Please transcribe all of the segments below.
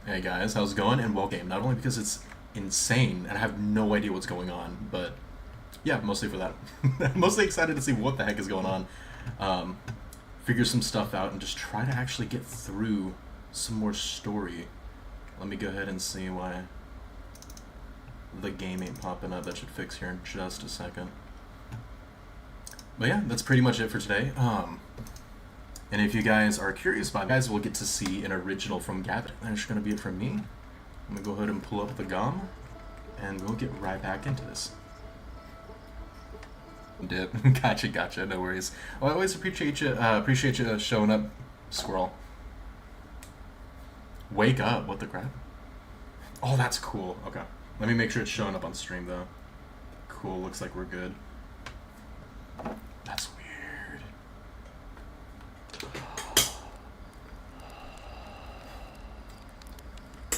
Hey guys, how's it going? And welcome. Not only because it's insane and I have no idea what's going on, but yeah, mostly for that. I'm mostly excited to see what the heck is going on. Um, Figure some stuff out and just try to actually get through some more story. Let me go ahead and see why the game ain't popping up. That should fix here in just a second. But yeah, that's pretty much it for today. And if you guys are curious about it, guys will get to see an original from Gavin. That's going to be it from me. I'm going to go ahead and pull up the GOM, and we'll get right back into this. Dip. Gotcha, no worries. Well, I always appreciate you showing up, Squirrel. Wake up, what the crap? Oh, that's cool. Okay. Let me make sure it's showing up on stream, though. Cool, looks like we're good. That's weird.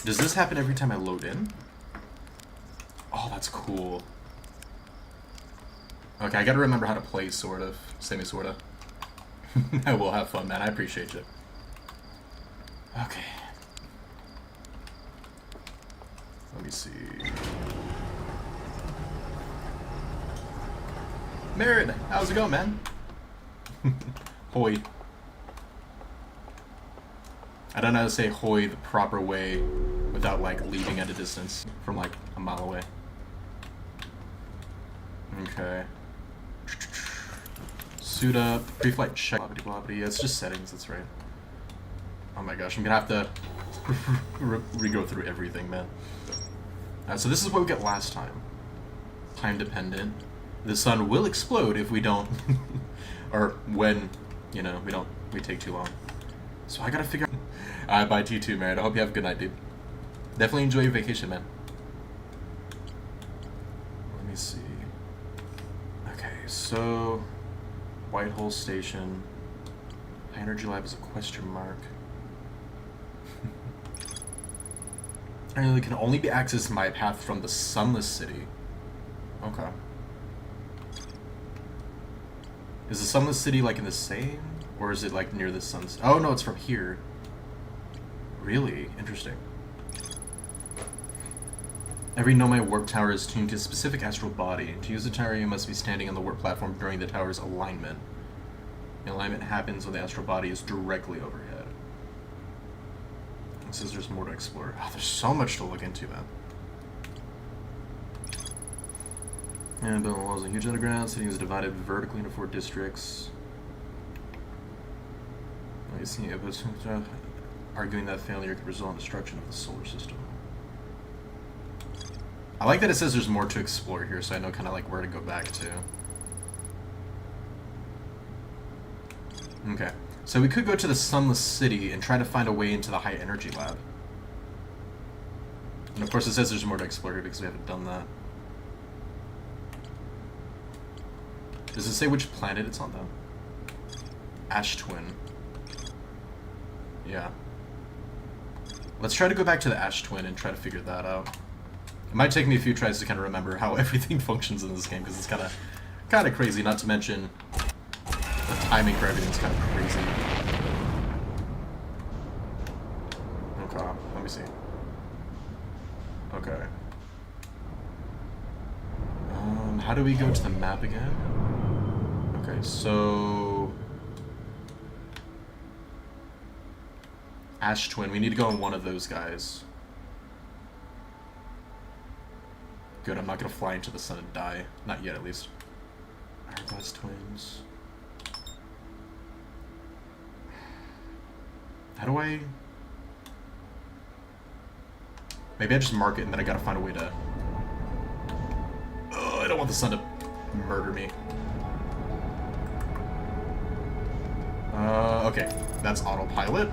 Does this happen every time I load in? Oh, that's cool. Okay, I gotta remember how to play, sort of. Semi-sorta. I will have fun, man. I appreciate you. Okay. Let me see. Merritt, how's it going, man? Hoi. I don't know how to say hoi the proper way without, like, leaving at a distance from, like, a mile away. Okay. Suit up, pre-flight check, blah blah blah. It's just settings, that's right. Oh my gosh, I'm gonna have to re-go through everything, man. So this is what we got last time. Time dependent. The sun will explode if we don't, or when, you know, we take too long. So I gotta figure out. Bye to you too, man. I hope you have a good night, dude. Definitely enjoy your vacation, man. Let me see. Okay, so Whitehall Station. High Energy Lab is a question mark. And it can only be accessed by a path from the Sunless City. Okay. Is the Sunless City like in the same? Or is it like near the sun's... Oh no, it's from here. Really? Interesting. Every Nomai warp tower is tuned to a specific astral body. To use the tower, you must be standing on the warp platform during the tower's alignment. The alignment happens when the astral body is directly overhead. It says there's more to explore. Oh, there's so much to look into, man. And building walls and huge underground. City is divided vertically into 4 districts. You see, arguing that failure could result in destruction of the solar system. I like that it says there's more to explore here, so I know kind of like where to go back to. Okay, so we could go to the Sunless City and try to find a way into the High Energy Lab. And of course it says there's more to explore here because we haven't done that. Does it say which planet it's on, though? Ash Twin. Yeah. Let's try to go back to the Ash Twin and try to figure that out. It might take me a few tries to kind of remember how everything functions in this game, because it's kind of crazy, not to mention the timing for everything's kind of crazy. Okay, let me see. Okay. How do we go to the map again? Okay, so... Ash Twin, we need to go on one of those guys. Good, I'm not gonna fly into the sun and die. Not yet, at least. Hourglass Twins. How do I... Maybe I just mark it and then I gotta find a way to... Oh, I don't want the sun to murder me. Okay. That's autopilot.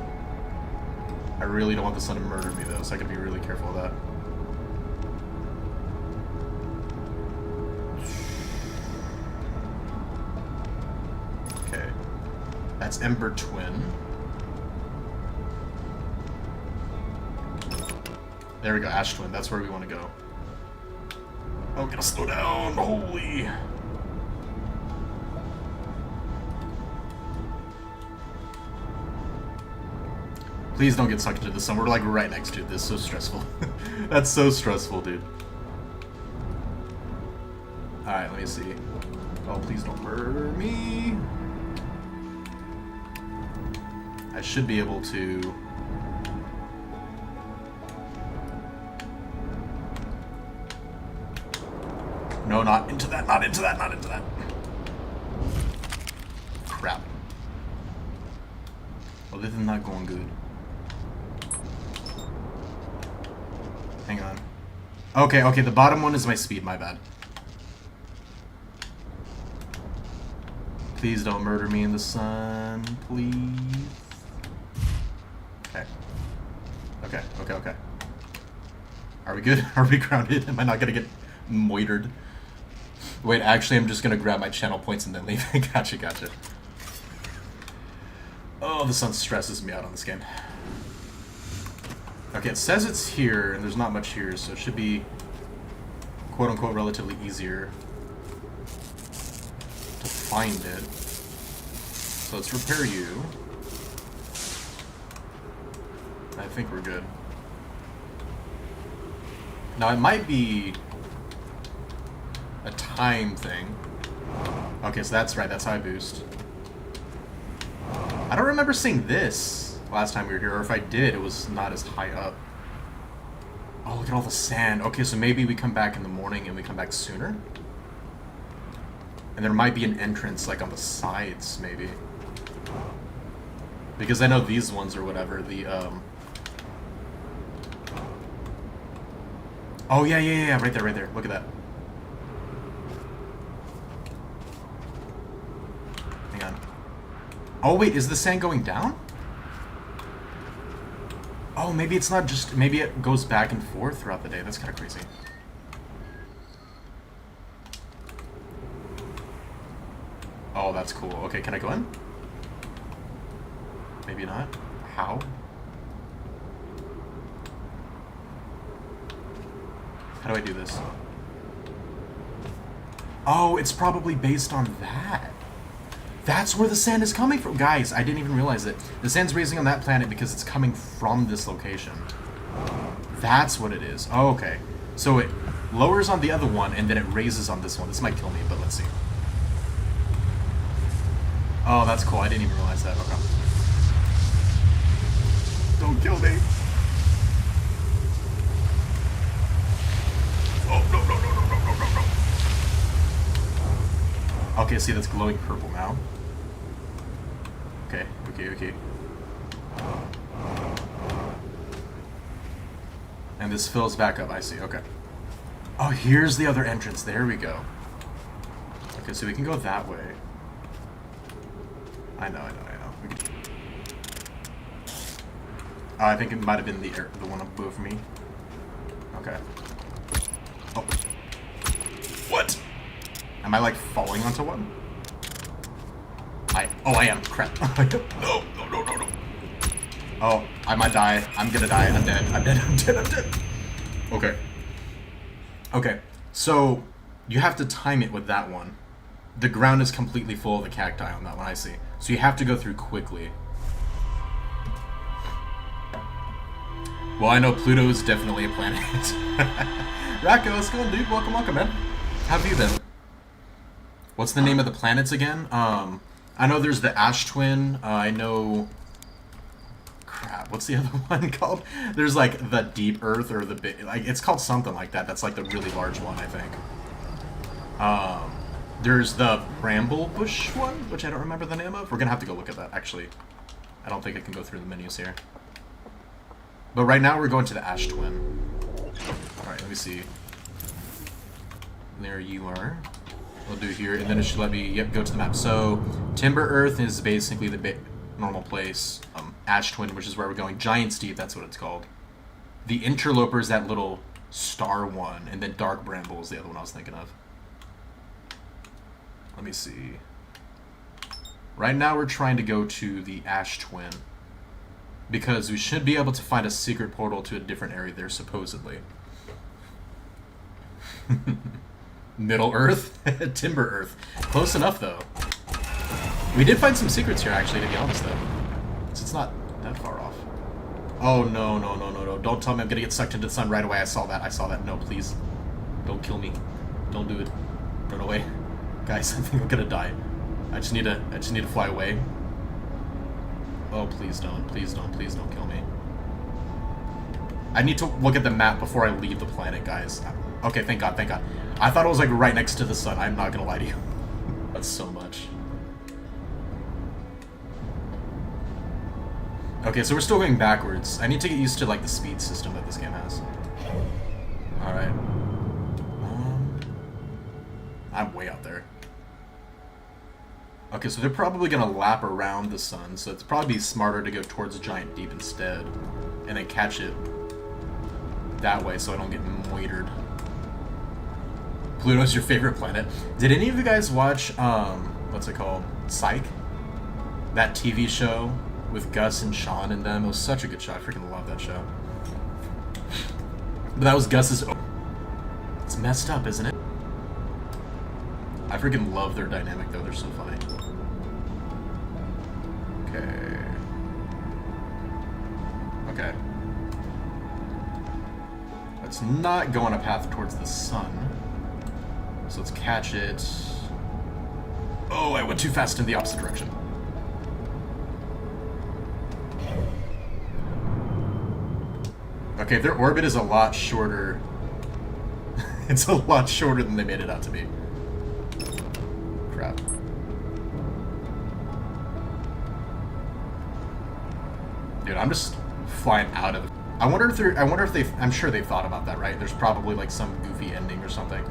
I really don't want the sun to murder me, though, so I gotta be really careful of that. Okay. That's Ember Twin. There we go, Ash Twin. That's where we want to go. Oh, gotta slow down. Holy. Please don't get sucked into the sun. We're like right next to it. This is so stressful. That's so stressful, dude. Alright, let me see. Oh, please don't murder me. I should be able to... No, not into that, not into that, not into that. Crap. Well, this is not going good. Hang on. Okay, okay, the bottom one is my speed, my bad. Please don't murder me in the sun, please. Okay. Okay, okay, okay. Are we good? Are we grounded? Am I not gonna get moitered? Wait, actually, I'm just gonna grab my channel points and then leave. Gotcha, gotcha. Oh, the sun stresses me out on this game. Okay, it says it's here, and there's not much here, so it should be quote-unquote relatively easier to find it. So let's repair you. I think we're good. Now, it might be a time thing. Okay, so that's right, that's how I boost. I don't remember seeing this last time we were here, or if I did, it was not as high up. Oh, look at all the sand. Okay, so maybe we come back in the morning and we come back sooner? And there might be an entrance, like, on the sides, maybe. Because I know these ones or whatever, the, Oh, yeah, yeah, yeah, right there, right there. Look at that. Hang on. Oh, wait, is the sand going down? Oh, maybe it's not just... Maybe it goes back and forth throughout the day. That's kind of crazy. Oh, that's cool. Okay, can I go in? Maybe not. How? How do I do this? Oh, it's probably based on that. That's where the sand is coming from. Guys, I didn't even realize it. The sand's raising on that planet because it's coming from this location. That's what it is. Oh, okay. So it lowers on the other one, and then it raises on this one. This might kill me, but let's see. Oh, that's cool. I didn't even realize that. Okay. Don't kill me. Oh, no, no, no, no, no, no, no. Okay, see, that's glowing purple now. Okay, okay, okay. And this fills back up, I see, okay. Oh, here's the other entrance, there we go. Okay, so we can go that way. I know. We can... Oh, I think it might have been the one above me. Okay. Oh. What? Am I, like, falling onto one? I am. Crap. No. Oh, I might die. I'm gonna die. I'm dead. Okay. Okay. So, you have to time it with that one. The ground is completely full of the cacti on that one, I see. So you have to go through quickly. Well, I know Pluto is definitely a planet. Racco, what's going on, dude? Welcome, man. How have you been? What's the name of the planets again? I know there's the Ash Twin. I know... Crap, what's the other one called? There's, like, the Deep Earth, or the big... Like, it's called something like that. That's, like, the really large one, I think. There's the Bramble Bush one, which I don't remember the name of. We're gonna have to go look at that, actually. I don't think I can go through the menus here. But right now, we're going to the Ash Twin. Alright, let me see. There you are. We'll do here, and then it should let me, yep, go to the map. So, Timber Earth is basically the normal place. Ash Twin, which is where we're going. Giant's Deep, that's what it's called. The Interloper is that little star one, and then Dark Bramble is the other one I was thinking of. Let me see. Right now we're trying to go to the Ash Twin, because we should be able to find a secret portal to a different area there, supposedly. Middle Earth? Timber Earth. Close enough, though. We did find some secrets here, actually, to be honest, though. So it's not that far off. Oh, no, no, no, no, no. Don't tell me I'm gonna get sucked into the sun right away. I saw that. I saw that. No, please. Don't kill me. Don't do it. Run away. Guys, I think I'm gonna die. I just need to fly away. Oh, please don't. Please don't. Please don't kill me. I need to look at the map before I leave the planet, guys. Okay, thank God, thank God. I thought it was like right next to the sun. I'm not gonna lie to you. That's so much. Okay, so we're still going backwards. I need to get used to like the speed system that this game has. Alright. I'm way out there. Okay, so they're probably gonna lap around the sun, so it's probably smarter to go towards Giant Deep instead. And then catch it that way so I don't get moitered. Pluto's your favorite planet. Did any of you guys watch, what's it called? Psych? That TV show with Gus and Sean and them. It was such a good show. I freaking love that show. But that was Gus's... It's messed up, isn't it? I freaking love their dynamic, though. They're so funny. Okay. Okay. Let's not go on a path towards the sun. So let's catch it. Oh, I went too fast in the opposite direction. Okay, their orbit is a lot shorter. It's a lot shorter than they made it out to be. Crap. Dude, I'm just flying out of it. I wonder if they I'm sure they've thought about that, right? There's probably like some goofy ending or something.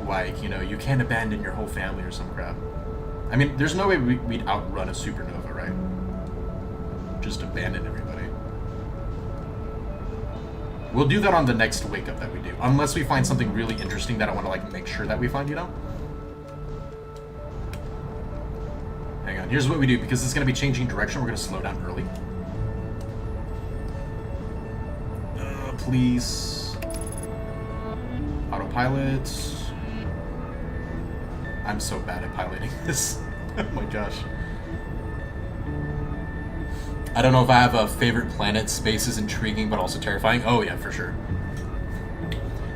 Like, you know, you can't abandon your whole family or some crap. I mean, there's no way we'd outrun a supernova, right? Just abandon everybody. We'll do that on the next wake up that we do. Unless we find something really interesting that I want to, like, make sure that we find, you know? Hang on. Here's what we do. Because it's going to be changing direction, we're going to slow down early. Please. Autopilot. I'm so bad at piloting this. Oh my gosh. I don't know if I have a favorite planet. Space is intriguing, but also terrifying. Oh yeah, for sure.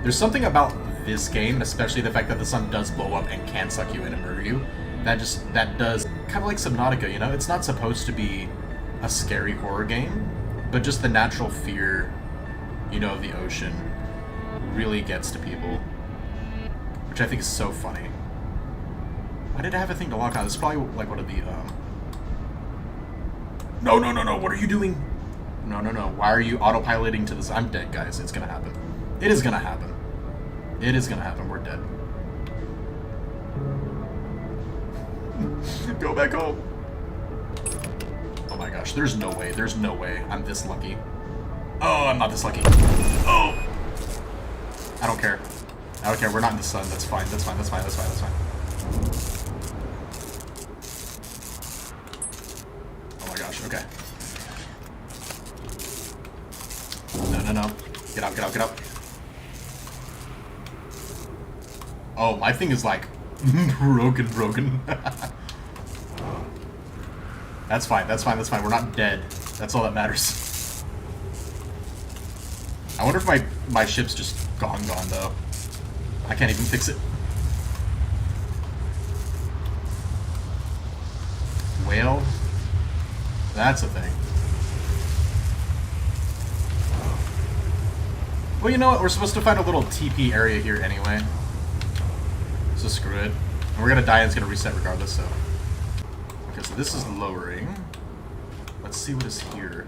There's something about this game, especially the fact that the sun does blow up and can suck you in and murder you, that does kind of like Subnautica, you know? It's not supposed to be a scary horror game, but just the natural fear, you know, of the ocean really gets to people, which I think is so funny. Why did I have a thing to lock on? This is probably like one of the, No, no, no, no, what are you doing? No, no, no, why are you autopiloting to this? I'm dead, guys. It's gonna happen. It is gonna happen. It is gonna happen. We're dead. Go back home. Oh my gosh, there's no way. There's no way I'm this lucky. Oh, I'm not this lucky. Oh! I don't care. I don't care. We're not in the sun. That's fine. That's fine. That's fine. That's fine. That's fine. Oh my gosh. Okay. No, no, no. Get out, get out, get out. Oh, my thing is like broken. That's fine. That's fine. That's fine. We're not dead. That's all that matters. I wonder if my ship's just gone though. I can't even fix it. Whale? That's a thing. Well, you know what? We're supposed to find a little TP area here anyway. So screw it. And we're gonna die and it's gonna reset regardless, so. Okay, so this is lowering. Let's see what is here.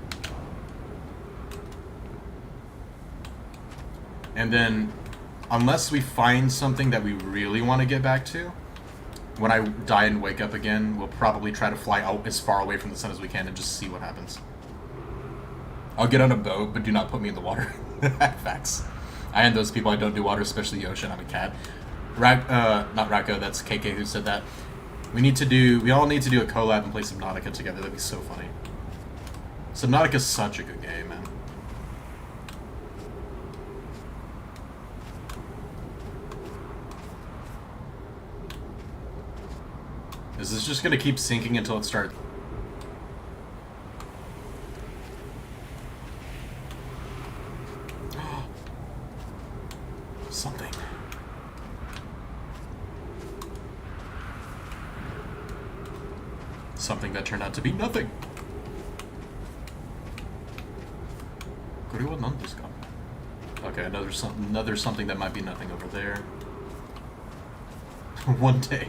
And then, unless we find something that we really want to get back to, when I die and wake up again, we'll probably try to fly out as far away from the sun as we can and just see what happens. I'll get on a boat, but do not put me in the water. Facts. I am those people. I don't do water, especially the ocean. I'm a cat. Not Racco, that's KK who said that. We all need to do a collab and play Subnautica together. That'd be so funny. Subnautica's such a good game, man. Is this just gonna keep sinking until it starts? something that turned out to be nothing. Okay, another something that might be nothing over there. One day.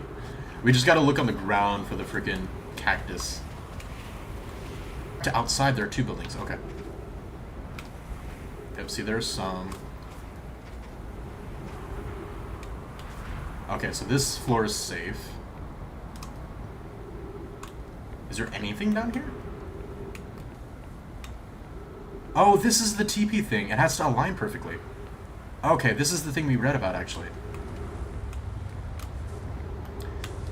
We just gotta look on the ground for the freaking cactus. To outside, there are 2 buildings. Okay. Yep, see, there's some. Okay, so this floor is safe. Is there anything down here? Oh, this is the TP thing. It has to align perfectly. Okay, this is the thing we read about, actually.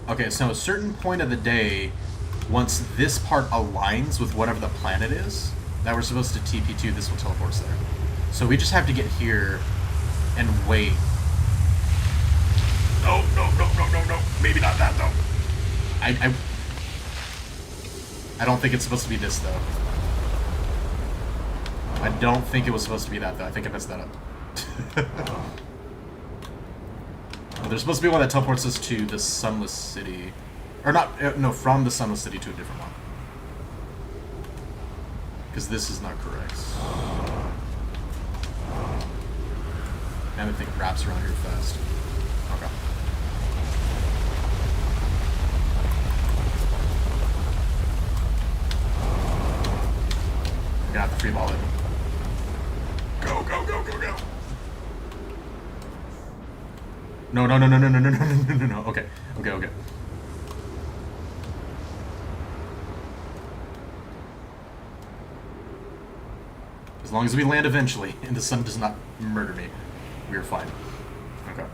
Okay, so a certain point of the day, once this part aligns with whatever the planet is that we're supposed to TP to, this will teleport us there. So we just have to get here and wait. No, no, no, no, no, no. Maybe not that, though. I don't think it's supposed to be this, though. I don't think it was supposed to be that, though. I think I messed that up. Well, there's supposed to be one that teleports us to the Sunless City. Or not, no, from the Sunless City to a different one. Because this is not correct. And the thing wraps around here fast. Okay. I'm gonna have to free ball it. Go, go, go, go, go! No, no, no, no, no, no, no, no, no, no, no. Okay, okay, okay. As long as we land eventually, and the sun does not murder me, we are fine. Okay.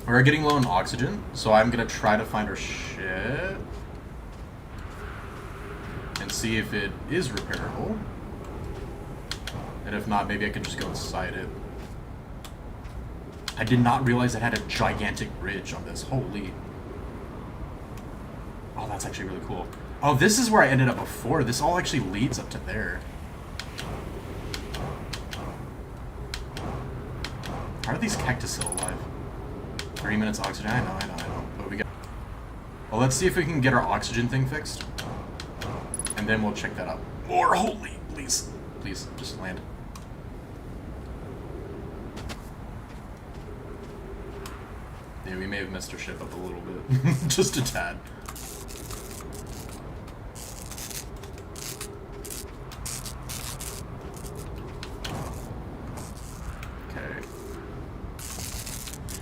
We're getting low on oxygen, so I'm gonna try to find our ship. And see if it is repairable. And if not, maybe I can just go inside it. I did not realize it had a gigantic bridge on this. Holy. Oh, that's actually really cool. Oh, this is where I ended up before. This all actually leads up to there. How are these cactus still alive? 3 minutes oxygen? I know. But we got... Well, let's see if we can get our oxygen thing fixed. And then we'll check that out. More holy, please. Please, just land. Yeah, we may have messed our ship up a little bit. Just a tad. Okay.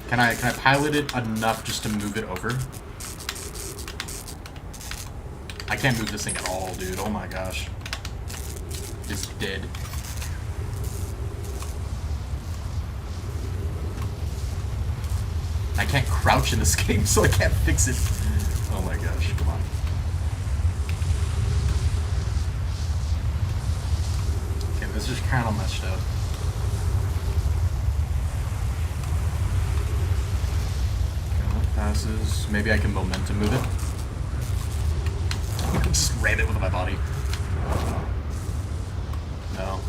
Can I pilot it enough just to move it over? I can't move this thing at all, dude. Oh my gosh. It's dead. I can't crouch in this game, so I can't fix it. Oh my gosh, come on. Okay, this is kind of messed up. Okay, that passes. Maybe I can momentum move it. Just ram it with my body. No.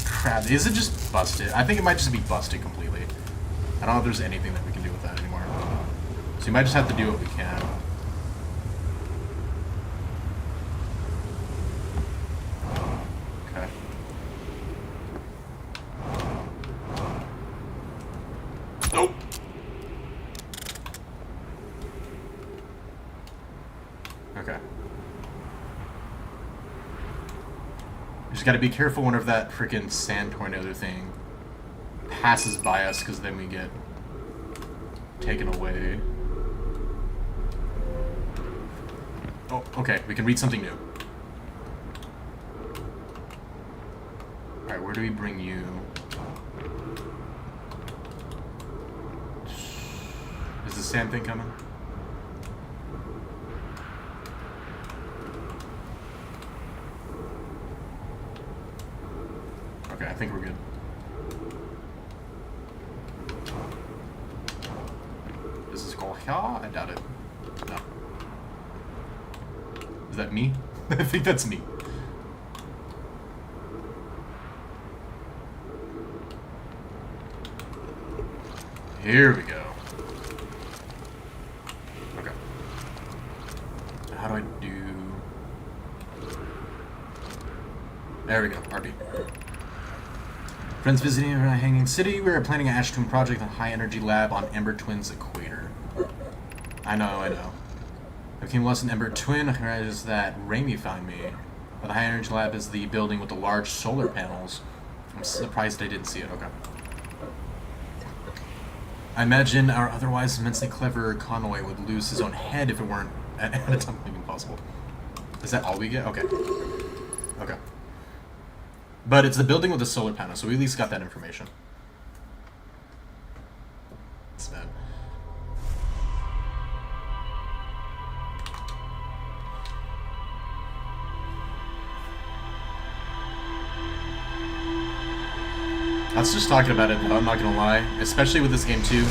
Crap, is it just busted? I think it might just be busted completely. I don't know if there's anything that we can do with that anymore. So you might just have to do what we can. Okay. Nope. Okay. We just gotta be careful whenever that freaking sand tornado thing passes by us, because then we get taken away. Oh, okay, we can read something new. Alright, where do we bring you? Is the sand thing coming? Okay, I think we're good. Does this go here? I doubt it. No. Is that me? I think that's me. Here we go. Okay. There we go, RB. Friends visiting in Hanging City. We are planning an Ash Twin project on High Energy Lab on Ember Twin's equator. I know. I became lost in Ember Twin. I realized that Raimi found me. But the High Energy Lab is the building with the large solar panels. I'm surprised I didn't see it. Okay. I imagine our otherwise immensely clever Conway would lose his own head if it weren't anatomically impossible. Is that all we get? Okay. Okay. But it's the building with the solar panel, so we at least got that information. That's bad. I was just talking about it, though, I'm not gonna lie. Especially with this game, too.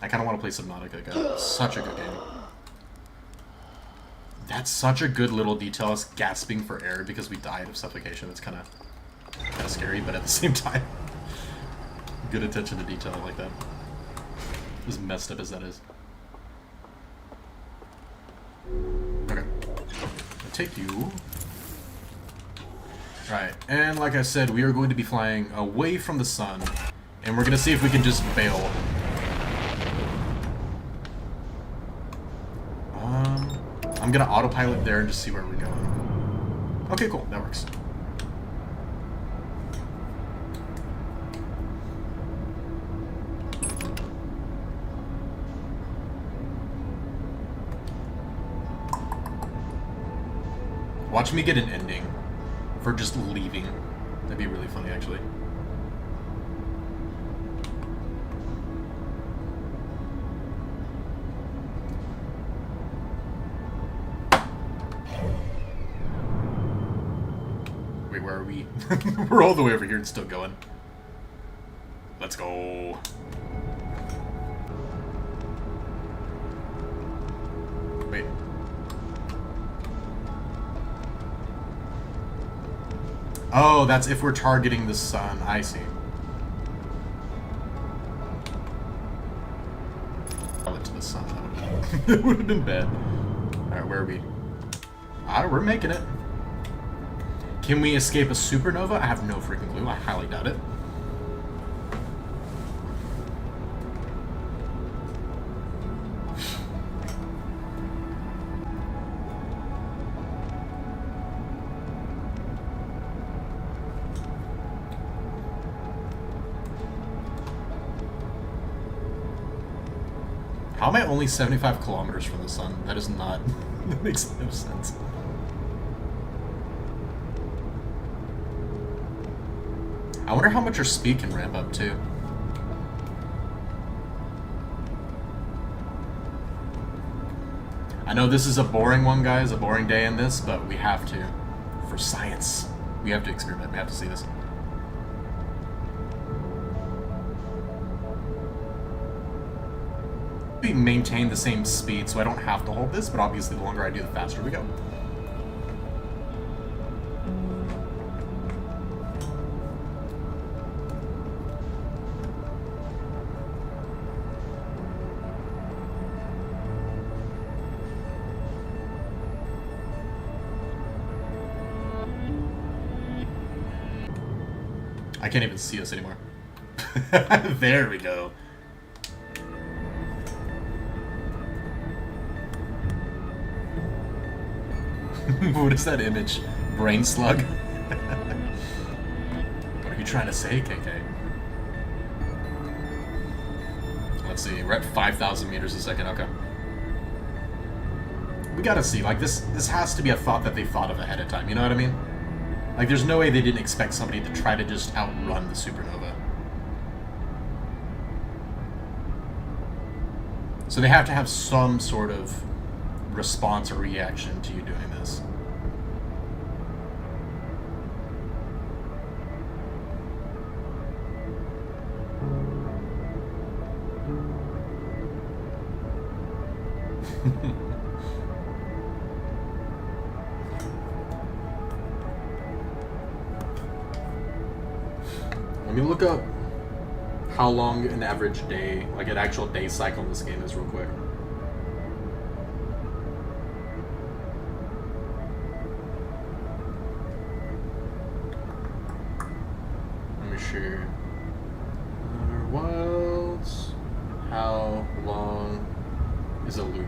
I kind of want to play Subnautica again. Such a good game. That's such a good little detail. Us gasping for air because we died of suffocation. That's kind of scary, but at the same time, good attention to detail like that. As messed up as that is. Okay. I'll take you. Right, and like I said, we are going to be flying away from the sun, and we're going to see if we can just bail. I'm going to autopilot there and just see where we're going. Okay, cool, that works. Watch me get an ending for just leaving. That'd be really funny, actually. Wait, where are we? We're all the way over here and still going. Let's go. Wait. Oh, that's if we're targeting the sun. I see. To the sun. That would have been bad. Alright, where are we? We're making it. Can we escape a supernova? I have no freaking clue. I highly doubt it. How am I only 75 kilometers from the sun? That is not... that makes no sense. I wonder how much our speed can ramp up to. I know this is a boring one, guys, a boring day in this, but we have to. For science. We have to experiment. We have to see this. We maintain the same speed, so I don't have to hold this, but obviously the longer I do, the faster we go. I can't even see us anymore. There we go. What is that image? Brain slug? What are you trying to say, KK? Let's see, we're at 5,000 meters a second, okay. We gotta see, like, this has to be a thought that they thought of ahead of time, you know what I mean? Like, there's no way they didn't expect somebody to try to just outrun the supernova. So they have to have some sort of response or reaction to you doing this. Let me look up how long an average day, like an actual day cycle in this game is real quick. here. Outer Wilds. How long is a loop?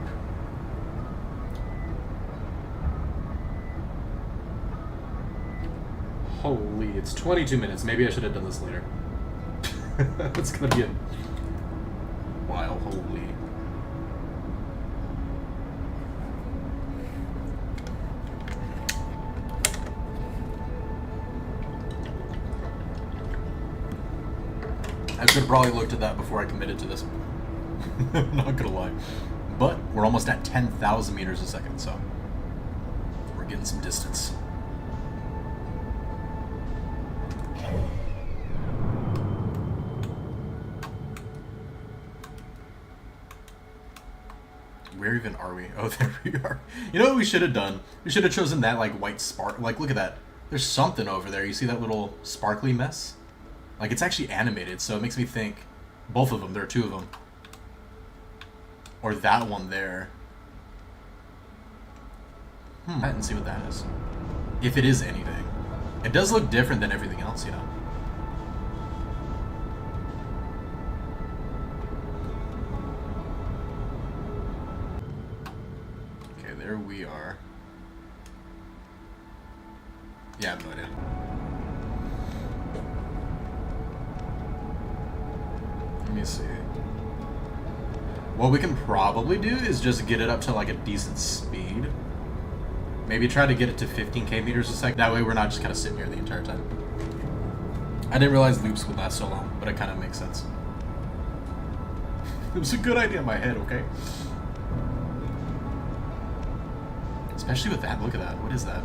Holy, it's 22 minutes. Maybe I should have done this later. It's gonna be a while. Holy. I should have probably looked at that before I committed to this. Not gonna lie. But we're almost at 10,000 meters a second, so we're getting some distance. Where even are we? Oh, there we are. You know what we should have done? We should have chosen that, like, white spark. Like, look at that. There's something over there. You see that little sparkly mess? Like, it's actually animated, so it makes me think both of them. There are two of them. Or that one there. I didn't see what that is. If it is anything. It does look different than everything else, you know? Okay, there we are. Yeah, I have no idea. Let me see. What we can probably do is just get it up to like a decent speed. Maybe try to get it to 15k meters a second. That way we're not just kind of sitting here the entire time. I didn't realize loops would last so long, but it kind of makes sense. It was a good idea in my head, okay? Especially with that. Look at that. What is that?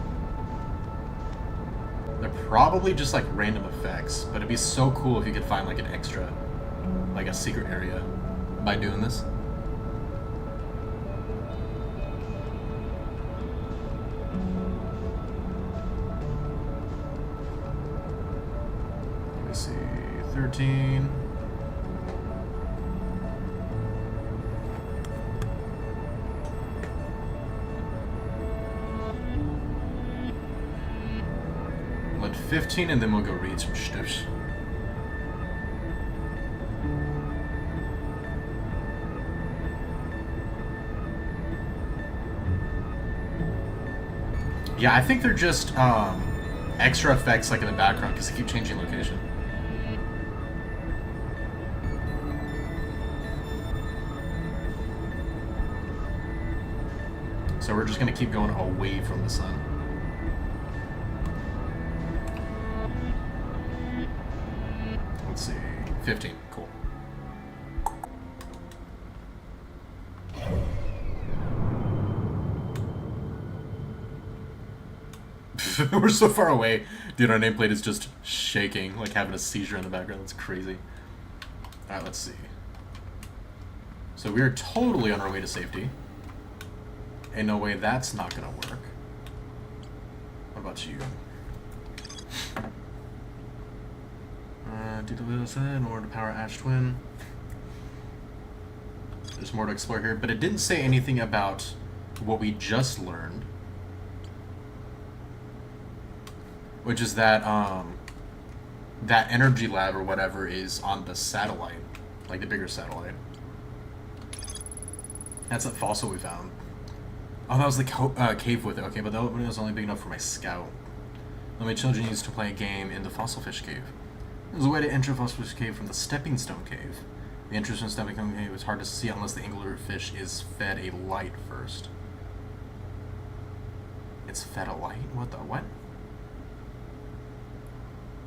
They're probably just like random effects, but it'd be so cool if you could find like an extra, like a secret area by doing this. Let me see, 13. Let 15 and then we'll go read some stuffs. Yeah, I think they're just extra effects like in the background because they keep changing location. So we're just gonna keep going away from the sun. Let's see, 15, cool. We're so far away. Dude, our nameplate is just shaking, like having a seizure in the background. That's crazy. Alright, let's see. So we are totally on our way to safety. Ain't no way that's not gonna work. What about you? In order to power Ash Twin. There's more to explore here, but it didn't say anything about what we just learned. Which is that that energy lab or whatever is on the satellite, like the bigger satellite. That's that fossil we found. Oh, that was the cave with it. Okay, but that was only big enough for my scout. My children used to play a game in the fossil fish cave. There's a way to enter fossil fish cave from the stepping stone cave. The entrance from the stepping stone cave is hard to see unless the anglerfish fish is fed a light first. It's fed a light? What the what?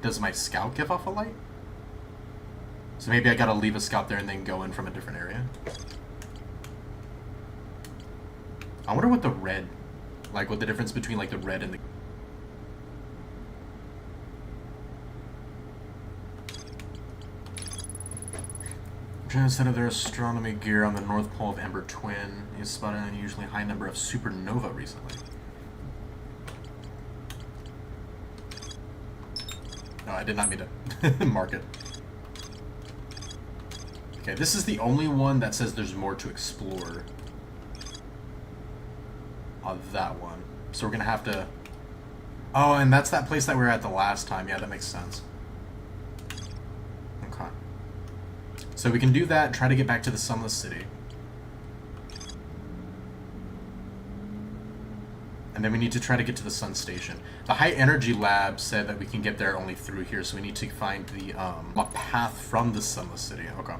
Does my scout give off a light? So maybe I gotta leave a scout there and then go in from a different area? I wonder what the red, like what the difference between like the red and the... Instead of their astronomy gear on the North Pole of Ember Twin, is spotted an unusually high number of supernova recently. No, I did not mean to mark it. Okay, this is the only one that says there's more to explore. On that one. So we're gonna have to... Oh, and that's that place that we were at the last time. Yeah, that makes sense. So we can do that, try to get back to the Sunless City. And then we need to try to get to the Sun Station. The High Energy Lab said that we can get there only through here, so we need to find the a path from the Sunless City. Okay.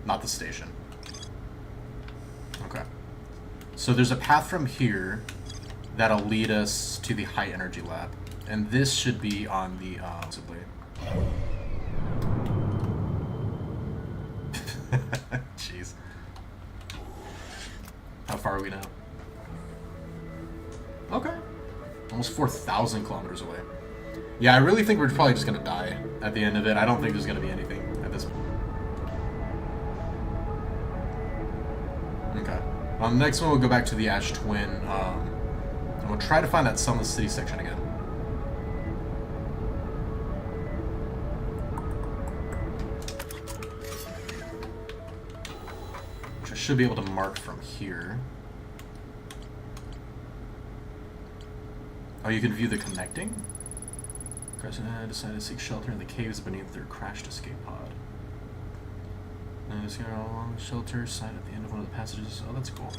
Not the station. Okay. So there's a path from here that'll lead us to the High Energy Lab. And this should be on the, possibly. Jeez. How far are we now? Okay. Almost 4,000 kilometers away. Yeah, I really think we're probably just gonna die at the end of it. I don't think there's gonna be anything at this point. Okay. Next one we'll go back to the Ash Twin. And we'll try to find that Sunless City section again. Which I should be able to mark from here. Oh, you can view the connecting? Crescent decided to seek shelter in the caves beneath their crashed escape pod. And just get along the shelter side at the end of one of the passages. Oh, that's cool.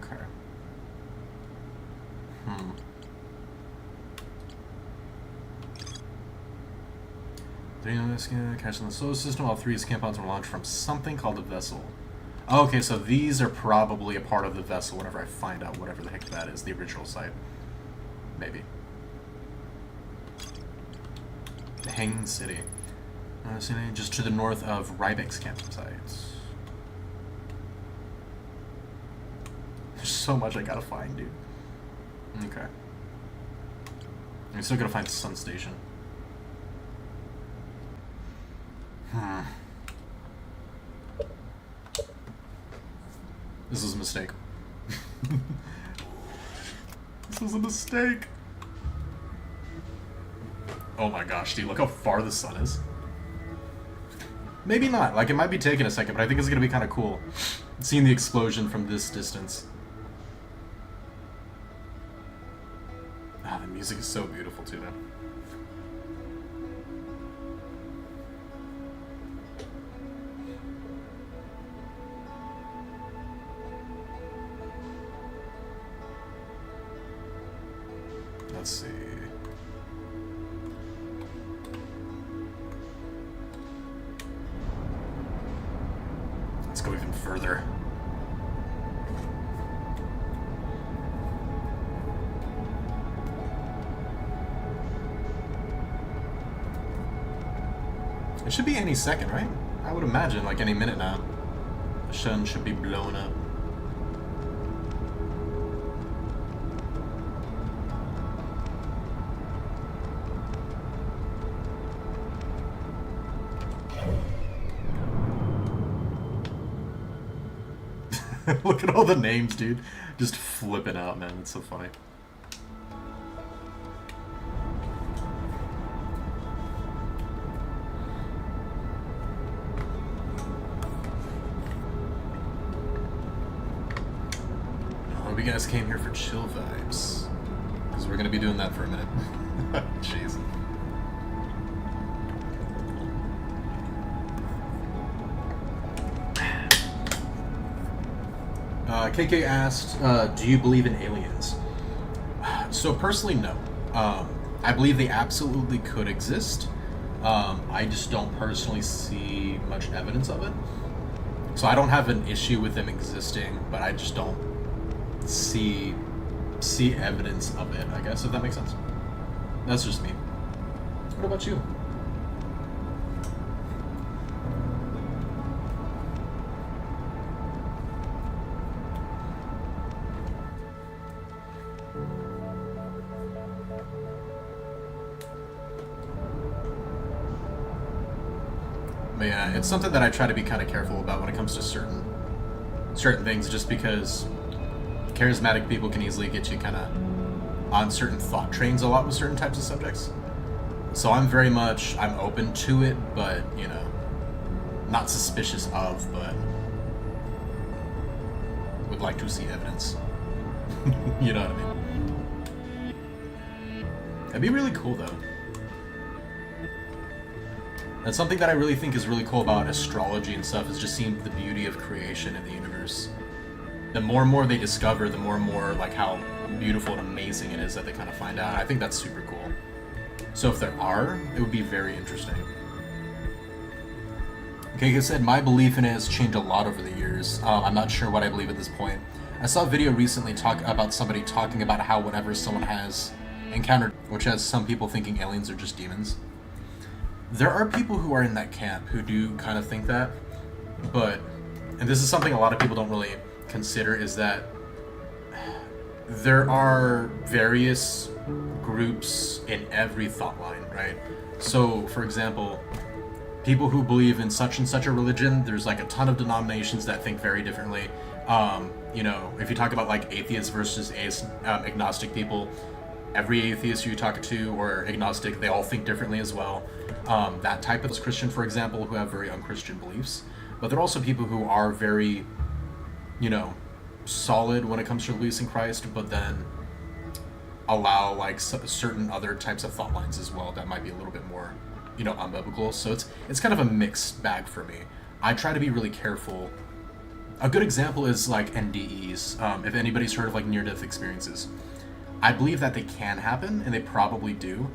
Okay. Three of this catch in the solar system. All three escape pods were launched from something called a vessel. Oh, okay, so these are probably a part of the vessel whenever I find out whatever the heck that is, the original site. Maybe. The Hanging City. Just to the north of Rybeck's campsite. There's so much I gotta find, dude. Okay. I'm still gonna find the Sun Station. This was a mistake. This was a mistake. Oh my gosh, dude, look how far the sun is. Maybe not. Like, it might be taking a second, but I think it's gonna be kind of cool seeing the explosion from this distance. Ah, the music is so beautiful too, man. Let's see. Let's go even further. It should be any second, right? I would imagine, like any minute now. The sun should be blowing up. Look at all the names, dude. Just flipping out, man. It's so funny. I hope you guys came here for chill vibes. Because we're going to be doing that for a minute. Jeez. KK asked, do you believe in aliens? So personally, no. I believe they absolutely could exist. I just don't personally see much evidence of it. So I don't have an issue with them existing, but I just don't see evidence of it, I guess, if that makes sense. That's just me. What about you? But yeah, it's something that I try to be kind of careful about when it comes to certain things, just because charismatic people can easily get you kind of on certain thought trains a lot with certain types of subjects. So I'm open to it, but, you know, not suspicious of, but would like to see evidence. You know what I mean? That'd be really cool, though. That's something that I really think is really cool about astrology and stuff, is just seeing the beauty of creation in the universe. The more and more they discover, the more and more like how beautiful and amazing it is that they kind of find out. I think that's super cool. So if there are, it would be very interesting. Okay, like I said, my belief in it has changed a lot over the years. I'm not sure what I believe at this point. I saw a video recently talk about somebody talking about how whenever someone has encountered, which has some people thinking aliens are just demons. There are people who are in that camp who do kind of think that, but, and this is something a lot of people don't really consider, is that there are various groups in every thought line, right? So, for example, people who believe in such and such a religion, there's like a ton of denominations that think very differently. You know, if you talk about like atheists versus agnostic people, every atheist you talk to or agnostic, they all think differently as well. That type of Christian, for example, who have very unchristian beliefs. But there are also people who are very, you know, solid when it comes to beliefs in Christ, but then allow like certain other types of thought lines as well that might be a little bit more, you know, unbiblical. So it's kind of a mixed bag for me. I try to be really careful. A good example is like NDEs. If anybody's heard of like near-death experiences, I believe that they can happen, and they probably do,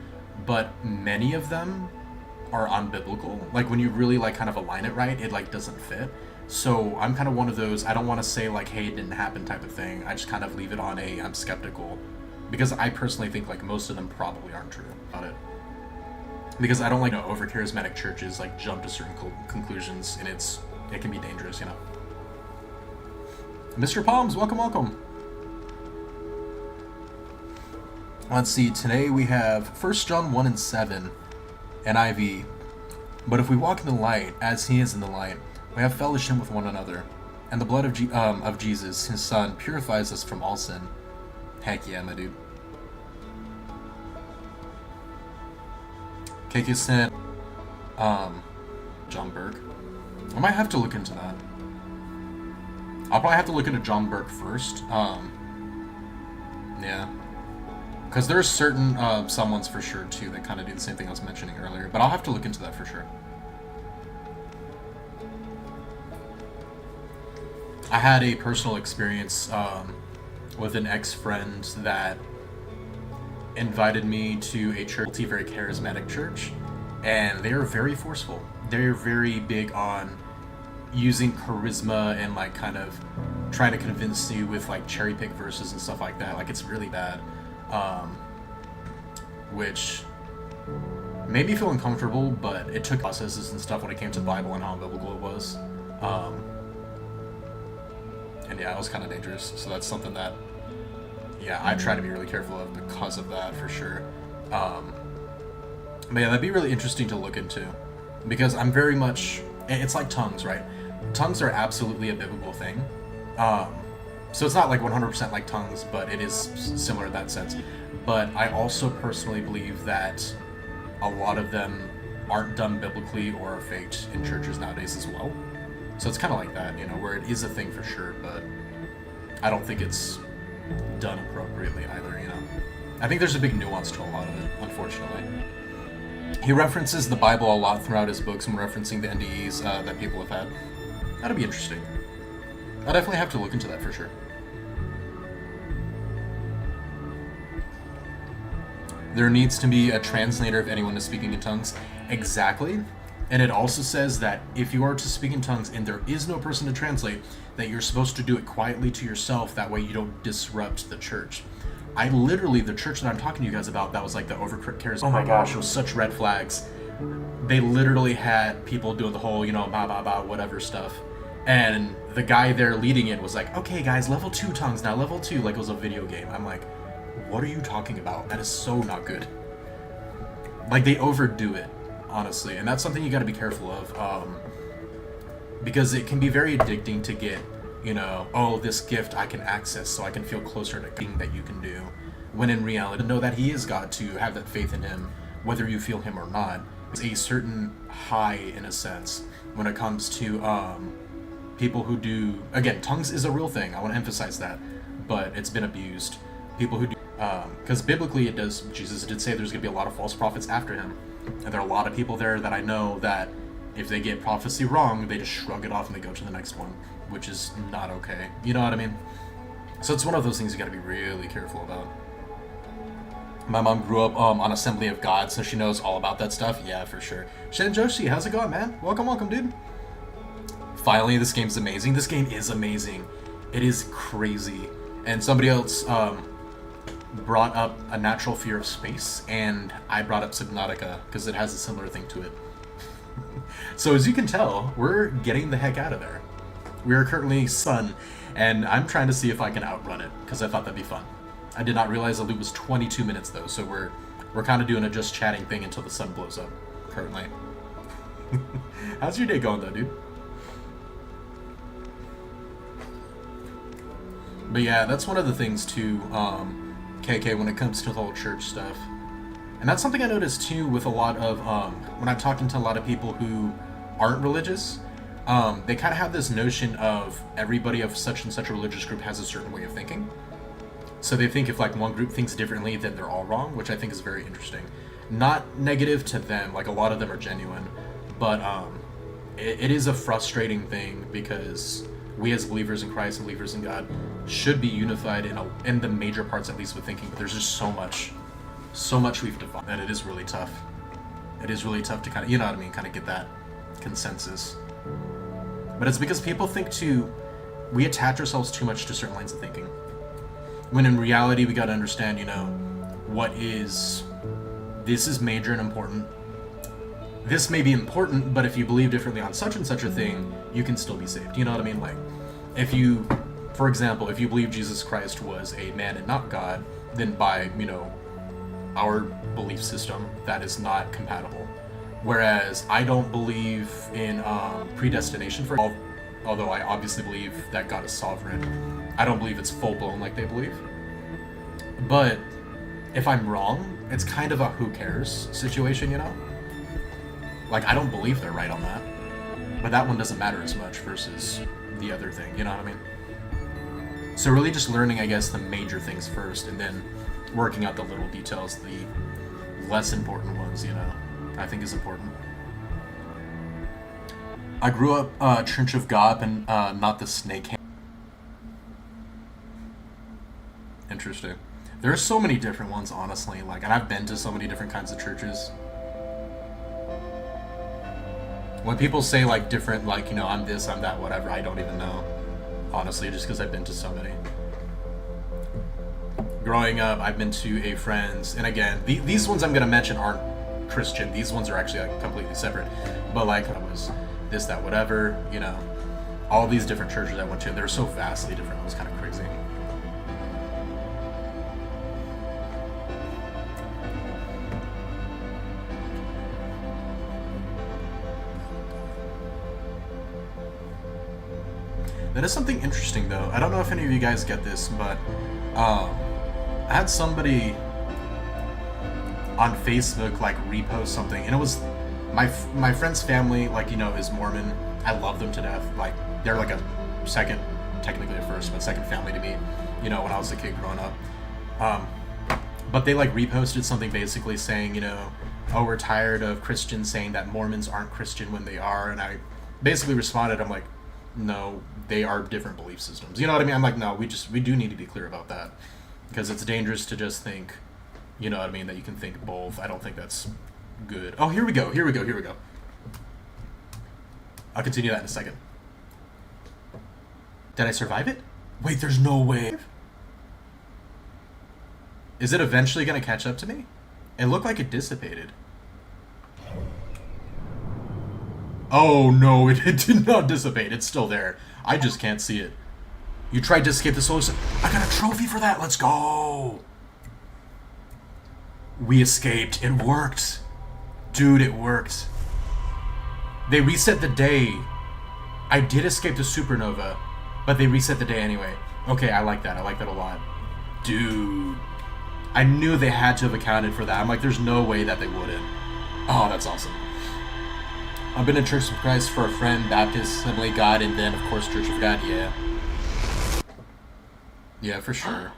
but many of them are unbiblical. Like when you really like kind of align it right, it like doesn't fit. So I'm kind of one of those, I don't want to say like, hey, it didn't happen type of thing. I just kind of leave it on a I'm skeptical, because I personally think like most of them probably aren't true about it. Because I don't like, you know, over charismatic churches like jump to certain conclusions, and it can be dangerous, you know. Mr. Palms, welcome. Let's see, today we have 1 John 1 and 7, NIV. But if we walk in the light, as he is in the light, we have fellowship with one another, and the blood of Jesus, his son, purifies us from all sin. Heck yeah, my dude. KK sent, John Burke. I might have to look into that. I'll probably have to look into John Burke first. Yeah. Because there's certain someones for sure too that kind of do the same thing I was mentioning earlier, but I'll have to look into that for sure. I had a personal experience with an ex-friend that invited me to a church, a very charismatic church, and they are very forceful. They're very big on using charisma and like kind of trying to convince you with like cherry pick verses and stuff like that. Like it's really bad. Which made me feel uncomfortable, but it took processes and stuff when it came to the Bible and how biblical it was. And yeah, it was kind of dangerous. So that's something that, yeah, I try to be really careful of because of that, for sure. But yeah, that'd be really interesting to look into, because I'm very much, it's like tongues, right? Tongues are absolutely a biblical thing. So it's not like 100% like tongues, but it is similar in that sense. But I also personally believe that a lot of them aren't done biblically or are faked in churches nowadays as well. So it's kind of like that, you know, where it is a thing for sure, but I don't think it's done appropriately either, you know. I think there's a big nuance to a lot of it, unfortunately. He references the Bible a lot throughout his books when referencing the NDEs that people have had. That'd be interesting. I'll definitely have to look into that for sure. There needs to be a translator if anyone is speaking in tongues. Exactly. And it also says that if you are to speak in tongues and there is no person to translate, that you're supposed to do it quietly to yourself. That way you don't disrupt the church. I literally, the church that I'm talking to you guys about, that was like the over-charismatic. Oh my gosh, it was such red flags. They literally had people doing the whole, you know, ba ba ba, whatever stuff. And the guy there leading it was like, okay guys, level 2 tongues now, level 2, like it was a video game. I'm like, what are you talking about? That is so not good. Like, they overdo it, honestly, and that's something you gotta be careful of, because it can be very addicting to get, you know, oh, this gift I can access so I can feel closer to thing that you can do, when in reality, know that he is God, to have that faith in him, whether you feel him or not. It's a certain high, in a sense, when it comes to, people who do, again, tongues is a real thing, I want to emphasize that, but it's been abused. People who do Because biblically Jesus did say there's going to be a lot of false prophets after him. And there are a lot of people there that I know that if they get prophecy wrong, they just shrug it off and they go to the next one, which is not okay. You know what I mean? So it's one of those things you got to be really careful about. My mom grew up on Assembly of God, so she knows all about that stuff. Yeah, for sure. Shen Joshi, how's it going, man? Welcome, dude. Finally, this game's amazing. This game is amazing. It is crazy. And somebody else brought up A Natural Fear of Space, and I brought up Subnautica because it has a similar thing to it. So as you can tell, we're getting the heck out of there. We are currently sun, and I'm trying to see if I can outrun it because I thought that'd be fun. I did not realize the loop was 22 minutes though, so we're kind of doing a just chatting thing until the sun blows up currently. How's your day going though, dude? But yeah, that's one of the things too, KK, when it comes to the whole church stuff. And that's something I noticed too with a lot of, when I'm talking to a lot of people who aren't religious, they kind of have this notion of everybody of such and such a religious group has a certain way of thinking. So they think if like one group thinks differently, then they're all wrong, which I think is very interesting. Not negative to them, like a lot of them are genuine, but it is a frustrating thing because we as believers in Christ and believers in God should be unified in the major parts at least with thinking, but there's just so much we've defined that it is really tough. It is really tough to kind of, you know what I mean, kind of get that consensus. But it's because people think we attach ourselves too much to certain lines of thinking. When in reality, we got to understand, this is major and important. This may be important, but if you believe differently on such and such a thing, you can still be saved. You know what I mean? Like, for example, if you believe Jesus Christ was a man and not God, then by, our belief system, that is not compatible. Whereas I don't believe in predestination for all, although I obviously believe that God is sovereign. I don't believe it's full-blown like they believe. But if I'm wrong, it's kind of a who cares situation, Like, I don't believe they're right on that. But that one doesn't matter as much versus the other thing, you know what I mean? So really just learning, I guess, the major things first, and then working out the little details, the less important ones, I think is important. I grew up Church of God and not the Snake Hand. Interesting. There are so many different ones, honestly. Like, and I've been to so many different kinds of churches. When people say like different, like, I'm this, I'm that, whatever, I don't even know. Honestly, just because I've been to so many. Growing up, I've been to a friend's, and again, these ones I'm going to mention aren't Christian. These ones are actually like completely separate. But like, I was this, that, whatever, all these different churches I went to, they're so vastly different. It was kind of crazy. That is something interesting, though. I don't know if any of you guys get this, but I had somebody on Facebook like repost something, and it was my friend's family, like, is Mormon. I love them to death. Like, they're like a second, technically a first, but second family to me. When I was a kid growing up. But they like reposted something basically saying, oh, we're tired of Christians saying that Mormons aren't Christian when they are, and I basically responded, I'm like, no, they are different belief systems. You know what I mean? I'm like, no, we do need to be clear about that, because it's dangerous to just think, you know what I mean, that you can think both. I don't think that's good. Oh, here we go. I'll continue that in a second. Did I survive it? Wait, there's no way. Is it eventually going to catch up to me? It looked like it dissipated. Oh no, it did not dissipate. It's still there. I just can't see it. You tried to escape the solar system. I got a trophy for that. Let's go. We escaped. It worked. Dude, it worked. They reset the day. I did escape the supernova, but they reset the day anyway. Okay, I like that. I like that a lot. Dude. I knew they had to have accounted for that. I'm like, there's no way that they wouldn't. Oh, that's awesome. I've been in Church of Christ for a friend, Baptist, Assembly of God, and then, of course, Church of God, yeah. Yeah, for sure.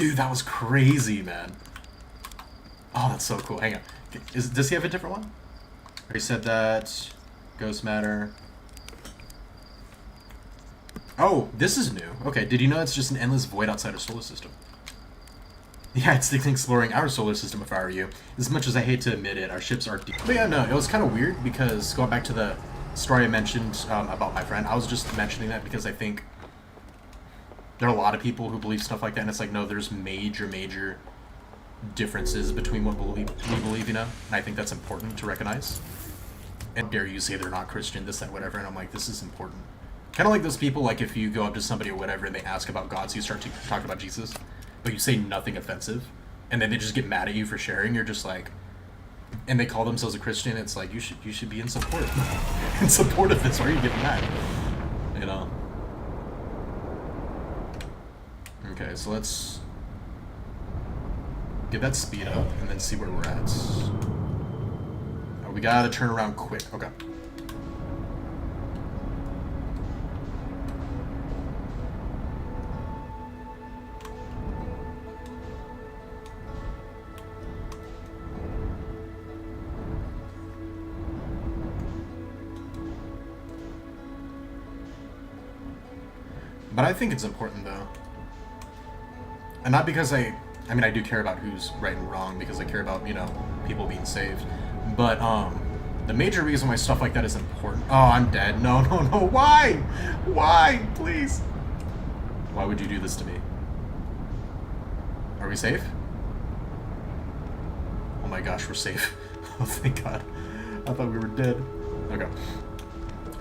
Dude, that was crazy, man. Oh, that's so cool. Hang on. Does he have a different one? He said that. Ghost matter. Oh, this is new. Okay, did you know it's just an endless void outside our solar system? Yeah, it's exploring our solar system if I were you. As much as I hate to admit it, our ships are deep. But yeah, no, it was kind of weird because going back to the story I mentioned about my friend, I was just mentioning that because I think there are a lot of people who believe stuff like that, and it's like, no, there's major differences between what we believe, you know? And I think that's important to recognize. And dare you say they're not Christian, this, that, whatever, and I'm like, this is important. Kind of like those people, like if you go up to somebody or whatever and they ask about God, so you start to talk about Jesus, but you say nothing offensive, and then they just get mad at you for sharing, you're just like, and they call themselves a Christian, it's like, you should be in support. In support of this, why are you getting mad? You know? Okay, so let's get that speed up and then see where we're at. Oh, we gotta turn around quick. Okay. But I think it's important though. And not because I mean, I do care about who's right and wrong because I care about, you know, people being saved. But, the major reason why stuff like that is important... Oh, I'm dead. No. Why? Why? Please. Why would you do this to me? Are we safe? Oh my gosh, we're safe. Oh, thank God. I thought we were dead. Okay.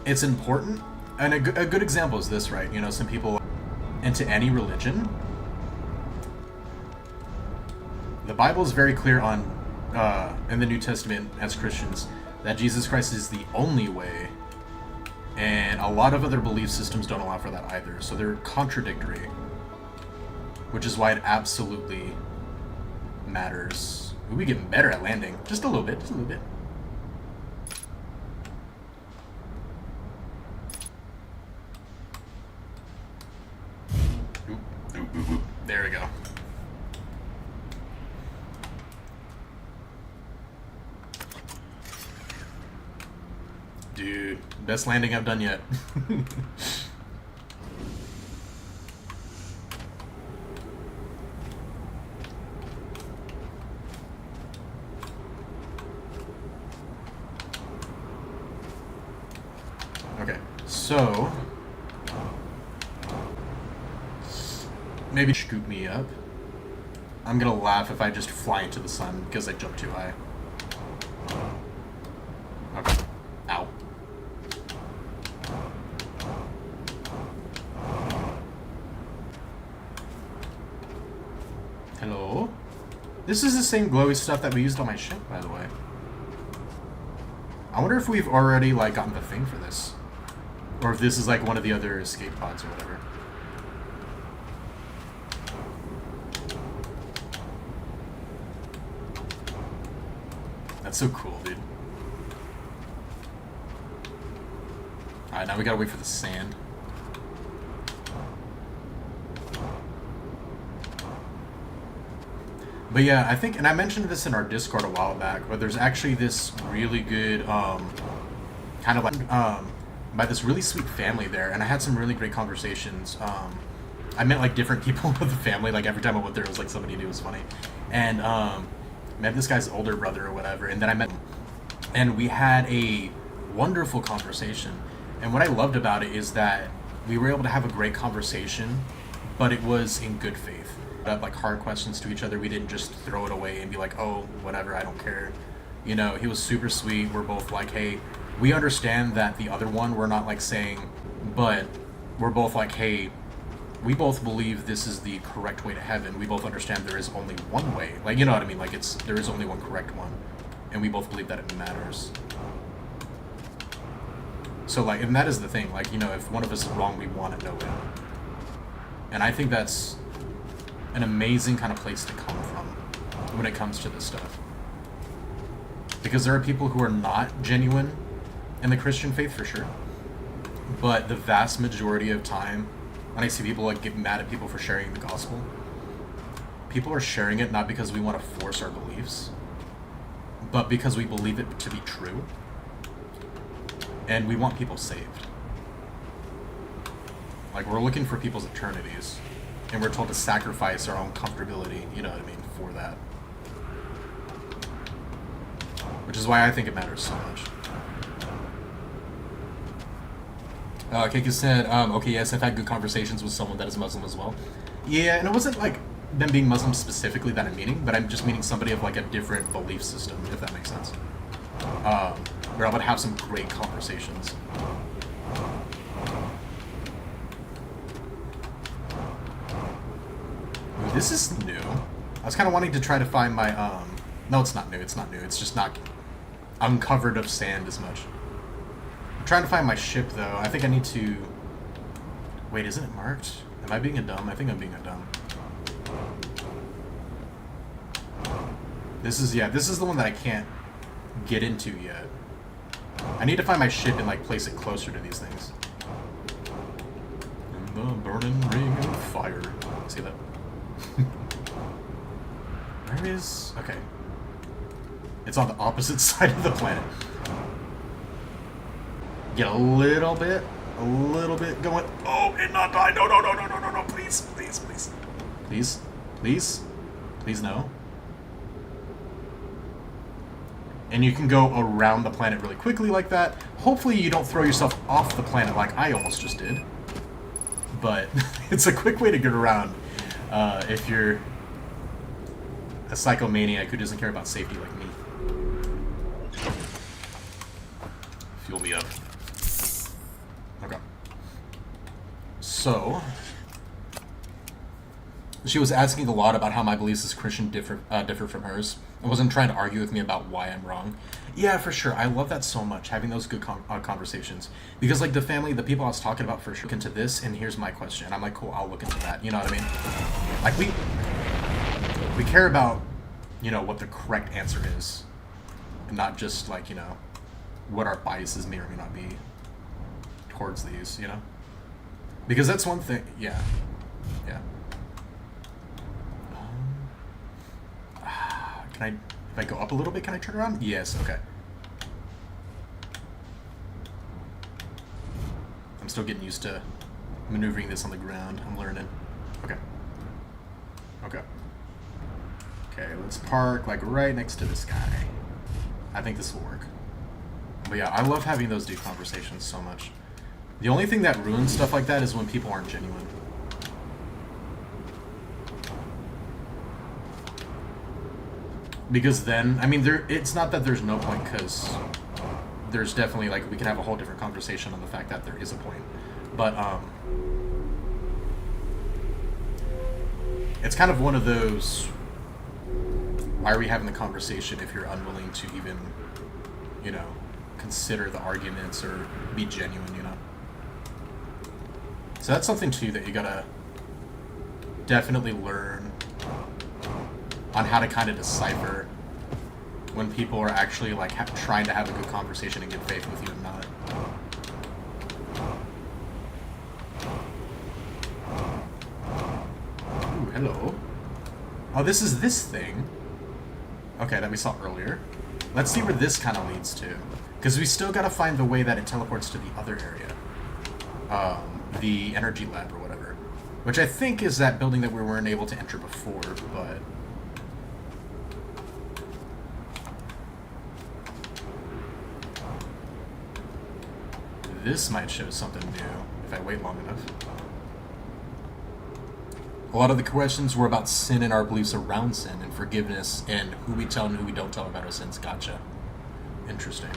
It's important. And a good example is this, right? You know, some people into any religion... The Bible is very clear on, in the New Testament as Christians, that Jesus Christ is the only way, and a lot of other belief systems don't allow for that either, so they're contradictory, which is why it absolutely matters. Ooh, we getting better at landing, just a little bit, Oop. There we go. Dude, best landing I've done yet. Okay, so... maybe scoop me up. I'm gonna laugh if I just fly into the sun because I jumped too high. Okay. Ow. Hello? This is the same glowy stuff that we used on my ship, by the way. I wonder if we've already, like, gotten the thing for this. Or if this is, like, one of the other escape pods or whatever. That's so cool, dude. Alright, now we gotta wait for the sand. But yeah, I think, and I mentioned this in our Discord a while back, but there's actually this really good, kind of like, by this really sweet family there, and I had some really great conversations. I met, like, different people with the family, like, every time I went there, it was, like, somebody new, it was funny. And, met this guy's older brother or whatever, and then I met him, and we had a wonderful conversation. And what I loved about it is that we were able to have a great conversation, but it was in good faith. Like hard questions to each other, we didn't just throw it away and be like, oh, whatever, I don't care. You know, he was super sweet. We're both like, hey, we understand that the other one, we're not like saying, but we're both like, hey, we both believe this is the correct way to heaven. We both understand there is only one way. Like, you know what I mean? Like, there is only one correct one. And we both believe that it matters. So, like, and that is the thing. Like, you know, if one of us is wrong, we want to know it. And I think that's an amazing kind of place to come from when it comes to this stuff. Because there are people who are not genuine in the Christian faith, for sure. But the vast majority of time, when I see people, like, get mad at people for sharing the gospel, people are sharing it not because we want to force our beliefs, but because we believe it to be true. And we want people saved. Like, we're looking for people's eternities, and we're told to sacrifice our own comfortability, you know what I mean, for that. Which is why I think it matters so much. Keiko said, okay, yes, I've had good conversations with someone that is Muslim as well. Yeah, and it wasn't like them being Muslim specifically that I'm meaning, but I'm just meaning somebody of like a different belief system, if that makes sense. We're able to have some great conversations. Ooh, this is new. I was kind of wanting to try to find my, no, it's not new, it's not new. It's just not uncovered of sand as much. I'm trying to find my ship, though. I think I need to... Wait, isn't it marked? Am I being a dumb? I think I'm being a dumb. This is, yeah, this is the one that I can't get into yet. I need to find my ship and, like, place it closer to these things. In the burning ring of fire. See that? Where is... Okay. It's on the opposite side of the planet. Get a little bit going. Oh, and not die. No, no, no, no, no, no, no. Please, please, please. Please, please, please, no. And you can go around the planet really quickly like that. Hopefully you don't throw yourself off the planet like I almost just did. But it's a quick way to get around if you're a psychomaniac who doesn't care about safety like me. Fuel me up. Okay. So, she was asking a lot about how my beliefs as Christian differ from hers. I wasn't trying to argue with me about why I'm wrong. Yeah, for sure. I love that so much, having those good conversations. Because, like, the people I was talking about for sure look into this, and here's my question. I'm like, cool, I'll look into that. You know what I mean? Like, we care about, you know, what the correct answer is. And not just, like, you know, what our biases may or may not be towards these, you know? Because that's one thing, yeah. Yeah. Can I, if I go up a little bit, can I turn around? Yes, okay. I'm still getting used to maneuvering this on the ground. I'm learning. Okay. Okay. Okay, let's park, like, right next to this guy. I think this will work. But yeah, I love having those deep conversations so much. The only thing that ruins stuff like that is when people aren't genuine. Because then, I mean, it's not that there's no point, because there's definitely, like, we can have a whole different conversation on the fact that there is a point. But, it's kind of one of those, why are we having the conversation if you're unwilling to even, you know, consider the arguments or be genuine, you know? So that's something, too, that you gotta definitely learn on how to kind of decipher when people are actually, like, trying to have a good conversation and get faith with you and not. Ooh, hello. Oh, this is this thing. Okay, that we saw earlier. Let's see where this kind of leads to. Because we still got to find the way that it teleports to the other area. The energy lab or whatever. Which I think is that building that we weren't able to enter before, but... This might show something new, if I wait long enough. A lot of the questions were about sin and our beliefs around sin and forgiveness and who we tell and who we don't tell about our sins. Gotcha. Interesting.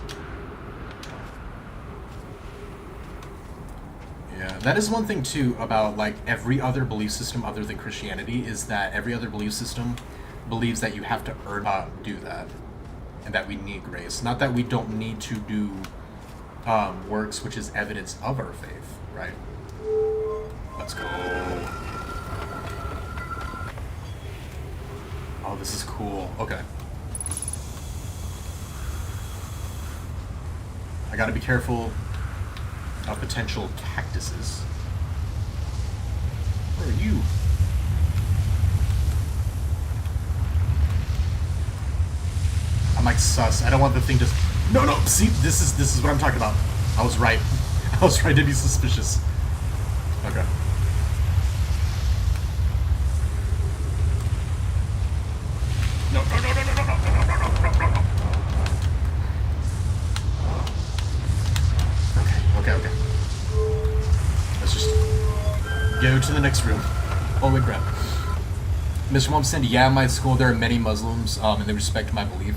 Yeah, that is one thing, too, about, like, every other belief system other than Christianity, is that every other belief system believes that you have to do that, and that we need grace. Not that we don't need to do works, which is evidence of our faith, right? Let's go. Oh, this is cool. Okay. I gotta be careful of potential cactuses. Where are you? I'm like sus. I don't want the thing to. No, no. See, this is what I'm talking about. I was right. I was right to be suspicious. Okay. No, no, no, no, no, no, no, no, no, no, no, no. Okay, okay. Let's just go to the next room. Holy crap. Mr. Mom said, yeah, in my school there are many Muslims, and they respect my belief.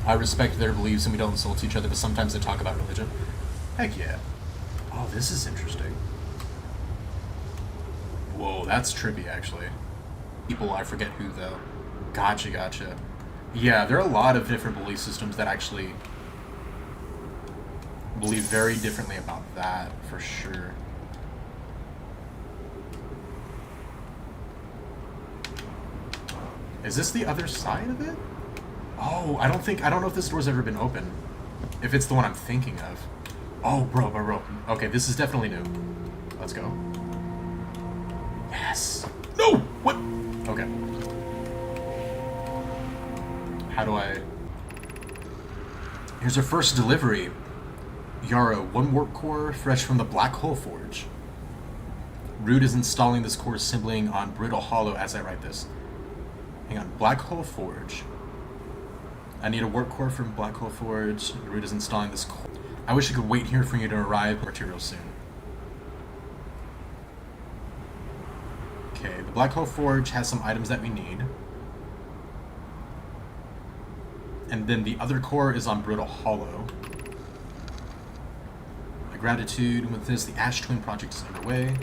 I respect their beliefs and we don't insult each other, but sometimes they talk about religion. Heck yeah. Oh, this is interesting. Whoa, that's trippy, actually. People, I forget who, though. Gotcha, gotcha. Yeah, there are a lot of different belief systems that actually believe very differently about that, for sure. Is this the other side of it? Oh, I don't know if this door's ever been open. If it's the one I'm thinking of. Oh, bro. Okay, this is definitely new. Let's go. Yes. No! What? Okay. How do I... Here's our first delivery. Yarrow, 1 warp core, fresh from the Black Hole Forge. Rude is installing this core assembling on Brittle Hollow as I write this. Hang on, Black Hole Forge. I need a warp core from Black Hole Forge. Rude is installing this core. I wish I could wait here for you to arrive material soon. Okay, the Black Hole Forge has some items that we need. And then the other core is on Brittle Hollow. My gratitude with this, the Ash Twin project is underway.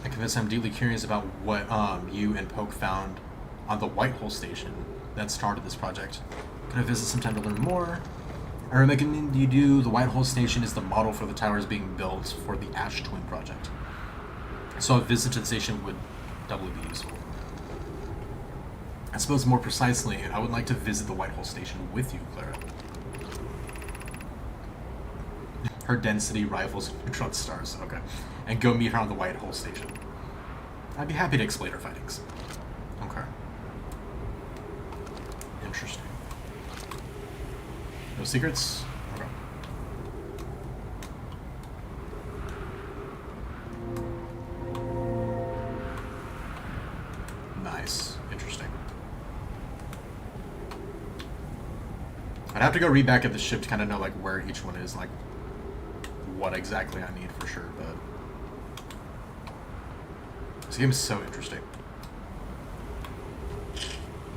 I confess I'm deeply curious about what you and Poke found on the Whitehole station that started this project. Could I visit sometime to learn more? I recommend you do. The Whitehole station is the model for the towers being built for the Ash Twin project. So a visit to the station would doubly be useful. I suppose more precisely, I would like to visit the Whitehole station with you, Clara. Her density rivals neutron stars, okay. And go meet her on the Whitehole station. I'd be happy to explain her findings. Okay. Interesting. No secrets? Okay. Nice. Interesting. I'd have to go read back at the ship to kind of know like where each one is, like what exactly I need for sure, but this game is so interesting.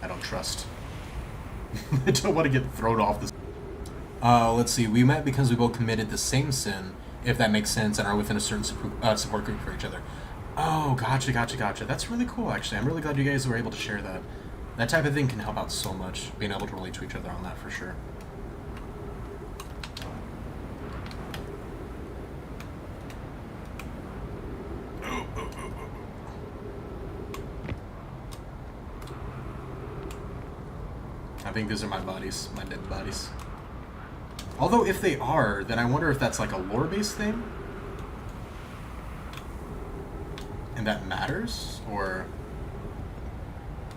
I don't trust. I don't want to get thrown off this. Let's see. We met because we both committed the same sin, if that makes sense, and are within a certain support group for each other. Oh, gotcha. That's really cool, actually. I'm really glad you guys were able to share that. That type of thing can help out so much, being able to relate to each other on that for sure. I think these are my bodies, my dead bodies. Although if they are, then I wonder if that's like a lore-based thing? And that matters? Or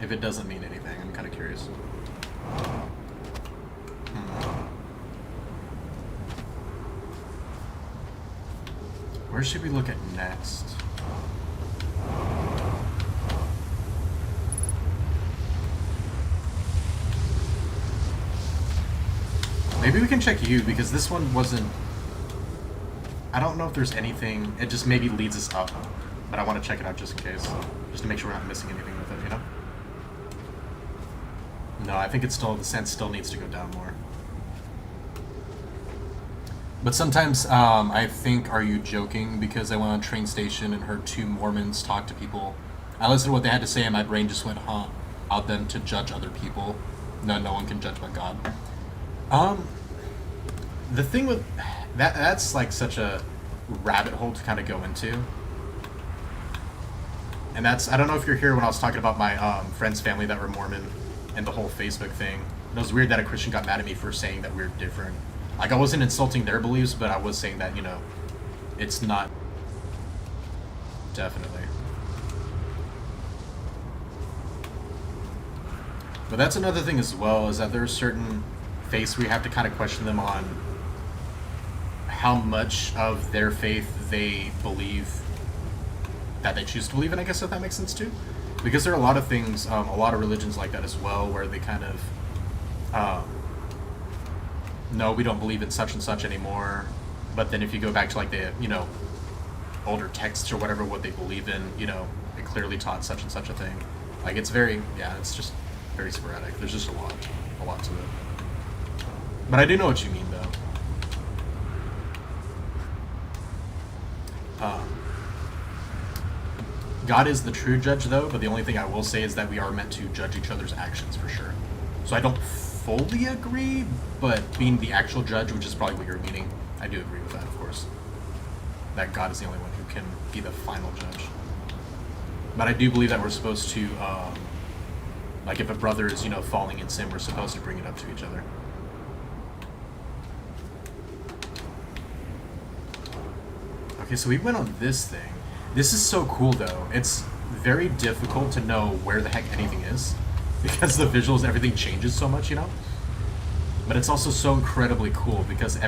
if it doesn't mean anything, I'm kind of curious. Where should we look at next? Maybe we can check you, because this one wasn't... I don't know if there's anything... It just maybe leads us up. But I want to check it out just in case. Just to make sure we're not missing anything with it, you know? No, I think it's still... The scent still needs to go down more. But sometimes, I think, are you joking? Because I went on a train station and heard 2 Mormons talk to people. I listened to what they had to say and my brain just went, huh. Out them to judge other people. No one can judge but God. The thing with that's like such a rabbit hole to kind of go into. And that's, I don't know if you're here when I was talking about my friend's family that were Mormon and the whole Facebook thing. And it was weird that a Christian got mad at me for saying that we're different. Like, I wasn't insulting their beliefs, but I was saying that, you know, it's not... Definitely. But that's another thing as well, is that there are certain face where you have to kind of question them on how much of their faith they believe that they choose to believe in, I guess, if that makes sense too. Because there are a lot of things, a lot of religions like that as well, where they kind of, no, we don't believe in such and such anymore. But then if you go back to like the, you know, older texts or whatever, what they believe in, you know, it clearly taught such and such a thing. Like, it's very, yeah, it's just very sporadic. There's just a lot to it. But I do know what you mean, though. God is the true judge, though, but the only thing I will say is that we are meant to judge each other's actions, for sure. So I don't fully agree, but being the actual judge, which is probably what you're meaning, I do agree with that, of course. That God is the only one who can be the final judge. But I do believe that we're supposed to, like, if a brother is, you know, falling in sin, we're supposed to bring it up to each other. Okay, so we went on this thing. This is so cool, though. It's very difficult to know where the heck anything is, because the visuals, everything changes so much, you know? But it's also so incredibly cool, because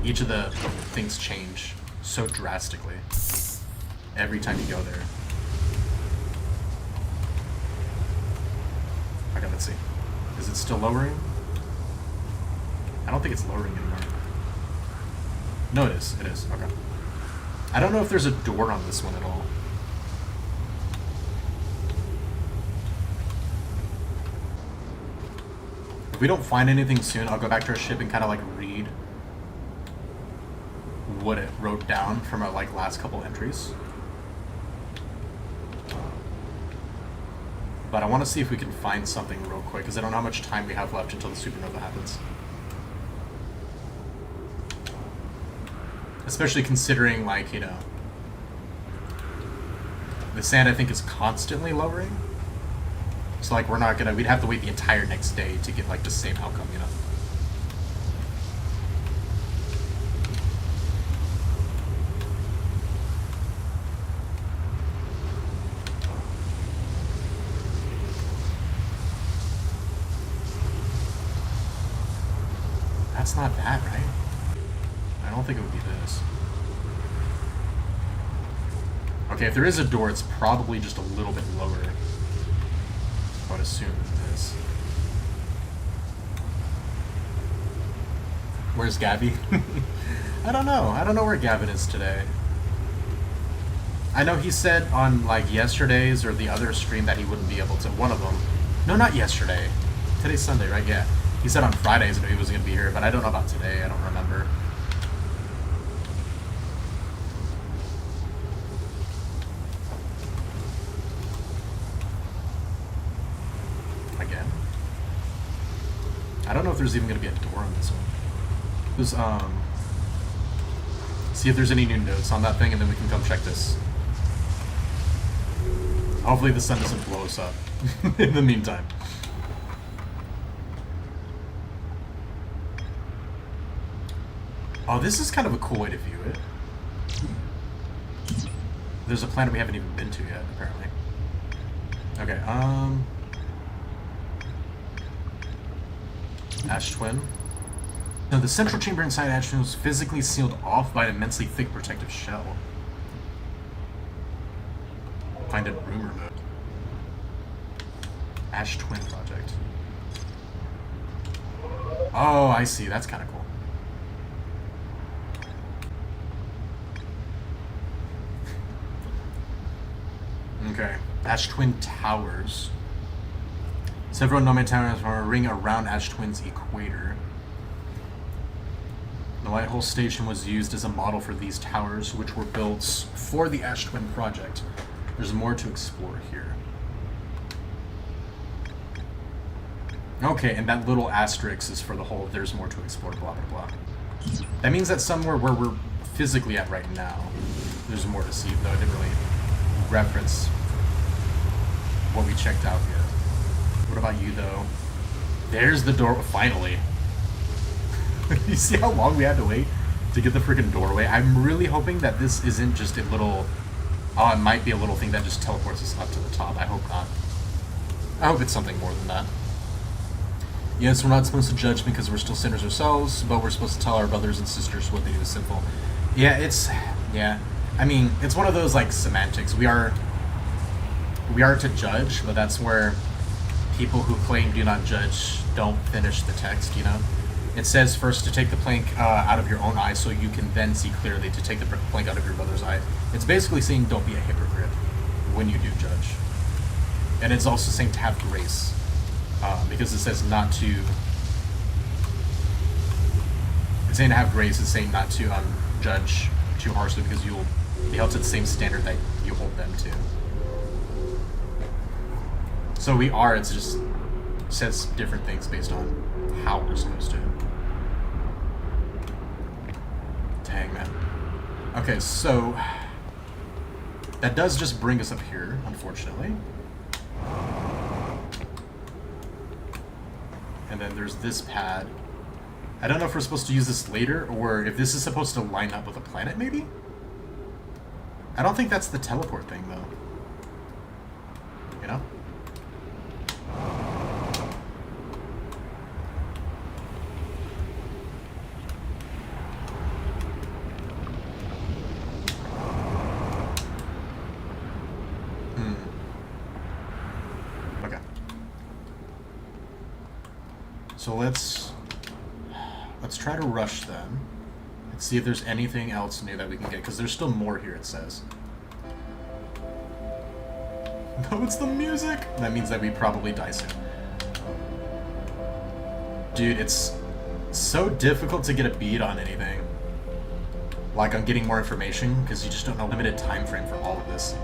each of the things change so drastically every time you go there. Okay, let's see. Is it still lowering? I don't think it's lowering anymore. No, it is. It is. Okay. I don't know if there's a door on this one at all. If we don't find anything soon, I'll go back to our ship and kind of like read what it wrote down from our like last couple entries. But I want to see if we can find something real quick, because I don't know how much time we have left until the supernova happens. Especially considering, like, you know, the sand, I think, is constantly lowering. So, like, we'd have to wait the entire next day to get, like, the same outcome, you know? That's not that, right? I don't think it would be this. Okay, if there is a door, it's probably just a little bit lower. I would assume it is. Where's Gabby? I don't know. I don't know where Gavin is today. I know he said on, like, yesterday's or the other stream that he wouldn't be able to. One of them. No, not yesterday. Today's Sunday, right? Yeah. He said on Fridays that he was going to be here, but I don't know about today. I don't remember. Again. I don't know if there's even going to be a door on this one. There's, see if there's any new notes on that thing, and then we can come check this. Hopefully the sun doesn't blow us up in the meantime. Oh, this is kind of a cool way to view it. There's a planet we haven't even been to yet, apparently. Okay, Ash Twin. Now, the central chamber inside Ash Twin was physically sealed off by an immensely thick protective shell. Find a rumor note. Ash Twin Project. Oh, I see. That's kind of cool. Okay. Ash Twin Towers. Several nomad towers are a ring around Ash Twin's equator. The Lighthole Station was used as a model for these towers, which were built for the Ash Twin project. There's more to explore here. Okay, and that little asterisk is for the whole there's more to explore, blah, blah, blah. That means that somewhere where we're physically at right now, there's more to see, though I didn't really reference what we checked out yet. What about you, though? There's the door, finally. You see how long we had to wait to get the freaking doorway? I'm really hoping that this isn't just a little... Oh, it might be a little thing that just teleports us up to the top. I hope not. I hope it's something more than that. Yes, we're not supposed to judge because we're still sinners ourselves, but we're supposed to tell our brothers and sisters what they do is sinful. Yeah, yeah. I mean, it's one of those like semantics. We are to judge, but that's where people who claim do not judge don't finish the text. You know, it says first to take the plank out of your own eye, so you can then see clearly to take the plank out of your brother's eye. It's basically saying don't be a hypocrite when you do judge, and it's also saying to have grace. Because it says not to. It's saying to have grace. It's saying not to judge too harshly because you'll be held to the same standard that you hold them to. So we are. It just says different things based on how we're supposed to. Dang, man. Okay, so that does just bring us up here, unfortunately. And then there's this pad. I don't know if we're supposed to use this later or if this is supposed to line up with a planet, maybe? I don't think that's the teleport thing, though. You know? Okay. So let's try to rush them and see if there's anything else new that we can get, because there's still more here, it says. No, it's the music! That means that we probably die soon. Dude, it's so difficult to get a beat on anything. Like on getting more information, because you just don't know limited time frame for all of this.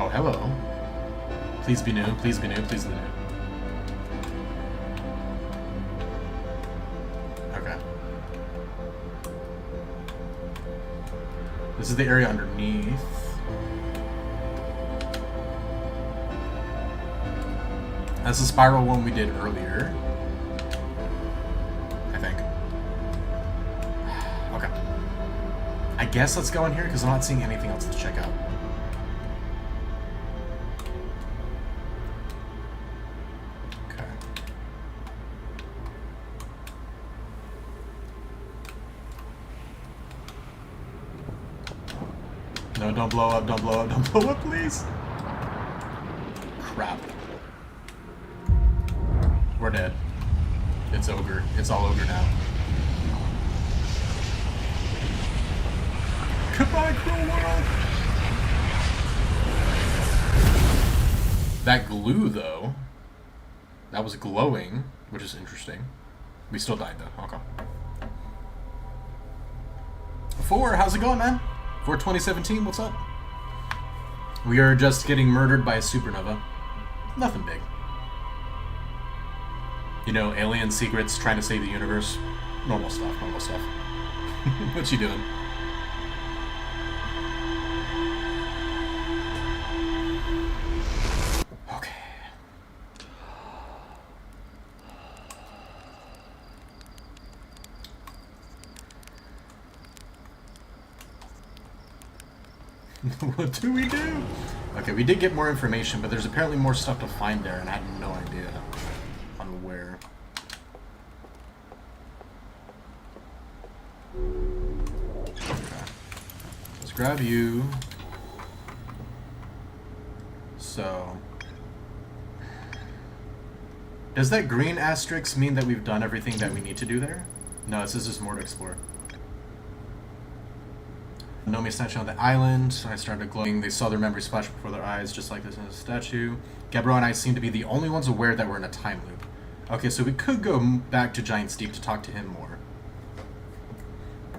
Oh, hello. Please be new, please be new, please be new. Okay. This is the area underneath. That's the spiral one we did earlier. I think. Okay. I guess let's go in here because I'm not seeing anything else to check out. No, don't blow up, don't blow up, don't blow up, please! Crap. We're dead. It's ogre. It's all ogre now. Goodbye, cruel world! That glue, though, that was glowing, which is interesting. We still died, though. Okay. 4, how's it going, man? For 2017, what's up? We are just getting murdered by a supernova. Nothing big. You know, alien secrets, trying to save the universe. Normal stuff, normal stuff. What you doing? Okay. What do we do? Okay, we did get more information, but there's apparently more stuff to find there, and I had no idea on where. Okay. Let's grab you. So, does that green asterisk mean that we've done everything that we need to do there? No, it says there's more to explore. Nomi statue on the island. I started glowing. They saw their memories flash before their eyes, just like this in a statue. Gabbro and I seem to be the only ones aware that we're in a time loop. Okay, so we could go back to Giant's Deep to talk to him more.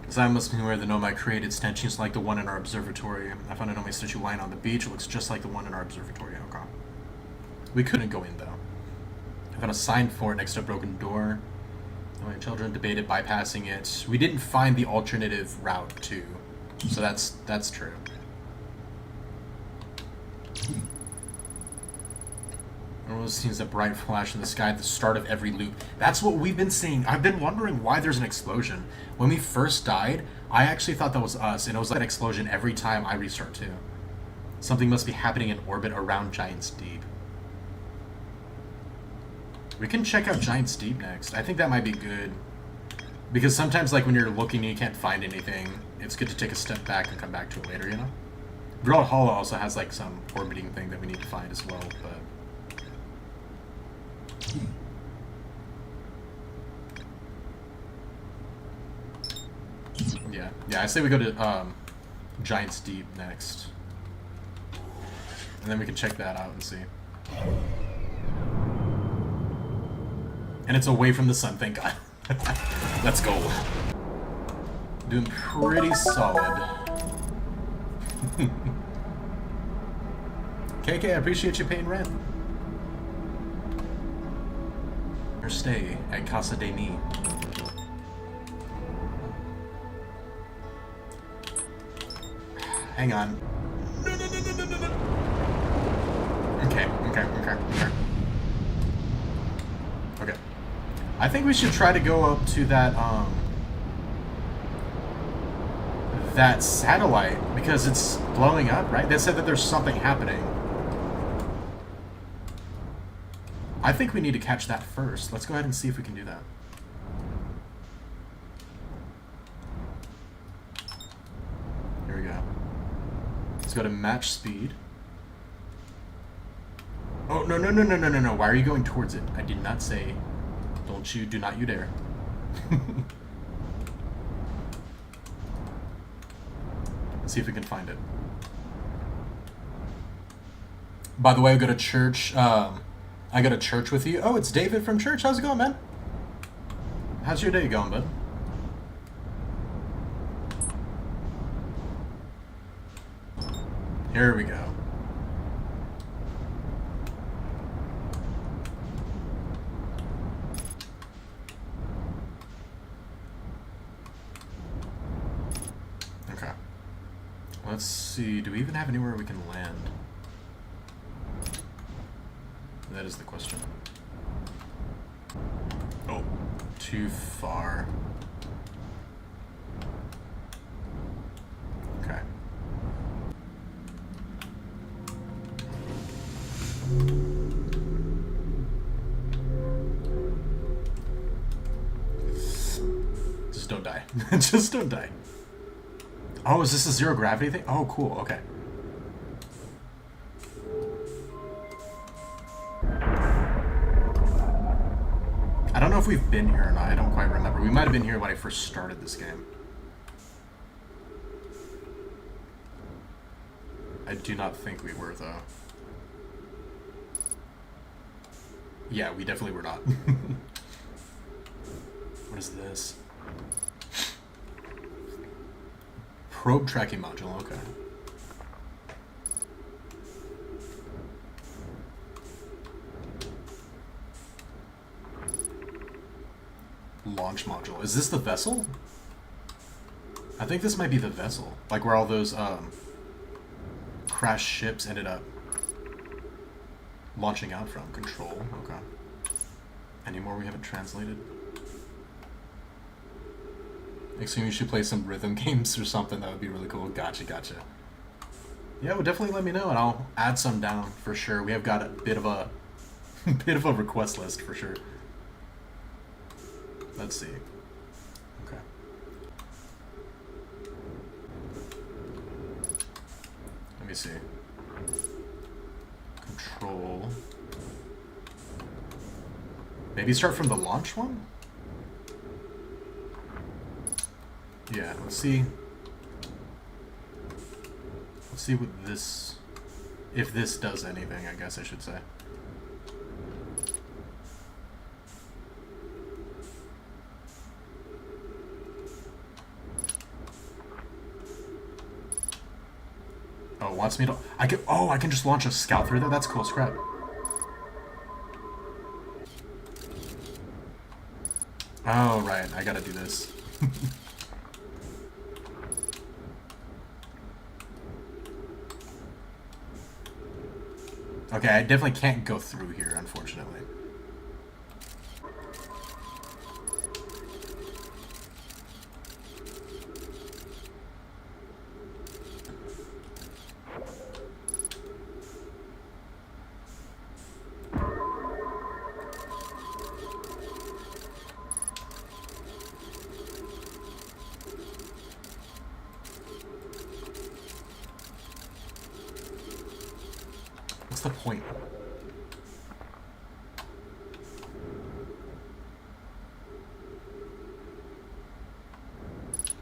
As I must be aware, the Nomi created statues like the one in our observatory. I found a Nomi statue lying on the beach. It looks just like the one in our observatory. Okay. We couldn't go in, though. I found a sign for it next to a broken door. My children debated bypassing it. We didn't find the alternative route, too. So that's true. Everyone sees a bright flash in the sky at the start of every loop. That's what we've been seeing. I've been wondering why there's an explosion. When we first died, I actually thought that was us, and it was like an explosion every time I restart too. Something must be happening in orbit around Giant's Deep. We can check out Giant's Deep next. I think that might be good. Because sometimes, like, when you're looking and you can't find anything, it's good to take a step back and come back to it later, you know? Grout Hollow also has, like, some orbiting thing that we need to find as well, but... Yeah, I say we go to, Giant's Deep next. And then we can check that out and see. And it's away from the sun, thank God. Let's go. Doing pretty solid. KK, I appreciate you paying rent. Or stay at Casa de Mi. Hang on. Okay. Okay. I think we should try to go up to that, that satellite, because it's blowing up, right? They said that there's something happening. I think we need to catch that first. Let's go ahead and see if we can do that. Here we go. Let's go to match speed. Oh, no. Why are you going towards it? I did not say... do not you dare. Let's see if we can find it. By the way, I go to church, I go to church with you. Oh, it's David from church. How's it going, man? How's your day going, bud? Here we go. Okay. Let's see. Do we even have anywhere we can land? That is the question. Oh, too far. Okay. Just don't die. Just don't die. Oh, is this a zero gravity thing? Oh, cool. Okay. I don't know if we've been here or not. I don't quite remember. We might have been here when I first started this game. I do not think we were, though. Yeah, we definitely were not. What is this? Probe tracking module, okay. Launch module. Is this the vessel? I think this might be the vessel. Like where all those crashed ships ended up launching out from. Control, okay. Any more we haven't translated? Next time you should play some rhythm games or something. That would be really cool. Gotcha. Yeah, well, definitely let me know and I'll add some down for sure. We have got a bit of a request list for sure. Let's see. Okay. Let me see. Control. Maybe start from the launch one? Yeah, let's see. Let's see what this... if this does anything, I guess I should say. Oh, it wants me to... I can just launch a scout through there? That's cool as crap. Oh, right. I gotta do this. Okay, I definitely can't go through here, unfortunately. What's the point?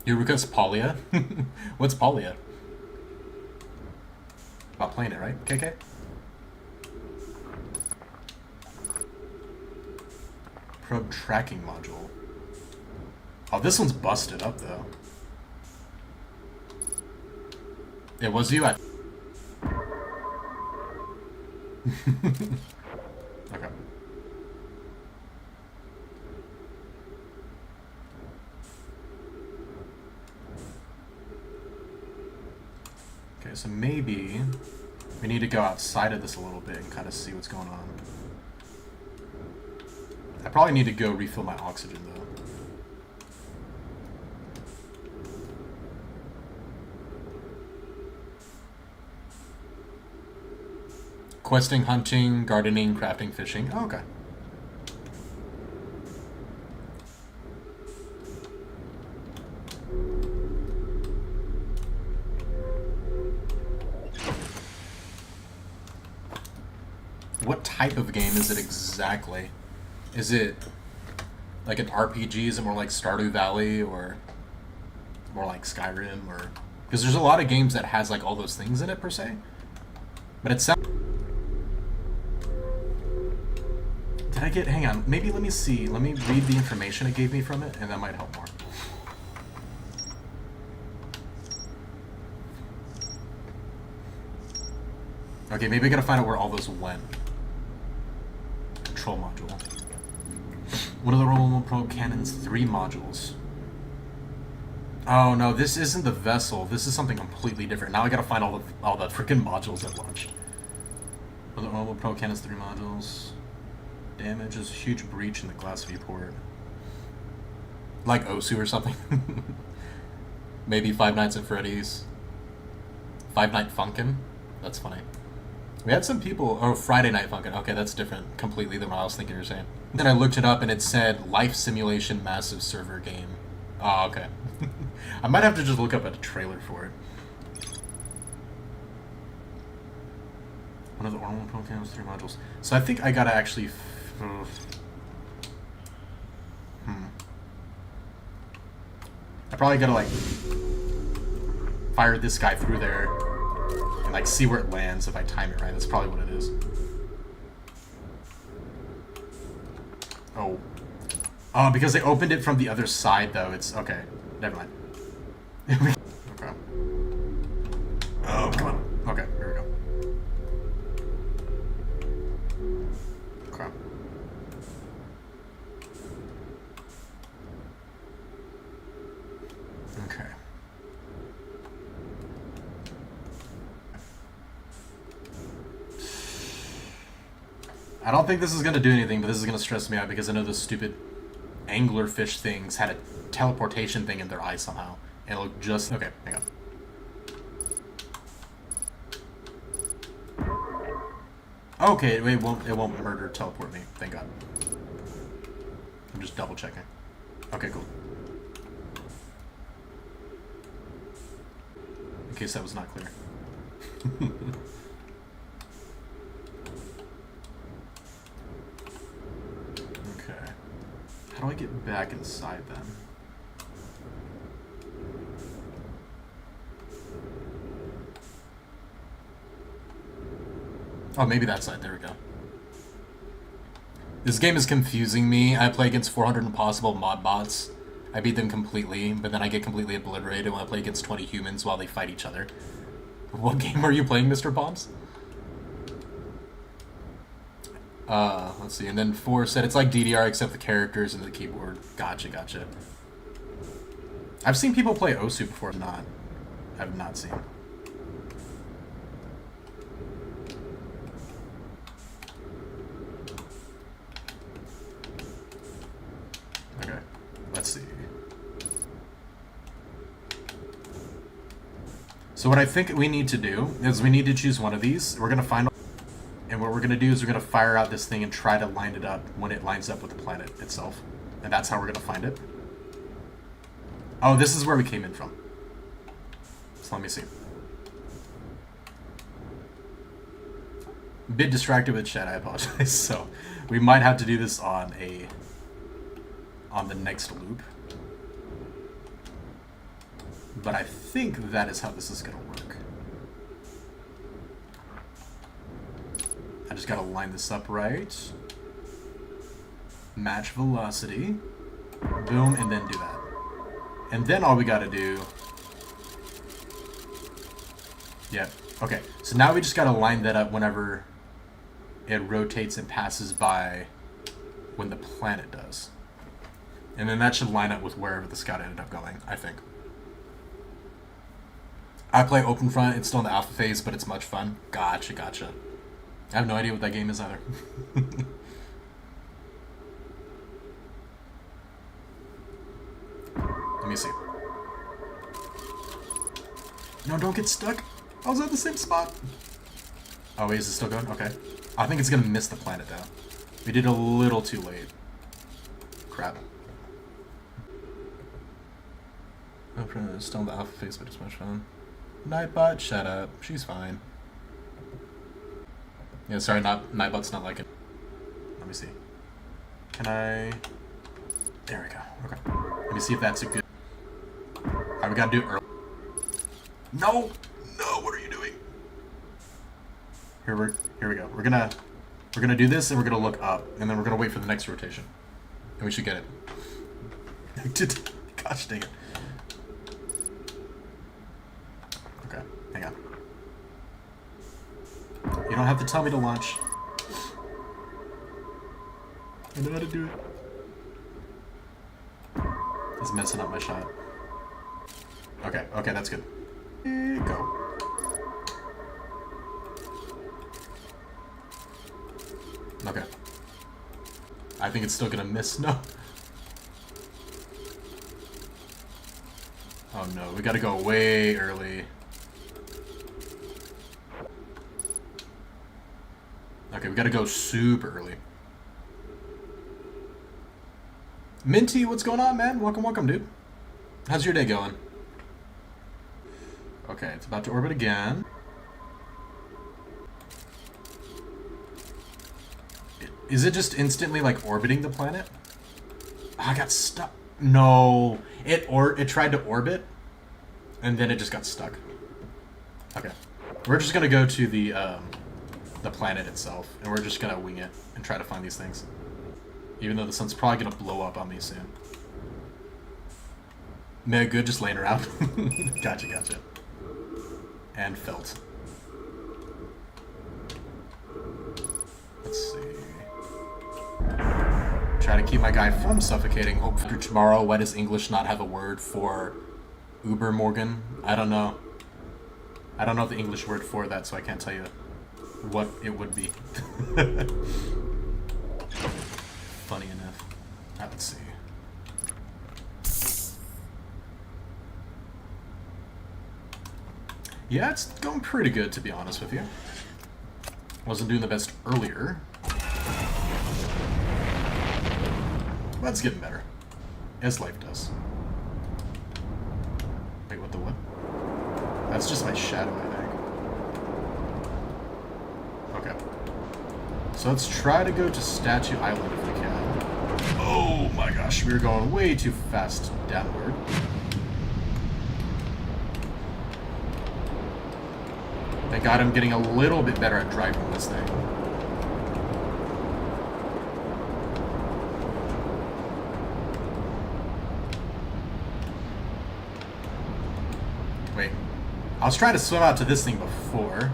Eureka's Polya? What's Polya? About playing it, right? KK? Probe tracking module. Oh, this one's busted up, though. It was you? Okay. Okay, so maybe we need to go outside of this a little bit and kind of see what's going on. I probably need to go refill my oxygen, though. Questing, hunting, gardening, crafting, fishing. Oh, okay. What type of game is it exactly? Is it like an RPG? Is it more like Stardew Valley or more like Skyrim? Or because there's a lot of games that has like all those things in it per se. But it sounds. Did I get? Hang on. Maybe let me see. Let me read the information it gave me from it, and that might help more. Okay, maybe I gotta find out where all those went. Control module. One of the Romulan probe cannon's 3 modules. Oh no, this isn't the vessel. This is something completely different. Now I gotta find all the freaking modules at launch. One of the Romulan probe cannon's 3 modules. Damage is a huge breach in the glass viewport. Like Osu or something. Maybe Five Nights at Freddy's. Five Night Funkin'. That's funny. We had some people, oh, Friday Night Funkin'. Okay, that's different completely than what I was thinking you were saying. Then I looked it up and it said Life Simulation Massive Server Game. Oh, okay. I might have to just look up a trailer for it. One of the Ormal programs, 3 modules. So I think I gotta actually... I probably gotta, like, fire this guy through there and, like, see where it lands if I time it right. That's probably what it is. Oh. Oh, because they opened it from the other side, though. It's... Okay. Never mind. Okay. Oh, come on. Okay, here we go. Okay. Okay. I don't think this is going to do anything, but this is going to stress me out because I know those stupid anglerfish things had a teleportation thing in their eye somehow. And it looked just... Okay, hang on. Okay, it won't murder teleport me. Thank God. I'm just double checking. Okay, cool. In case that was not clear. Okay. How do I get back inside then? Oh, maybe that side. There we go. This game is confusing me. I play against 400 impossible mod bots. I beat them completely, but then I get completely obliterated when I play against 20 humans while they fight each other. What game are you playing, Mr. Bombs? Let's see. And then 4 said it's like DDR except the characters and the keyboard. Gotcha, gotcha. I've seen people play Osu before. I've not seen. So what I think we need to do is we need to choose one of these. We're gonna find, and what we're gonna do is we're gonna fire out this thing and try to line it up when it lines up with the planet itself, and that's how we're gonna find it. Oh, this is where we came in from. So let me see. A bit distracted with chat, I apologize. So we might have to do this on the next loop. But I think that is how this is gonna work. I just gotta line this up right. Match velocity. Boom, and then do that. And then all we gotta do... Yep. Okay, so now we just gotta line that up whenever it rotates and passes by when the planet does. And then that should line up with wherever the scout ended up going, I think. I play OpenFront, it's still in the alpha phase, but it's much fun. Gotcha, gotcha. I have no idea what that game is either. Let me see. No, don't get stuck. I was at the same spot. Oh wait, is it still going? Okay. I think it's gonna miss the planet though. We did a little too late. Crap. OpenFront is still in the alpha phase, but it's much fun. Nightbot, shut up. She's fine. Yeah, sorry, Nightbot's not like it. Let me see. Can I... There we go. Okay. Let me see if that's a good... Alright, we gotta do it early. No! No, what are you doing? Here we go. We're gonna do this, and we're gonna look up, and then we're gonna wait for the next rotation. And we should get it. Gosh dang it. Okay, hang on. You don't have to tell me to launch. I know how to do it. It's messing up my shot. Okay, okay, that's good. Go. Okay. I think it's still gonna miss. No. Oh no, we gotta go way early. Okay, we gotta go super early. Minty, what's going on, man? Welcome, welcome, dude. How's your day going? Okay, it's about to orbit again. Is it just instantly, like, orbiting the planet? Oh, I got stuck. No. It tried to orbit, and then it just got stuck. Okay. We're just gonna go to the planet itself, and we're just gonna wing it and try to find these things. Even though the sun's probably gonna blow up on me soon. Mega good, just laying around. Gotcha, gotcha. And felt. Let's see. Try to keep my guy from suffocating. Hopefully tomorrow, why does English not have a word for Uber Morgan? I don't know. I don't know the English word for that, so I can't tell you what it would be. Funny enough. Let's see. Yeah, it's going pretty good, to be honest with you. Wasn't doing the best earlier. But it's getting better. As life does. Wait, what the what? That's just my shadow, I think. Okay. So let's try to go to Statue Island if we can. Oh my gosh, we were going way too fast downward. Thank God I'm getting a little bit better at driving this thing. Wait. I was trying to swim out to this thing before.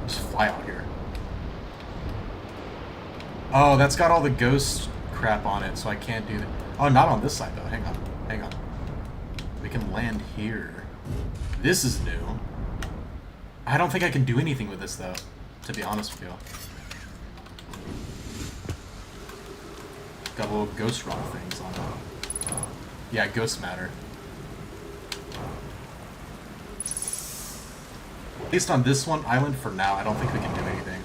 Just fly out here. Oh, that's got all the ghost crap on it, so I can't do that. Oh, not on this side, though. Hang on. Hang on. We can land here. This is new. I don't think I can do anything with this, though, to be honest with you. Got little ghost rock things on it. Yeah, ghost matter. Based on this one island for now, I don't think we can do anything.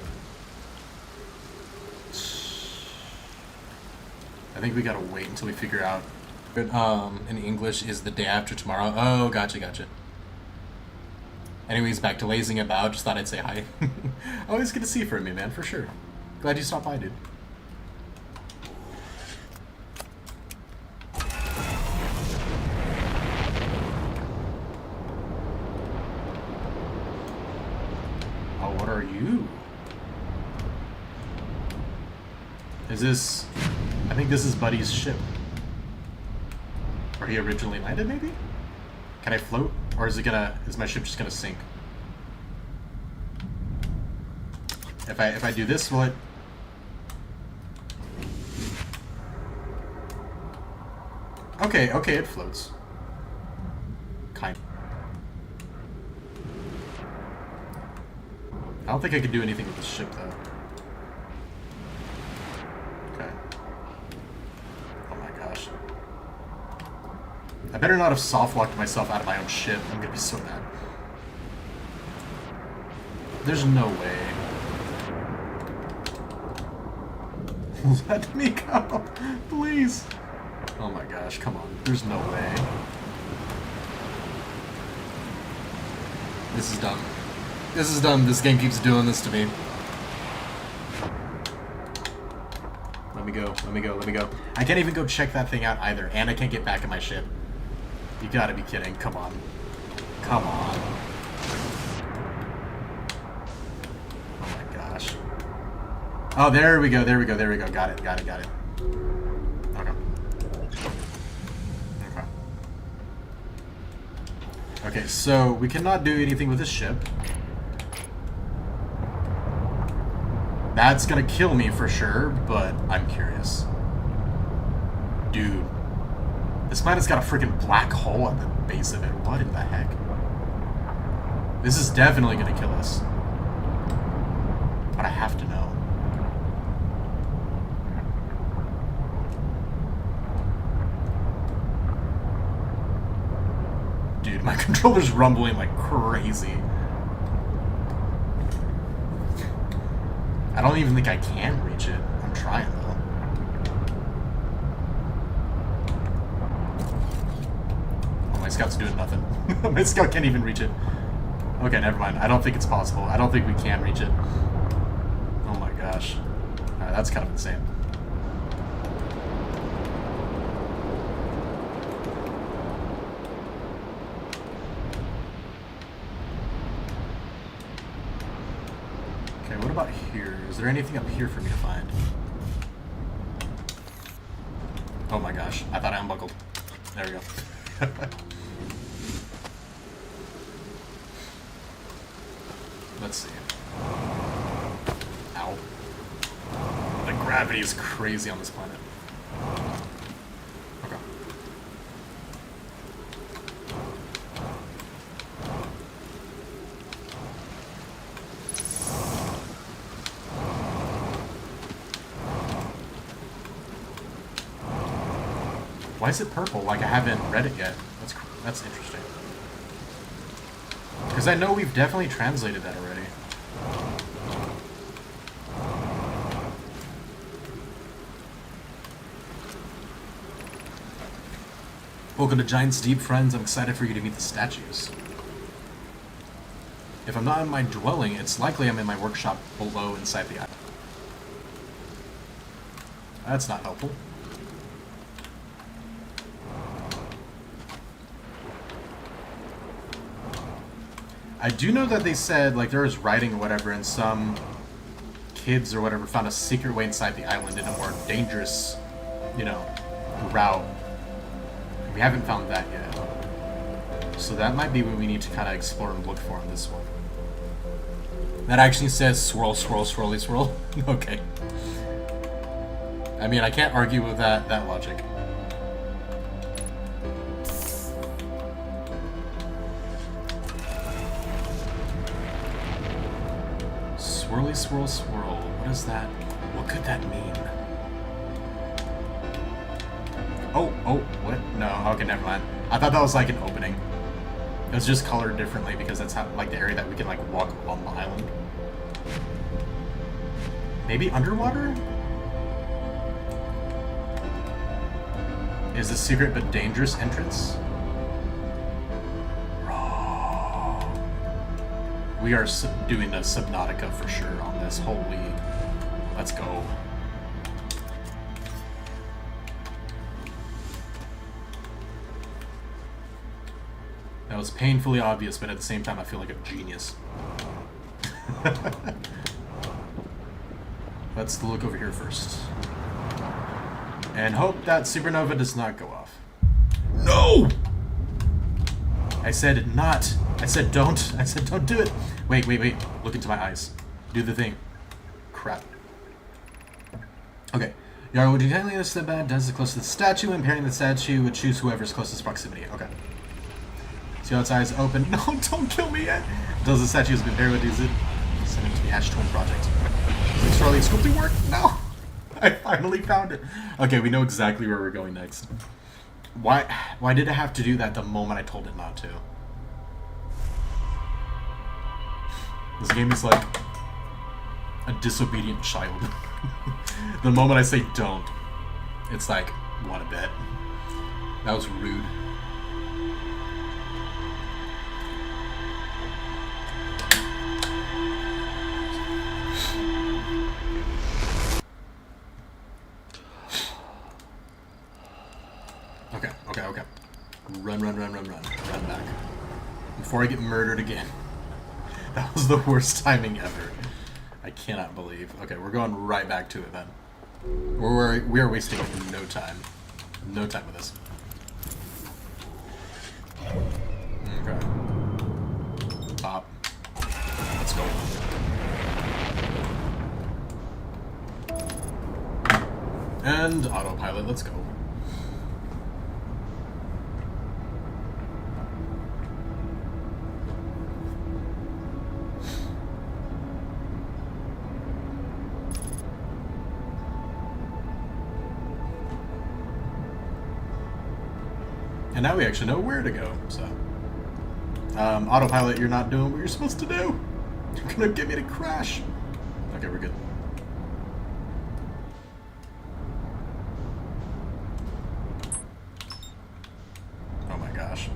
I think we gotta wait until we figure out. In English is the day after tomorrow. Oh, gotcha. Anyways, back to lazing about. Just thought I'd say hi. Always good to see you from you, man, for sure. Glad you stopped by, dude. Oh, what are you? Is this... I think this is Buddy's ship. Where he originally landed, maybe? Can I float? Or is my ship just gonna sink? If I do this, will it... Okay, it floats. Kind. I don't think I can do anything with this ship, though. Okay. Oh my gosh. I better not have soft-locked myself out of my own ship. I'm gonna be so mad. There's no way. Let me go, please. Oh my gosh, come on. There's no way. This is dumb. This is dumb. This game keeps doing this to me. Let me go. I can't even go check that thing out either, and I can't get back in my ship. You gotta be kidding. Come on. Oh my gosh. Oh, there we go. Got it. Okay, so we cannot do anything with this ship. That's gonna kill me for sure, but I'm curious. Dude. This planet's got a freaking black hole at the base of it. What in the heck? This is definitely gonna kill us. But I have to know. Dude, my controller's rumbling like crazy. I don't even think I can reach it. I'm trying though. Oh, my scout's doing nothing. My scout can't even reach it. Okay, never mind. I don't think it's possible. I don't think we can reach it. Oh my gosh. Alright, that's kind of insane. Okay, what about here? Is there anything up here for me to find? Oh my gosh, I thought I unbuckled. There we go. Let's see. Ow. The gravity is crazy on this planet. Okay. Why is it purple? Like I haven't read it yet. That's interesting. Because I know we've definitely translated that already. Welcome to Giant's Deep, friends. I'm excited for you to meet the statues. If I'm not in my dwelling, it's likely I'm in my workshop below inside the island. That's not helpful. I do know that they said, like, there was writing or whatever, and some kids or whatever found a secret way inside the island in a more dangerous, you know, route. We haven't found that yet. So that might be what we need to kind of explore and look for in this one. That actually says swirl, swirl, swirly, swirl. Okay. I mean, I can't argue with that logic. Swirly, swirl, swirl. What is that? What could that mean? Oh, what? No, okay, never mind. I thought that was like an opening. It was just colored differently because that's how, like, the area that we can, like, walk on the island. Maybe underwater? Is a secret but dangerous entrance? We are doing a Subnautica for sure on this. Holy. Let's go. That was painfully obvious, but at the same time, I feel like a genius. Let's look over here first. And hope that supernova does not go off. No! I said not. I said don't. I said don't do it. Wait, wait, wait. Look into my eyes. Do the thing. Crap. Okay. Yara would you kindly notice the bad does it close to the statue, and pairing the statue would choose whoever's closest proximity. Okay. See how its eyes open. No, don't kill me yet. Does the statue has been paired with it? Send it to the Ash Twin Project. Is Charlie sculpting work? No! I finally found it. Okay, we know exactly where we're going next. Why did it have to do that the moment I told it not to? This game is like a disobedient child. The moment I say don't, it's like, wanna bet? That was rude. Okay. Run back. Before I get murdered again. That was the worst timing ever. I cannot believe. Okay, we're going right back to it then. We are wasting no time. No time with this. Okay. Pop. Let's go. And autopilot, let's go. And now we actually know where to go, so. Autopilot, you're not doing what you're supposed to do. You're gonna get me to crash. Okay, we're good. Oh my gosh.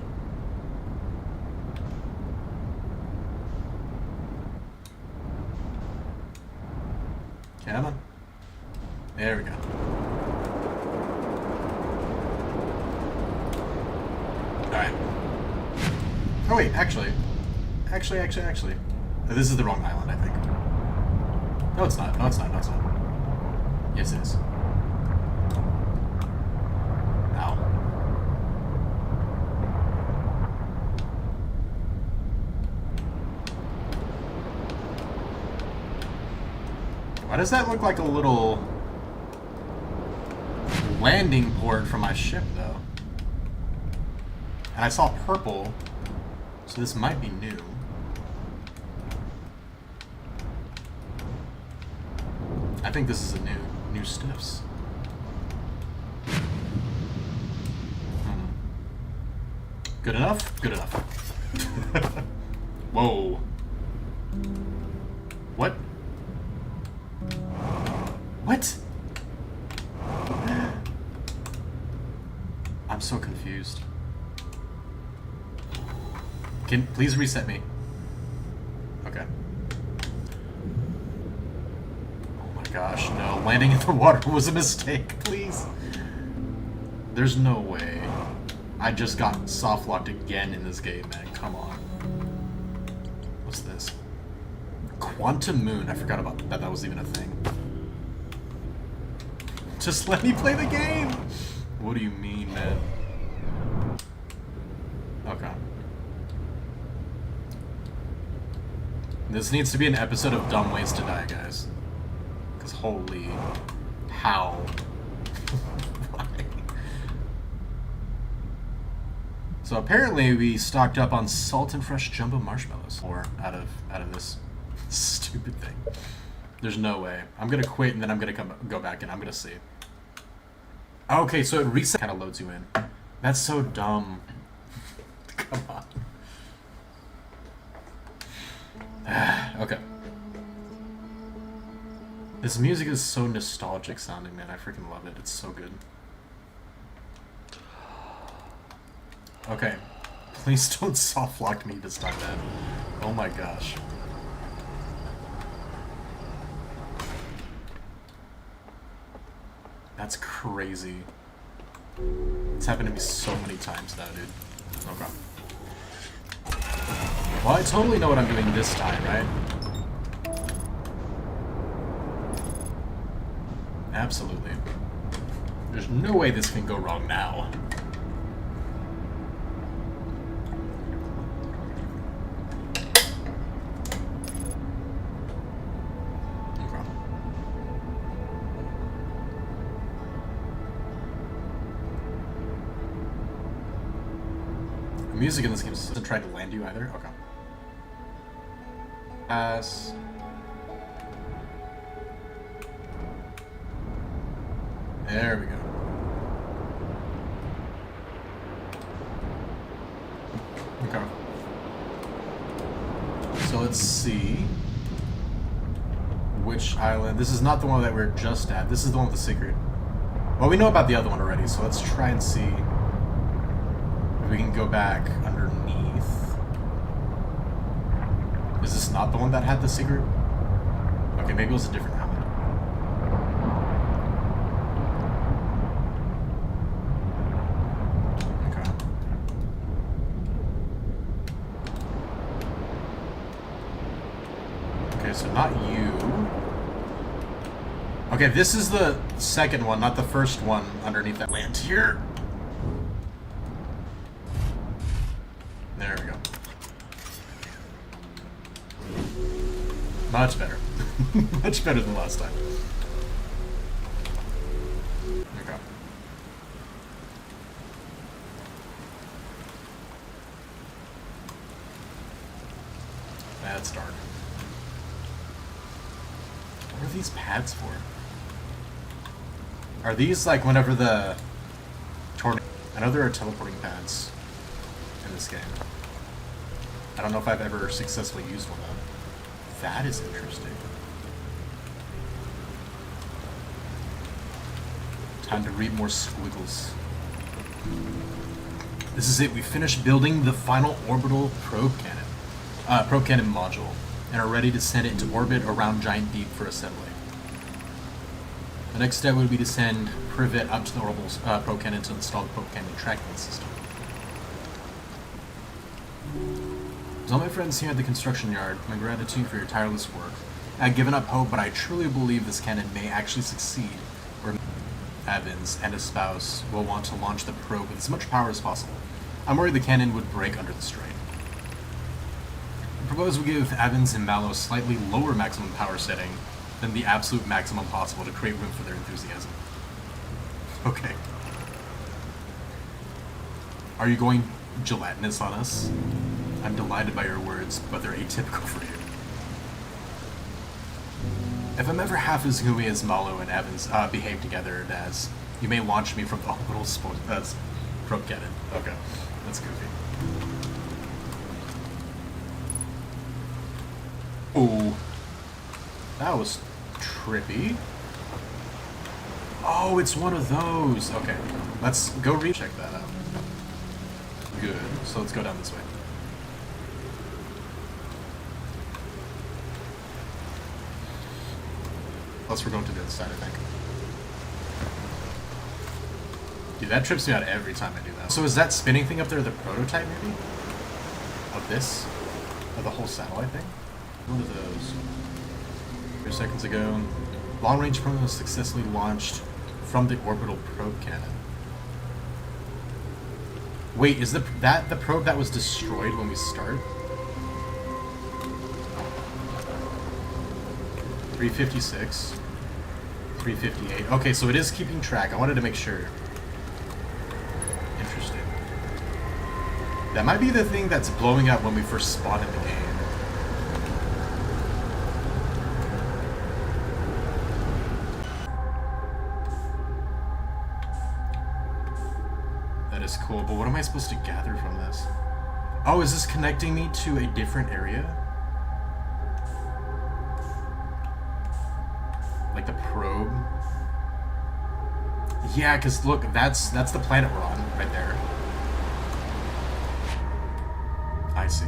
Come on. There we go. Alright. Oh wait, actually. This is the wrong island, I think. No, it's not. Yes, it is. Ow. Why does that look like a little landing port for my ship, though? And I saw purple, so this might be new. I think this is a new stuffs. Good enough? Good enough. Whoa. What? What? I'm so confused. Please reset me. Okay. Oh my gosh, no. Landing in the water was a mistake, please. There's no way. I just got soft locked again in this game, man. Come on. What's this? Quantum Moon. I forgot about that. That was even a thing. Just let me play the game. What do you mean, man? Okay. This needs to be an episode of Dumb Ways to Die, guys. Because holy... How? Why? So apparently we stocked up on salt and fresh jumbo marshmallows. Or out of this stupid thing. There's no way. I'm gonna quit and then I'm gonna go back and I'm gonna see. Okay, so it reset kind of loads you in. That's so dumb. Come on. Okay. This music is so nostalgic sounding, man. I freaking love it. It's so good. Okay. Please don't soft lock me this time, man. Oh my gosh. That's crazy. It's happened to me so many times now, dude. Okay. Well, I totally know what I'm doing this time, right? Absolutely. There's no way this can go wrong now. The music in this game doesn't try to land you either. Okay. Pass. There we go. Okay. So let's see. Which island? This is not the one that we're just at. This is the one with the secret. Well, we know about the other one already, so let's try and see if we can go back underneath. Is this not the one that had the secret? Okay, maybe it was a different island. Okay, so not you. Okay, this is the second one, not the first one underneath that land here. There we go. Much better. Much better than last time. Okay. That's dark. What are these pads for? Are these like whenever the tornado? I know there are teleporting pads in this game. I don't know if I've ever successfully used one though. That is interesting. Time to read more squiggles. This is it. We finished building the final orbital probe cannon module, and are ready to send it into orbit around Giant Deep for assembly. The next step would be to send Privet up to the orbital probe cannon to install the probe cannon tracking system. To all my friends here at the construction yard, my gratitude for your tireless work. I had given up hope, but I truly believe this cannon may actually succeed, where Evans and his spouse will want to launch the probe with as much power as possible. I'm worried the cannon would break under the strain. I propose we give Evans and Mallow a slightly lower maximum power setting than the absolute maximum possible to create room for their enthusiasm. Okay. Are you going gelatinous on us? I'm delighted by your words, but they're atypical for you. If I'm ever half as gooey as Mallow and Evans behave together as, you may launch me from the orbital probe cannon. Okay, that's goofy. Oh, that was trippy. Oh, it's one of those. Okay, let's go recheck that out. Good, so let's go down this way. Plus we're going to the other side, I think. Dude, that trips me out every time I do that. So is that spinning thing up there the prototype, maybe? Of this? Of the whole satellite thing? One of those. 3 seconds ago. Long-range probe was successfully launched from the orbital probe cannon. Wait, is that the probe that was destroyed when we start? 356. 358. Okay, so it is keeping track. I wanted to make sure. Interesting. That might be the thing that's blowing up when we first spawn in the game. That is cool, but what am I supposed to gather from this? Oh, is this connecting me to a different area? probe. Yeah, because look, that's the planet we're on right there. I see.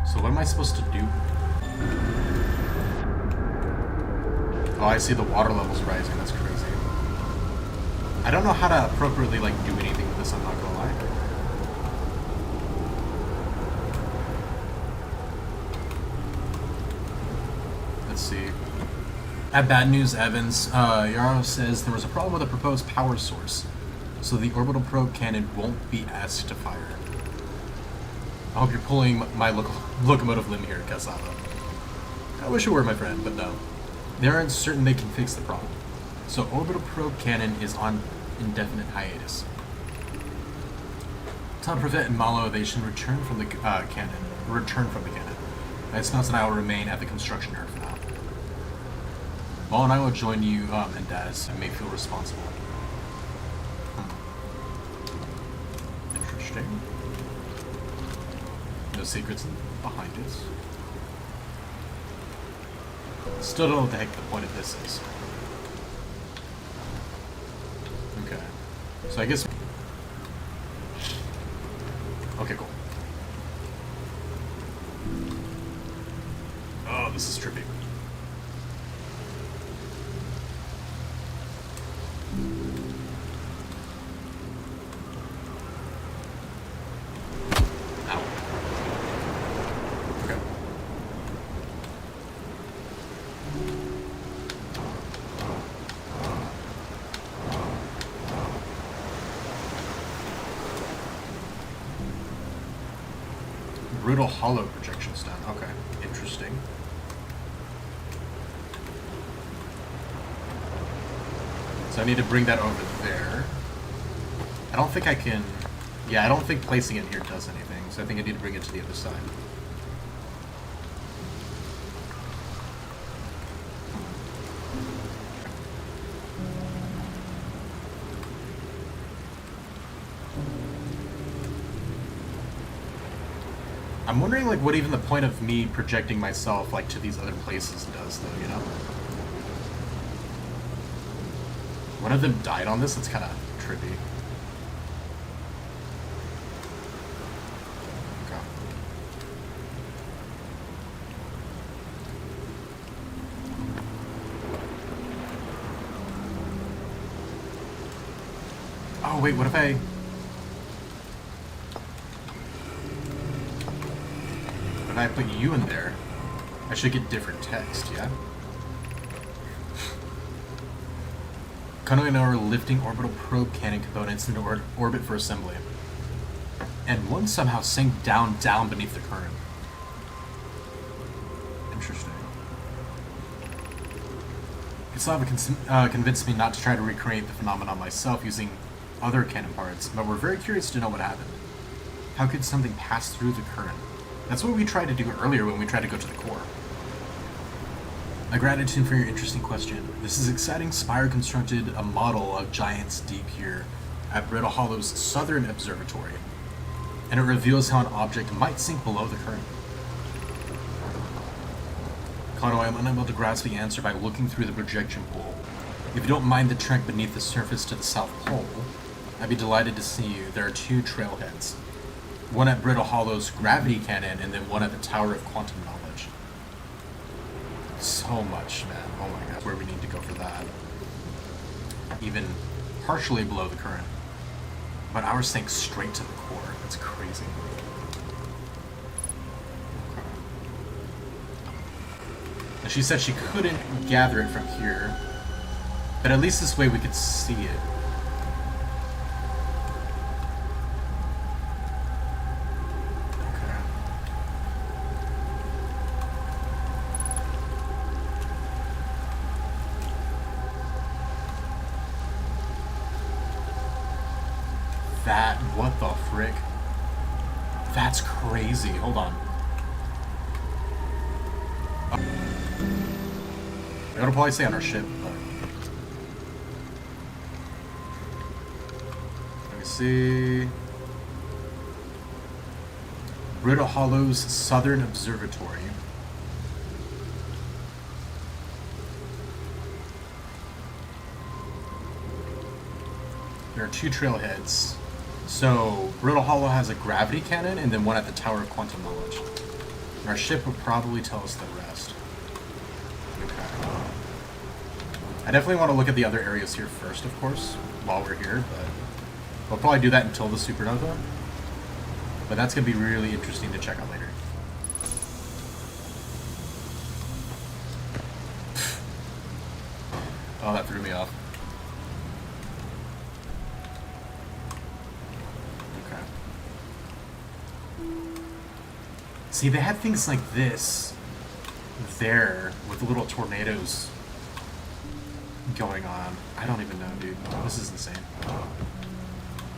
So what am I supposed to do? Oh, I see the water level's rising. That's crazy. I don't know how to appropriately like do anything with this. I'm not gonna lie. Let's see. At Bad News Evans, Yarrow says there was a problem with the proposed power source, so the orbital probe cannon won't be asked to fire. I hope you're pulling my locomotive limb here, Kasava. I wish it were, my friend, but no. They aren't certain they can fix the problem. So orbital probe cannon is on indefinite hiatus. To prevent malelevation, return from the cannon. It's not that I will remain at the construction yard for now. Ball and I will join you and Daz and may feel responsible. Interesting. No secrets behind it. Still don't know what the heck the point of this is. Okay. So I guess... Okay, cool. Oh, this is trippy. Brutal hollow projection stone. Okay, interesting. So I need to bring that over there. I don't think I can... Yeah, I don't think placing it here does anything, so I think I need to bring it to the other side. I'm wondering, like, what even the point of me projecting myself, like, to these other places does, though, you know? One of them died on this? That's kind of trippy. Okay. Oh, wait, what if I... If I put you in there, I should get different text, yeah? Kano and I are lifting orbital probe cannon components into orbit for assembly. And one somehow sank down beneath the current. Interesting. Kasava convinced me not to try to recreate the phenomenon myself using other cannon parts, but we're very curious to know what happened. How could something pass through the current? That's what we tried to do earlier when we tried to go to the core. My gratitude for your interesting question. This is exciting. Spire constructed a model of giants deep here at Brittle Hollow's southern observatory, and it reveals how an object might sink below the current. Kano, I am unable to grasp the answer by looking through the projection pool. If you don't mind the trek beneath the surface to the South Pole, I'd be delighted to see you. There are two trailheads. One at Brittle Hollow's gravity cannon, and then one at the Tower of Quantum Knowledge. So much, man. Oh my god, where we need to go for that. Even partially below the current. But ours sank straight to the core. That's crazy. Okay. And she said she couldn't gather it from here, but at least this way we could see it. That, what the frick? That's crazy. Hold on. I gotta probably stay on our ship, but... Let me see... Brittle Hollow's Southern Observatory. There are 2 trailheads. So, Brittle Hollow has a gravity cannon, and then one at the Tower of Quantum Knowledge. And our ship will probably tell us the rest. Okay. I definitely want to look at the other areas here first, of course, while we're here, but we'll probably do that until the supernova. But that's going to be really interesting to check out later. Oh, that threw me off. Okay. See, they had things like this there with the little tornadoes going on. I don't even know, dude. This is insane.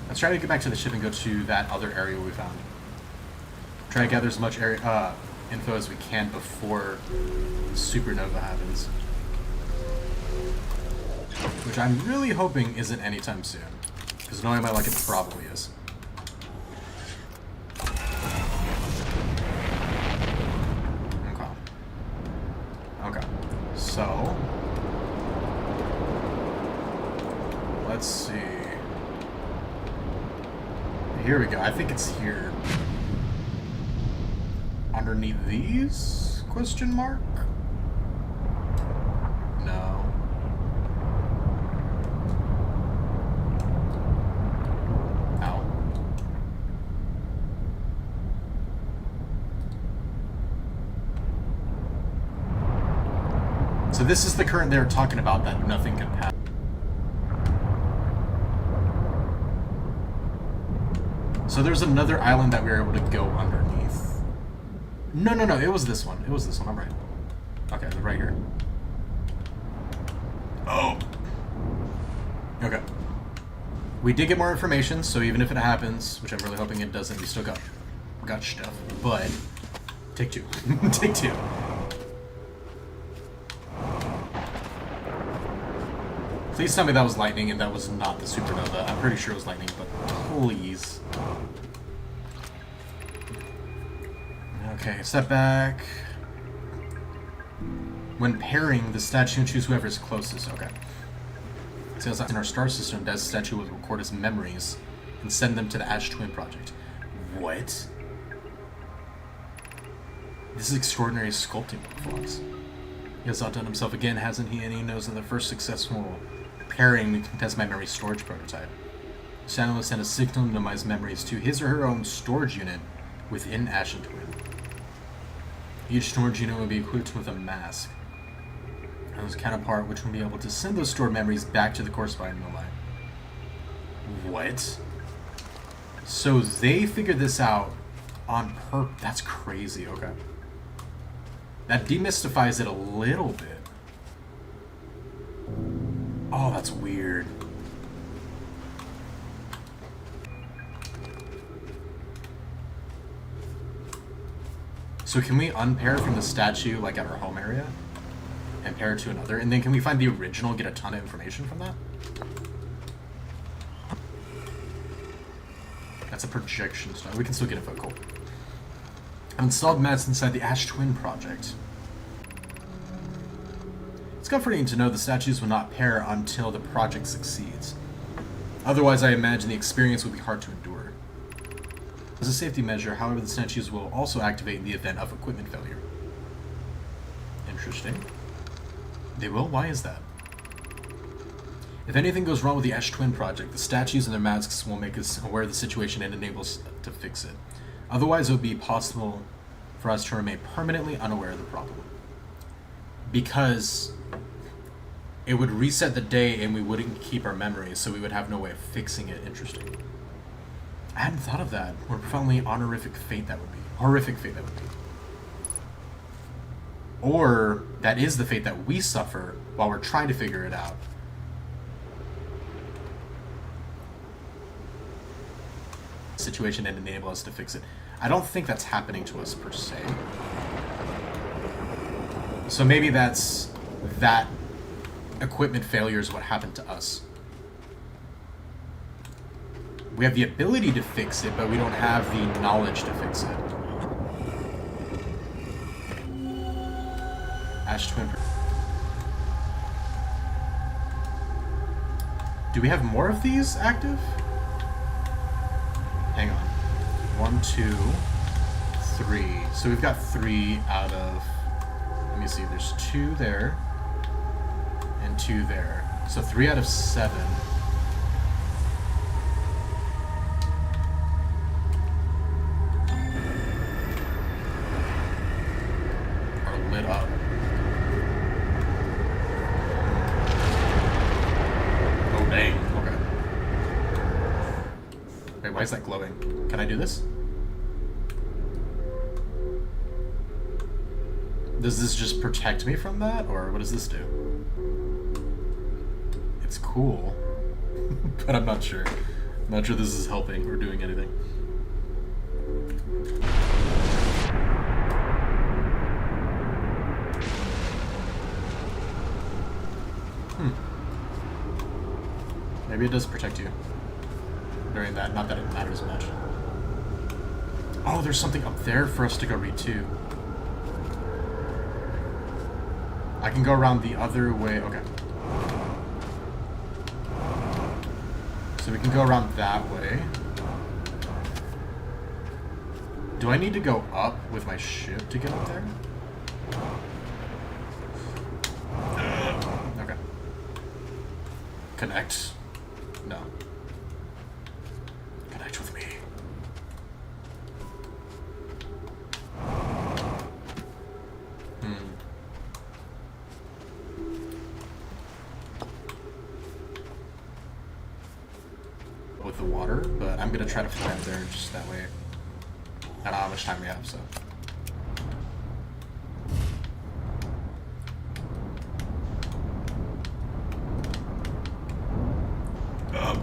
Let's try to get back to the ship and go to that other area we found. Try to gather as much area, info as we can before supernova happens. Which I'm really hoping isn't anytime soon. Because knowing my luck, it probably is. Okay. Okay. So... let's see. Here we go. I think it's here. Underneath these? Question mark? No. Ow. So this is the current they were talking about that nothing can pass. So there's another island that we were able to go underneath. No, it was this one. It was this one, I'm right. Okay, right here. Oh! Okay. We did get more information, so even if it happens, which I'm really hoping it doesn't, we still got stuff. But, take 2. Take 2. Please tell me that was lightning and that was not the supernova. I'm pretty sure it was lightning, but please. Okay, step back. When pairing, the statue choose whoever is closest. Okay. It says in our star system, that statue will record his memories and send them to the Ash Twin Project. What? This is extraordinary sculpting, Fox. He has outdone himself again, hasn't he? And he knows that the first successful pairing we can test my memory storage prototype. Shannon will send a signal to minimize memories to his or her own storage unit within Ashen Twin. Each storage unit will be equipped with a mask and his counterpart, which will be able to send those stored memories back to the corresponding line. What? So they figured this out on purpose. That's crazy. Okay. That demystifies it a little bit. Oh, that's weird. So can we unpair from the statue, like at our home area, and pair it to another? And then can we find the original, get a ton of information from that? That's a projection stone. We can still get a focal. I've installed mats inside the Ash Twin Project. It's comforting to know the statues will not pair until the project succeeds. Otherwise, I imagine the experience would be hard to endure. As a safety measure, however, the statues will also activate in the event of equipment failure. Interesting. They will? Why is that? If anything goes wrong with the Ash Twin Project, the statues and their masks will make us aware of the situation and enable us to fix it. Otherwise, it would be possible for us to remain permanently unaware of the problem. Because it would reset the day and we wouldn't keep our memories, so we would have no way of fixing it. Interesting. I hadn't thought of that. What a profoundly honorific fate that would be. Horrific fate that would be. Or that is the fate that we suffer while we're trying to figure it out. Situation and enable us to fix it. I don't think that's happening to us per se. So maybe that's that equipment failure is what happened to us. We have the ability to fix it, but we don't have the knowledge to fix it. Ash Twin. Do we have more of these active? Hang on. 1, 2, 3. So we've got 3 out of... Let me see. There's 2 there. And 2 there. So 3 out of 7. Are lit up. Oh, dang. Okay. Wait, why is that glowing? Can I do this? Does this just protect me from that, or what does this do? It's cool, but I'm not sure. I'm not sure this is helping or doing anything. Maybe it does protect you during that. Not that it matters much. Oh, there's something up there for us to go read too. I can go around the other way. Okay. So we can go around that way. Do I need to go up with my ship to get up there? Okay. Connect. No. Connect with me. With the water, but I'm gonna try to fly up there just that way. I don't know how much time we have, so.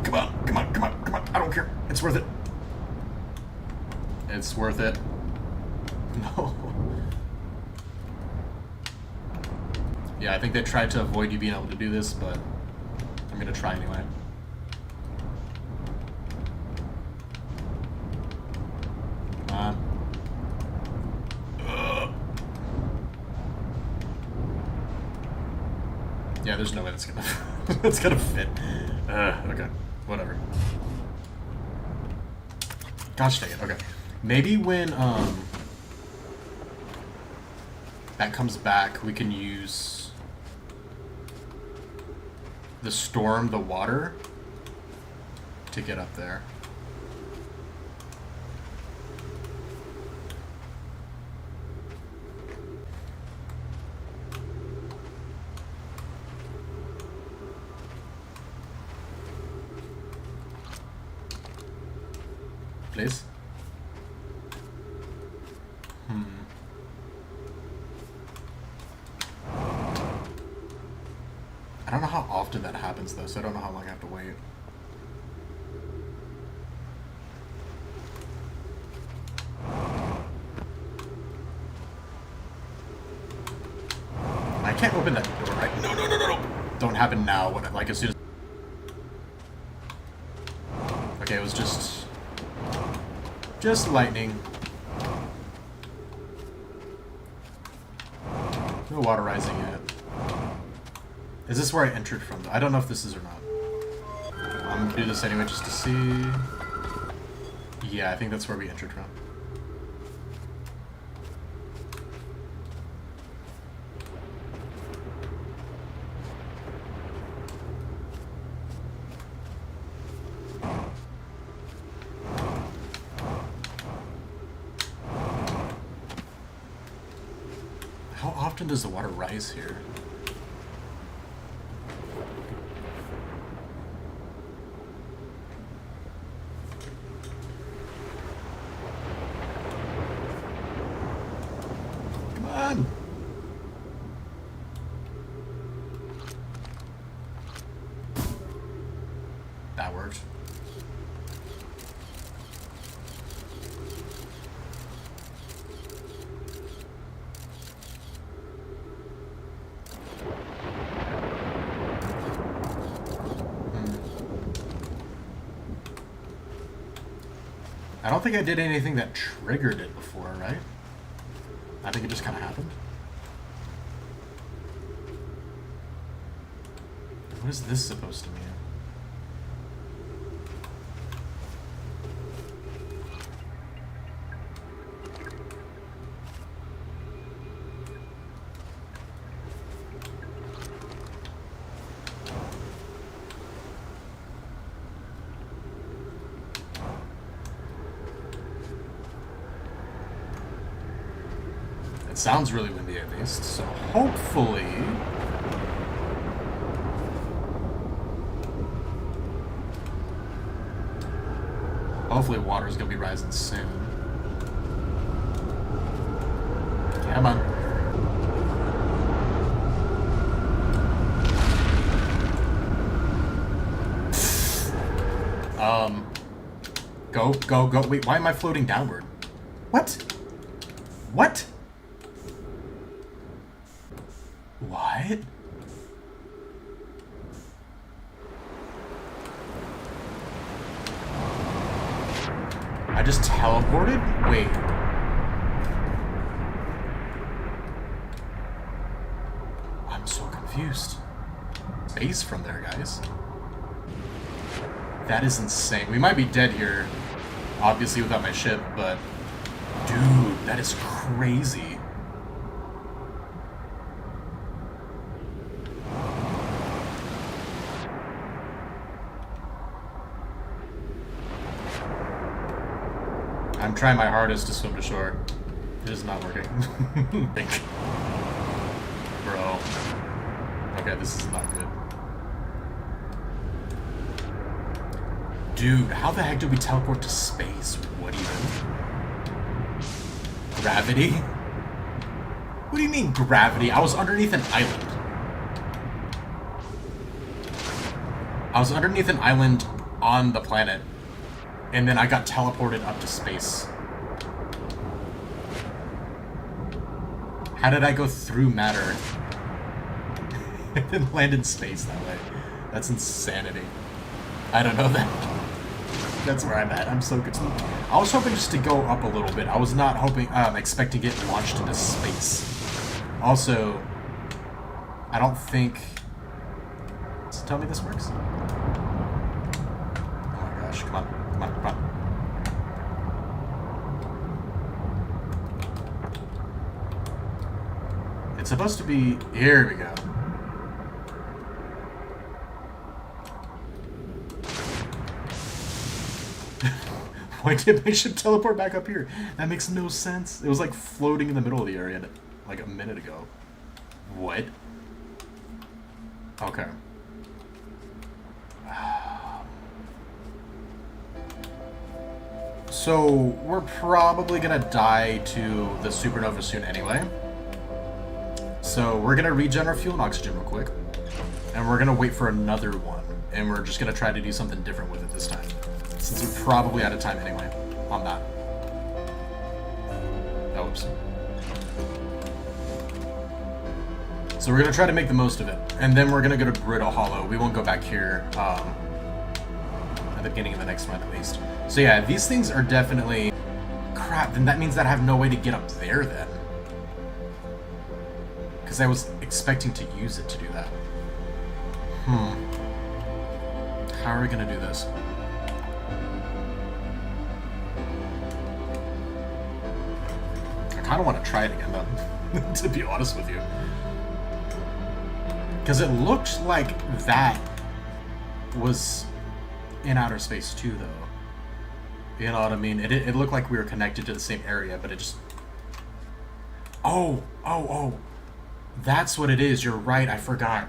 Come on, come on, come on, come on. I don't care. It's worth it. It's worth it. No. Yeah, I think they tried to avoid you being able to do this, but I'm gonna try anyway. Yeah, there's no way that's gonna that's gonna fit. Okay, whatever. Gosh dang it. Okay, maybe when that comes back, we can use the storm, the water, to get up there. Please. I don't know how often that happens though, so I don't know how long I have to wait. I can't open that door, right? No, no, no, no, no. Don't happen now. When like as soon as. Okay, it was just lightning. No water rising yet. Is this where I entered from? I don't know if this is or not. I'm gonna do this anyway just to see. Yeah, I think that's where we entered from. How often does the water rise here? Come on! That worked. I don't think I did anything that triggered it before, right? I think it just kind of happened. What is this supposed to mean? It sounds really windy at least, so hopefully... Hopefully water's gonna be rising soon. Come on. Go. Wait, why am I floating downward? What? What? What? I just teleported? Wait. I'm so confused. Space from there, guys. That is insane. We might be dead here, obviously without my ship, but... Dude, that is crazy. I'm trying my hardest to swim to shore. It is not working. Bro. Okay, this is not good. Dude, how the heck do we teleport to space? What even? Gravity? What do you mean gravity? I was underneath an island. I was underneath an island on the planet. And then I got teleported up to space. How did I go through matter and then land in space that way? That's insanity. I don't know that. That's where I'm at. I'm so good. I was hoping just to go up a little bit. I was not hoping, expecting to get launched into space. Also, I don't think... So tell me this works? Oh my gosh, come on. Come on, come on. It's supposed to be... Here we go. Why did my ship teleport back up here? That makes no sense. It was like floating in the middle of the area like a minute ago. What? Okay. So, we're probably gonna die to the supernova soon anyway. So, we're gonna regen our fuel and oxygen real quick. And we're gonna wait for another one. And we're just gonna try to do something different with it this time. Since we're probably out of time anyway on that. Oops. So we're going to try to make the most of it. And then we're going to go to Brittle Hollow. We won't go back here at the beginning of the next run at least. So yeah, these things are definitely... Crap, then that means that I have no way to get up there then. Because I was expecting to use it to do that. How are we going to do this? I kind of want to try it again, though, to be honest with you. Because it looked like that was in outer space, too, though. You know what I mean? It looked like we were connected to the same area, but it just... Oh! That's what it is. You're right. I forgot.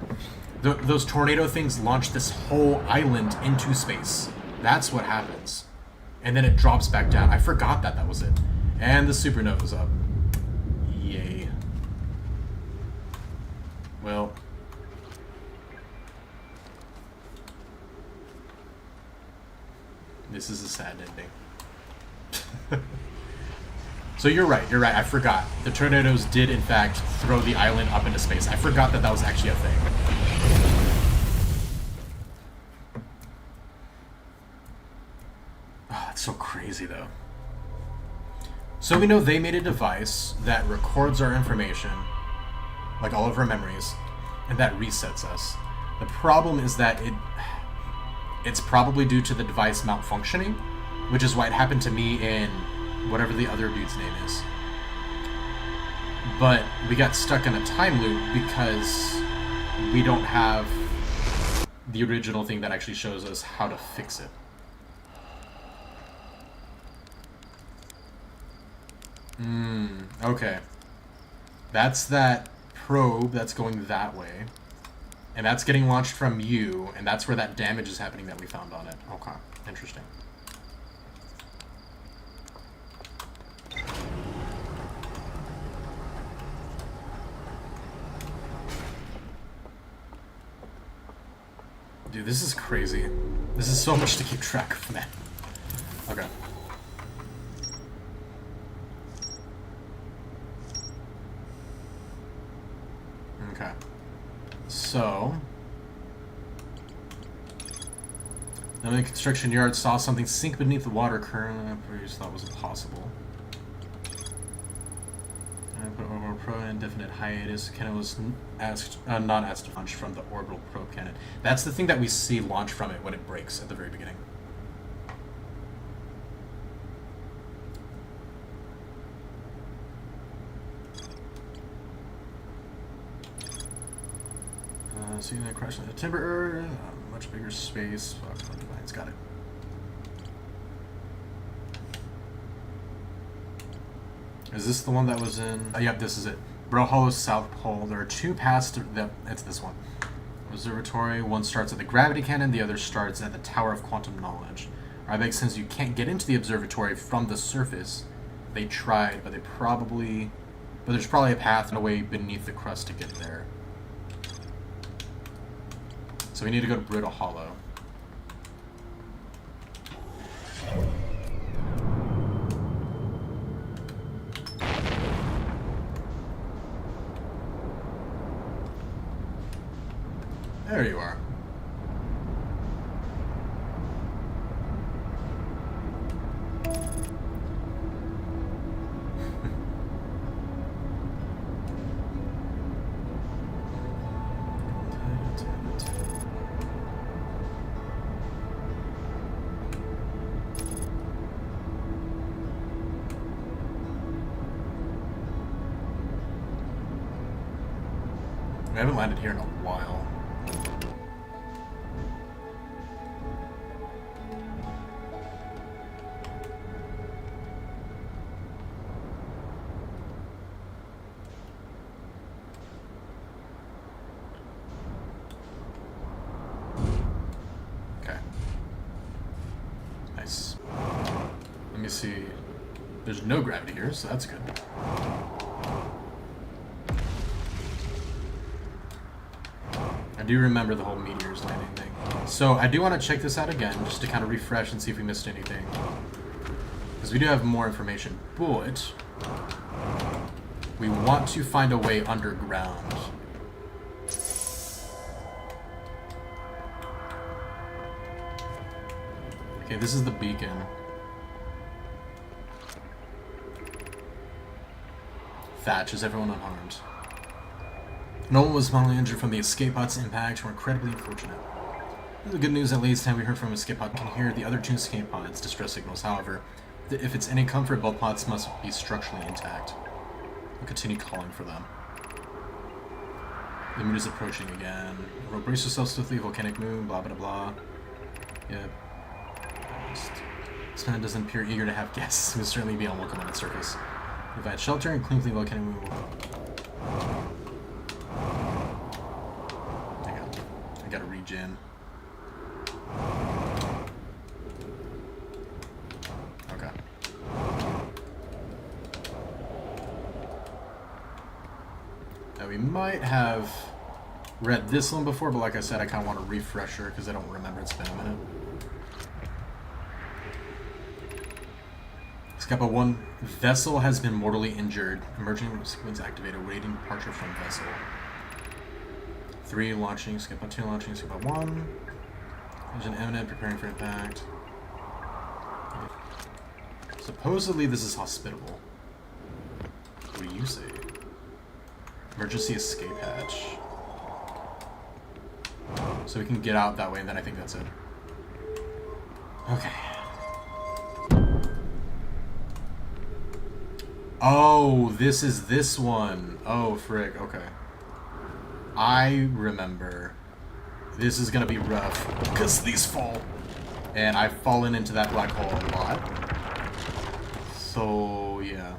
Those tornado things launch this whole island into space. That's what happens. And then it drops back down. I forgot that was it. And the supernova's up. Yay. Well. This is a sad ending. So you're right. I forgot. The tornadoes did, in fact, throw the island up into space. I forgot that was actually a thing. Oh, it's so crazy, though. So we know they made a device that records our information, like all of our memories, and that resets us. The problem is that it's probably due to the device malfunctioning, which is why it happened to me in whatever the other dude's name is. But we got stuck in a time loop because we don't have the original thing that actually shows us how to fix it. Okay. That's that probe that's going that way. And that's getting launched from you, and that's where that damage is happening that we found on it. Okay, interesting. Dude, this is crazy. This is so much to keep track of, man. Okay. Okay. So... the construction yard saw something sink beneath the water current I previously thought was impossible. Pro indefinite hiatus. Cannon was not asked to launch from the orbital probe cannon. That's the thing that we see launch from it when it breaks at the very beginning. Seeing that crash in the timber, much bigger space. Divines, got it. Is this the one that was in? Yep, this is it. Bro Hollow South Pole. There are two paths to the. It's this one. Observatory. One starts at the gravity cannon. The other starts at the Tower of Quantum Knowledge. Alright, since you can't get into the observatory from the surface, they tried, but there's probably a path and a way beneath the crust to get there. So we need to go to Brittle Hollow. There you are. We haven't landed here in a while. Okay. Nice. Let me see. There's no gravity here, so that's good. I do remember the whole meteors landing thing. So I do want to check this out again, just to kind of refresh and see if we missed anything. Because we do have more information, but we want to find a way underground. Okay, this is the beacon. Thatch, is everyone unharmed? No one was mildly injured from the escape pod's impact. We're incredibly unfortunate. The good news, at least, time we heard from escape pod can hear the other two escape pods' distress signals. However, if it's any comfort, both pods must be structurally intact. We'll continue calling for them. The moon is approaching again. Brace yourself swiftly, volcanic moon, blah blah blah. Yep. This man doesn't appear eager to have guests. He will certainly be unwelcome on its surface. Provide shelter and clean the volcanic moon will... I gotta regen. Okay. Now we might have read this one before, but like I said, I kind of want a refresher because I don't remember. It's been a minute. Scapa 1, vessel has been mortally injured. Emerging sequence activated, waiting departure from vessel. 3 launching, Scapa 2 launching, Scapa 1. There's an imminent, preparing for impact. Supposedly this is hospitable. What do you say? Emergency escape hatch. So we can get out that way, and then I think that's it. Okay. Oh, this is this one. Oh, frick. Okay. I remember. This is gonna be rough because these fall. And I've fallen into that black hole a lot. So, yeah.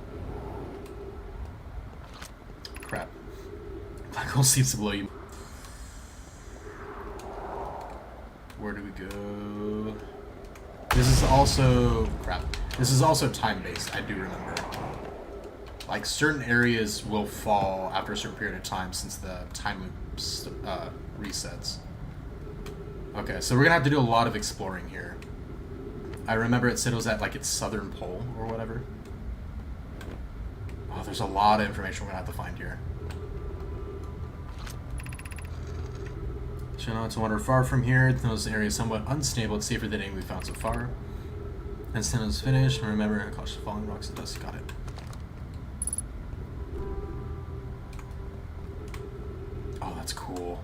Crap. Cool seems to blow you. Where do we go? This is also... crap. This is also time-based, I do remember. Like, certain areas will fall after a certain period of time since the time loop resets. Okay, so we're gonna have to do a lot of exploring here. I remember it said it was at, like, its southern pole or whatever. Oh, there's a lot of information we're gonna have to find here. Should not to wander far from here. Those areas somewhat unstable. It's safer than any we've found so far. And is finished. And remember, cautious falling rocks and dust. Got it. Oh, that's cool.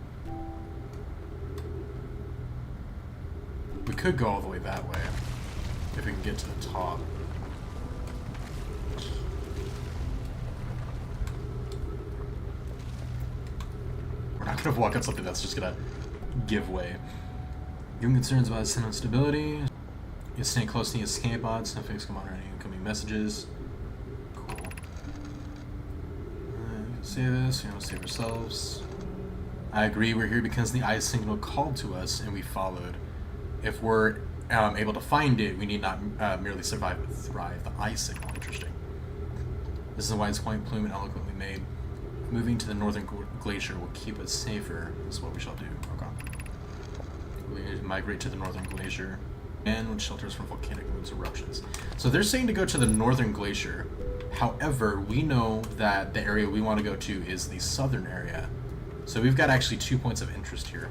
We could go all the way that way if we can get to the top. We're not gonna walk up something that's just gonna give way. Given concerns about Sinnoh's stability, you stay close to the escape pods. No fix come on or any incoming messages. Cool. Say this, save ourselves. I agree, we're here because the ice signal called to us and we followed. If we're able to find it, we need not merely survive but thrive. The ice signal, interesting. This is why it's quite plume and eloquently made. Moving to the northern glacier will keep us safer. This is what we shall do. Okay. We migrate to the northern glacier, and which shelters from volcanic moon's eruptions. So they're saying to go to the northern glacier. However, we know that the area we want to go to is the southern area. So we've got actually 2 points of interest here.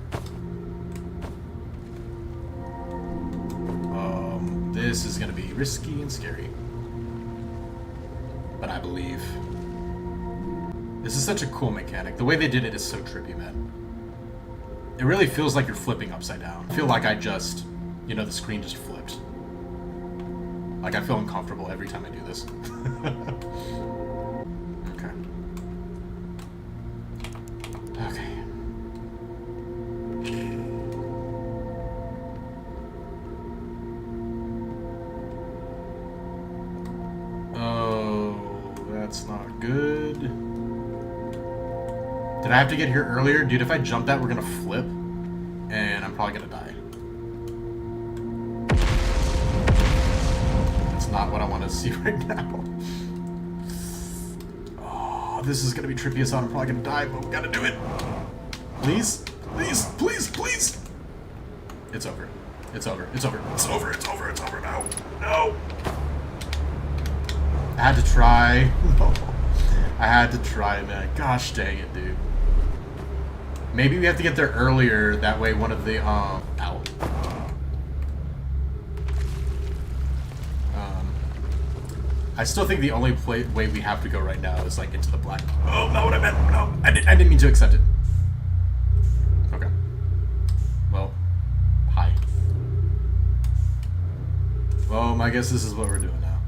This is going to be risky and scary. But I believe. This is such a cool mechanic. The way they did it is so trippy, man. It really feels like you're flipping upside down. I feel like I just, you know, the screen just flipped. Like, I feel uncomfortable every time I do this. Okay. Okay. Oh, that's not good. Did I have to get here earlier? Dude, if I jump that, we're gonna flip. And I'm probably gonna die. That's not what I want to see right now. Oh, this is gonna be trippy as hell. I'm probably gonna die, but we gotta do it. Please? Please, please, please! It's over. It's over. It's over. It's over. It's over. It's over now. No! I had to try. No. I had to try, man. Gosh dang it, dude. Maybe we have to get there earlier, that way one of the, ow. I still think the only way we have to go right now is, like, into the black. Oh, not what I meant. No, I didn't mean to accept it. Okay. Well, hi. Well, I guess this is what we're doing now.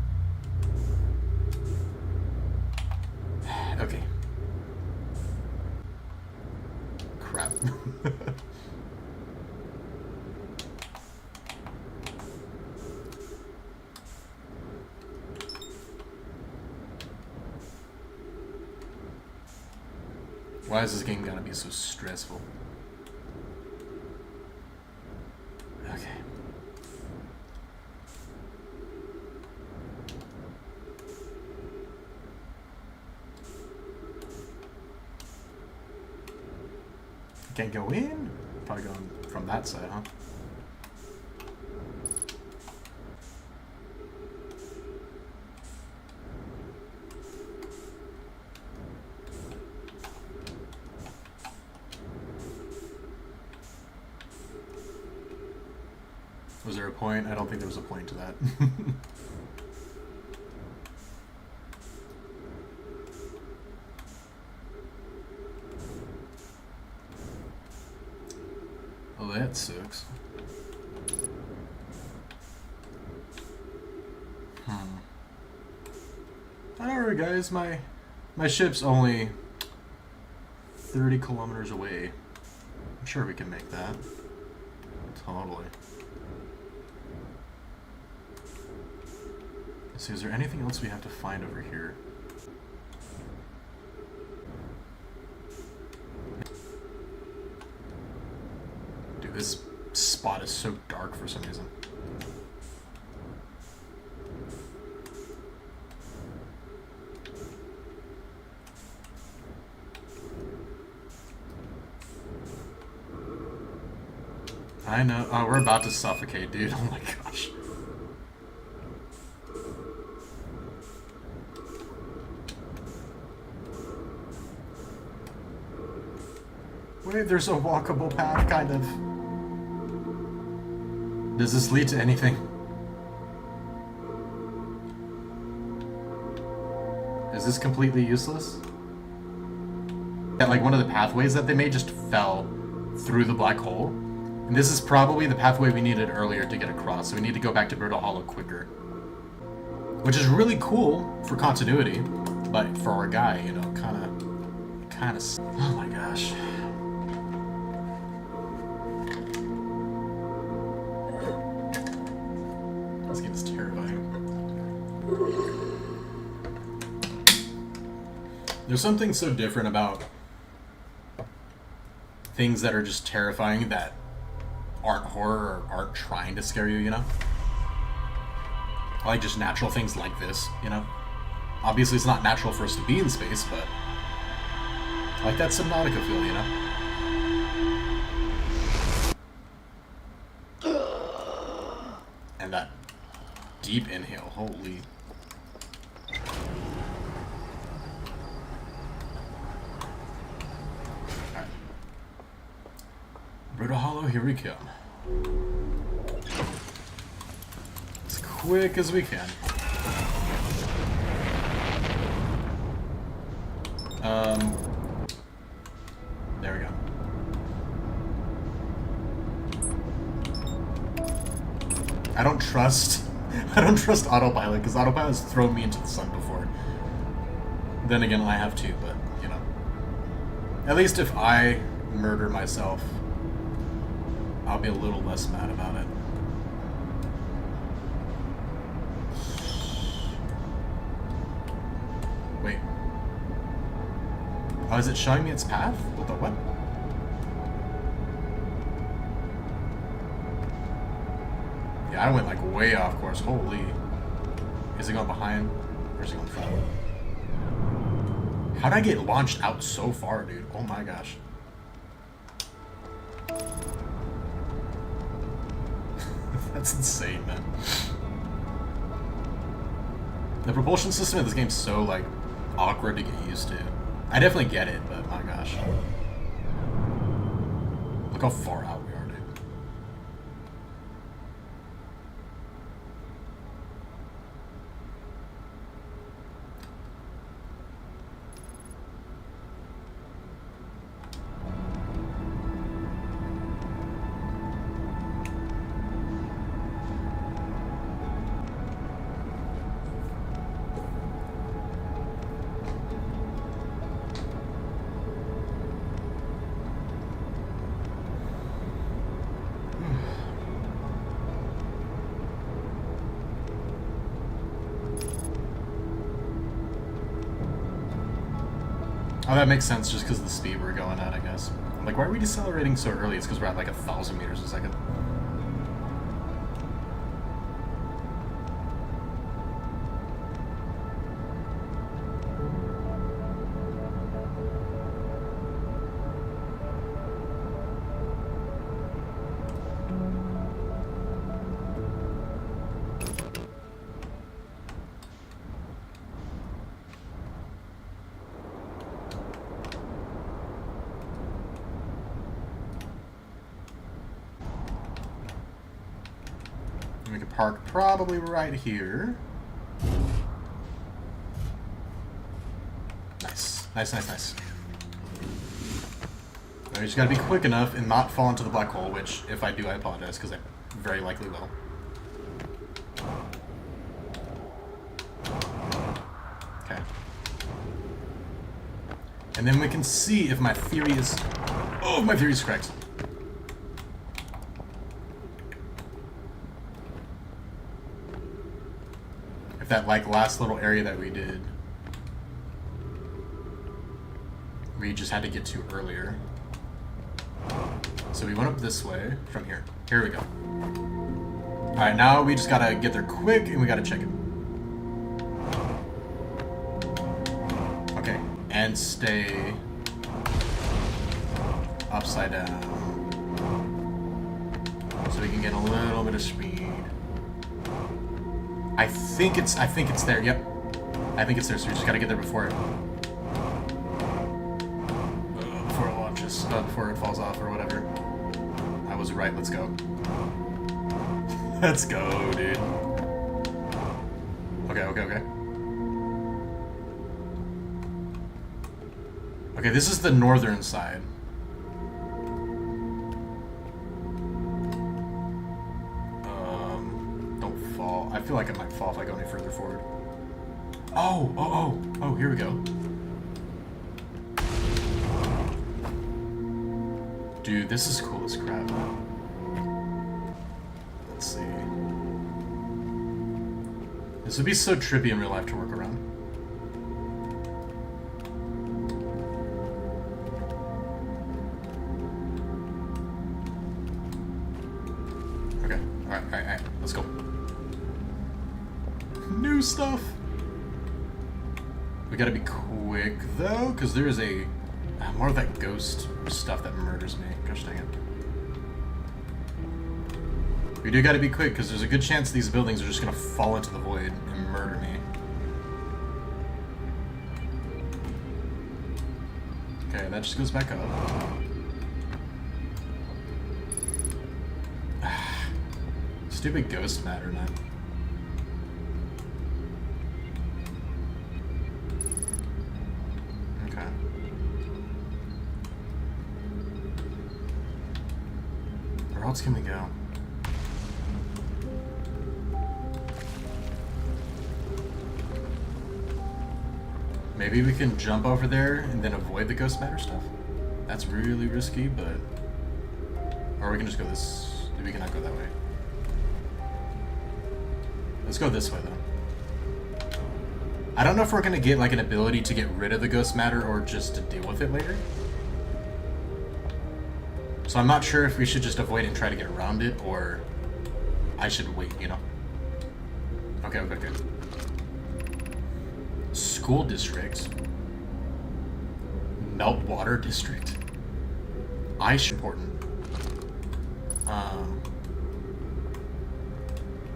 Okay. Crap. Why is this game gonna be so stressful? Okay. Can't go in? Probably going from that side, huh? Was there a point? I don't think there was a point to that. Oh, that sucks. Alright guys, my ship's only 30 kilometers away. I'm sure we can make that. Totally. So is there anything else we have to find over here? so dark for some reason. I know. Oh, we're about to suffocate, dude. Oh my gosh. Wait, there's a walkable path, kind of. Does this lead to anything? Is this completely useless? That, like, one of the pathways that they made just fell through the black hole. And this is probably the pathway we needed earlier to get across, so we need to go back to Brutal Hollow quicker. Which is really cool for continuity, but for our guy, you know, kinda... Oh my gosh. This game is terrifying. There's something so different about things that are just terrifying that aren't horror or aren't trying to scare you, you know? I like just natural things like this, you know? Obviously it's not natural for us to be in space, but I like that Subnautica feel, you know? And that deep inhale, holy... Brutal Hollow, here we come. As quick as we can. There we go. I don't trust autopilot, because autopilot's thrown me into the sun before. Then again, I have too, but, you know. At least if I murder myself, I'll be a little less mad about it. Wait. Oh, is it showing me its path? What the what? Yeah, I went like way off course. Holy. Is it going behind? Or is it going forward? How'd I get launched out so far, dude? Oh my gosh. That's insane, man. The propulsion system in this game's so, like, awkward to get used to. I definitely get it, but my gosh. Look how far out we are, dude. Oh, that makes sense just because of the speed we're going at, I guess. I'm like, why are we decelerating so early? It's because we're at like 1,000 meters a second. We can park probably right here. Nice. Nice, nice, nice. We just gotta be quick enough and not fall into the black hole, which, if I do, I apologize, because I very likely will. Okay. And then we can see if my theory is... Oh, my theory is correct. If that, like, last little area that we did, we just had to get to earlier. So we went up this way from here. Here we go. Alright, now we just gotta get there quick and we gotta check it. Okay, and stay upside down. So we can get a little bit of speed. I think it's there, yep. I think it's there, so we just gotta get there before it launches, before it falls off or whatever. I was right, let's go. Let's go, dude. Okay. Okay, this is the northern side. Don't fall. I feel like I might fall if I go any further forward. Oh, here we go. Dude, this is cool as crap. Let's see. This would be so trippy in real life to work around. Okay, alright, let's go. New stuff! We gotta be quick, though, because there is more of that ghost stuff that murders me. Gosh dang it. We do gotta be quick, because there's a good chance these buildings are just gonna fall into the void and murder me. Okay, that just goes back up. Stupid ghost matter, man. Okay. Where else can we go? Maybe we can jump over there and then avoid the ghost matter stuff. That's really risky, but... Or we can just go this... We cannot go that way. Let's go this way, though. I don't know if we're gonna get, like, an ability to get rid of the ghost matter or just to deal with it later. So I'm not sure if we should just avoid it and try to get around it, or I should wait, you know? Okay. School district. Meltwater district. Important.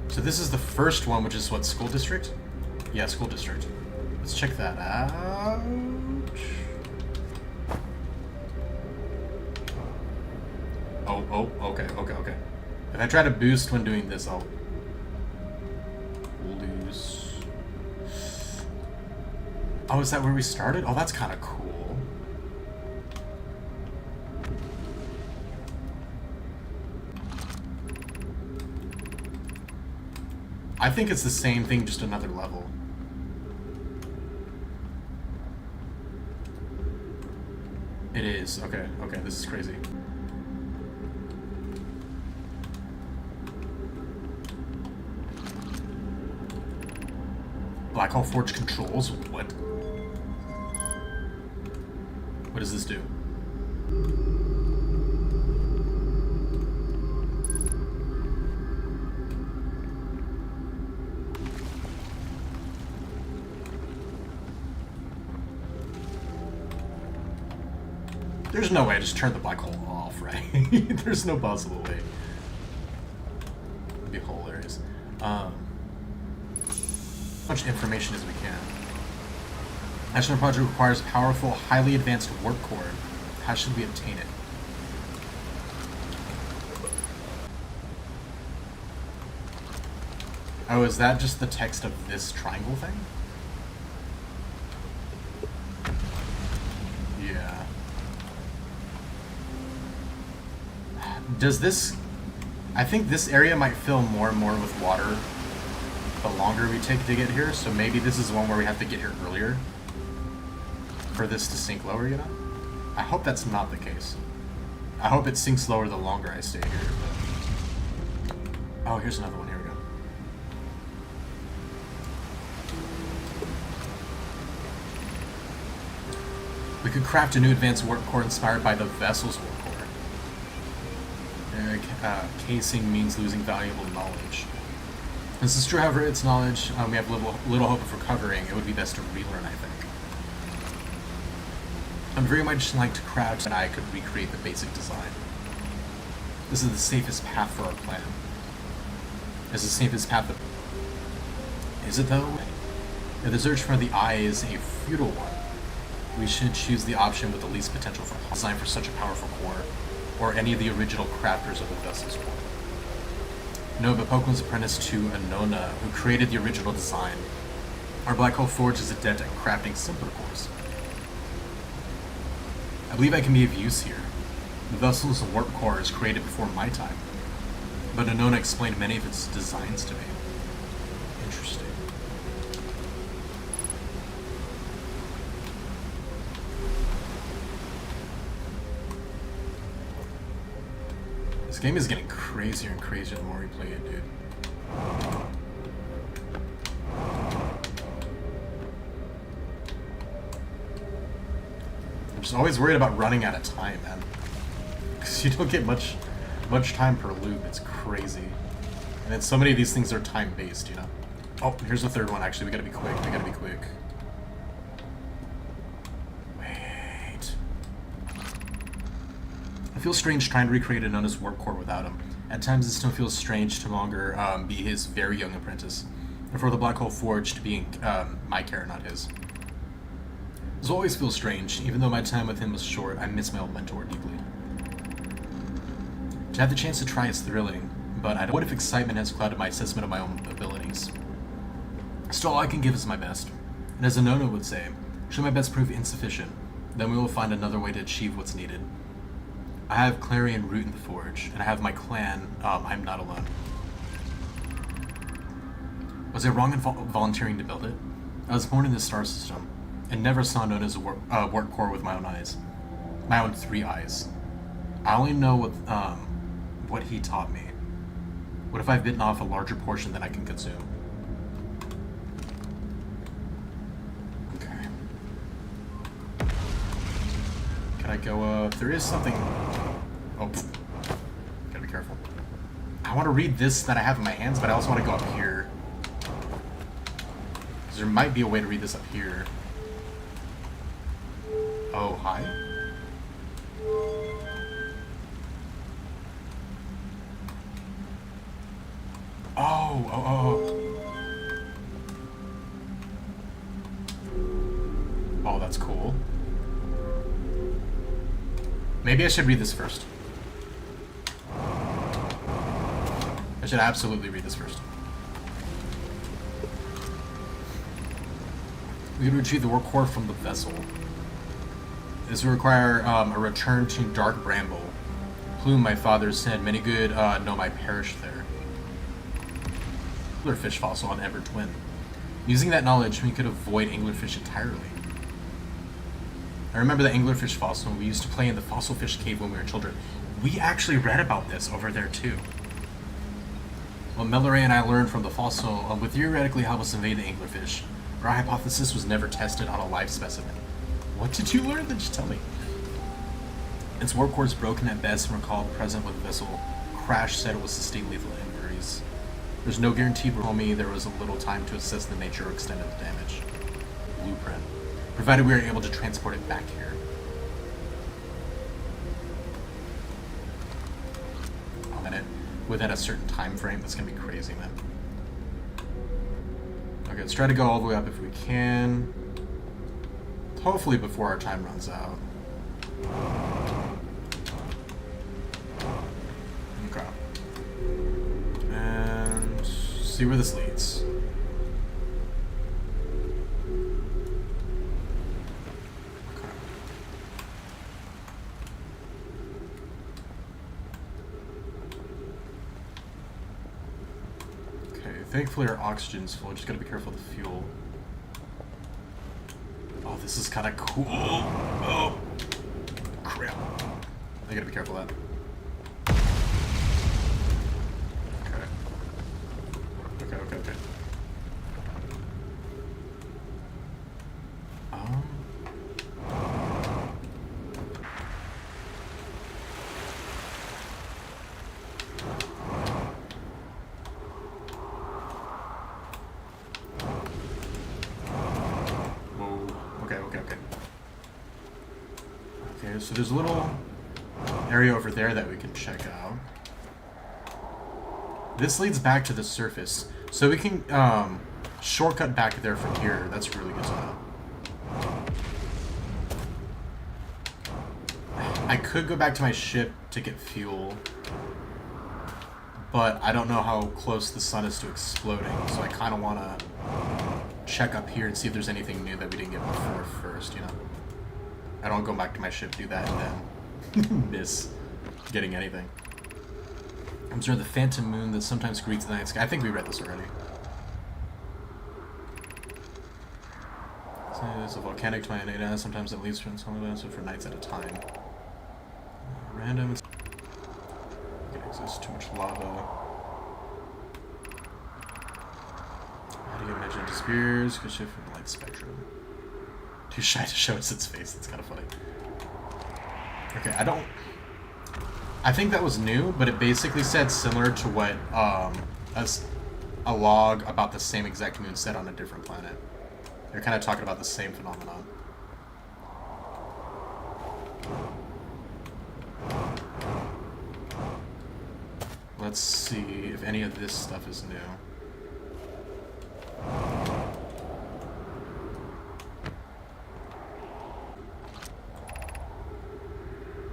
So this is the first one, which is what, school district? Yeah, school district. Let's check that out. Oh, okay. If I try to boost when doing this, I'll lose. Oh, is that where we started? Oh, that's kind of cool. I think it's the same thing, just another level. It is. Okay, this is crazy. Black Hole Forge controls? What? What does this do? There's no way I just turned the black hole off, right? There's no possible way. It'd be hilarious. As much information as we can. National Project requires powerful, highly advanced warp core. How should we obtain it? Oh, is that just the text of this triangle thing? Yeah. Does this... I think this area might fill more and more with water the longer we take to get here, so maybe this is one where we have to get here earlier for this to sink lower, you know? I hope that's not the case. I hope it sinks lower the longer I stay here. But... Oh, here's another one. Here we go. We could craft a new advanced warp core inspired by the vessel's warp core. casing means losing valuable knowledge. This is true, however, it's knowledge we have little hope of recovering. It would be best to relearn, I think. I'm very much like to craft and I could recreate the basic design. This is the safest path for our plan. It's the safest path. Is it though? If the search for the eye is a futile one, we should choose the option with the least potential for design for such a powerful core, or any of the original crafters of the vessel's core. No, but Pokemon's apprentice to Anona, who created the original design. Our Black Hole Forge is adept at crafting simpler cores. I believe I can be of use here. The vessel's warp core is created before my time, but Anona explained many of its designs to me. Interesting. This game is getting crazier and crazier the more we play it, dude. I'm just always worried about running out of time, man. Because you don't get much time per loop. It's crazy. And then so many of these things are time-based, you know? Oh, here's the third one, actually. We gotta be quick. Wait. I feel strange trying to recreate Anona's warp core without him. At times it still feels strange to longer be his very young apprentice, and for the Black Hole Forge to be my care, not his. This always feels strange. Even though my time with him was short, I miss my old mentor deeply. To have the chance to try is thrilling, but I don't. What if excitement has clouded my assessment of my own abilities? Still, all I can give is my best. And as Anona would say, should my best prove insufficient, then we will find another way to achieve what's needed. I have Clarion Root in the Forge, and I have my clan. I'm not alone. Was I wrong in volunteering to build it? I was born in this star system, and never saw Anona's warp core with my own eyes. My own 3 eyes. I only know what he taught me. What if I've bitten off a larger portion than I can consume? Okay. Can I go, there is something... Oh, gotta be careful. I want to read this that I have in my hands, but I also want to go up here. Because there might be a way to read this up here. Oh, hi. Oh, that's cool. Maybe I should read this first. I should absolutely read this first. We can retrieve the warp core from the vessel. This will require a return to Dark Bramble. Plume, my father said, many good gnome I perished there. Anglerfish fossil on Ever Twin. Using that knowledge, we could avoid anglerfish entirely. I remember the anglerfish fossil. We used to play in the fossil fish cave when we were children. We actually read about this over there too. What Melloray and I learned from the fossil would theoretically help us invade the anglerfish. Our hypothesis was never tested on a live specimen. What did you learn? Then just tell me. Its warp core is broken at best and recalled present with the vessel. Crash said it was sustain lethal injuries. There's no guarantee, but told me there was a little time to assess the nature or extent of the damage. Blueprint. Provided we are able to transport it back here. A minute. Within a certain time frame, that's gonna be crazy, man. Okay, let's try to go all the way up if we can. Hopefully before our time runs out. Okay. And see where this leads. Okay, thankfully our oxygen's full. Just gotta be careful of the fuel. Oh, this is kind of cool. Oh, crap. I gotta be careful of that. Okay. Okay, so there's a little area over there that we can check out. This leads back to the surface, so we can shortcut back there from here. That's really good to know. I could go back to my ship to get fuel, but I don't know how close the sun is to exploding, so I kind of want to check up here and see if there's anything new that we didn't get before first, you know? I don't go back to my ship, do that, and then miss getting anything. Observe the phantom moon that sometimes greets the night sky. I think we read this already. So it's a volcanic tornado. Sometimes it leaves from some events for nights at a time. Random. It exists too much lava. How do you imagine it disappears? Could shift from the light spectrum. Too shy to show us its face. That's kind of funny. Okay, I think that was new, but it basically said similar to what a log about the same exact moon said on a different planet. They're kind of talking about the same phenomenon. Let's see if any of this stuff is new.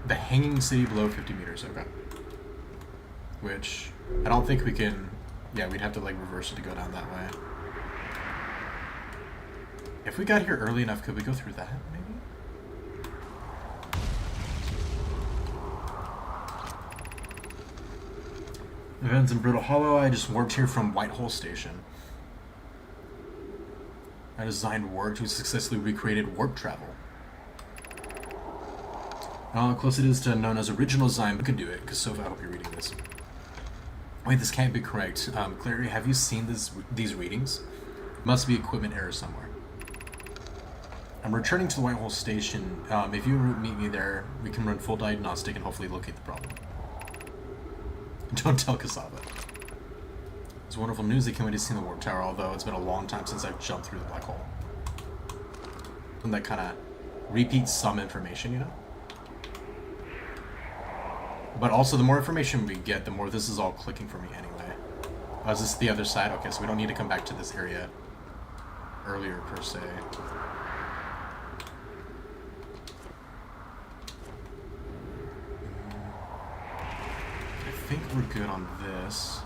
The hanging city below 50 meters, okay. Which, I don't think we can... Yeah, we'd have to, like, reverse it to go down that way. If we got here early enough, could we go through that, maybe? Events in Brittle Hollow. I just warped here from Whitehole Station. I designed warp to successfully recreated warp travel. How close it is to known as original design, but could do it, because Sofa, I hope you're reading this. Wait, this can't be correct. Clary, have you seen these readings? Must be equipment error somewhere. I'm returning to the Whitehole Station. If you meet me there, we can run full diagnostic and hopefully locate the problem. Don't tell Cassava. It's wonderful news. They can't wait to see the warp tower, although it's been a long time since I've jumped through the black hole. And that kind of repeats some information, you know? But also, the more information we get, the more this is all clicking for me anyway. Oh, is this the other side? Okay, so we don't need to come back to this area earlier, per se. I think we're good on this.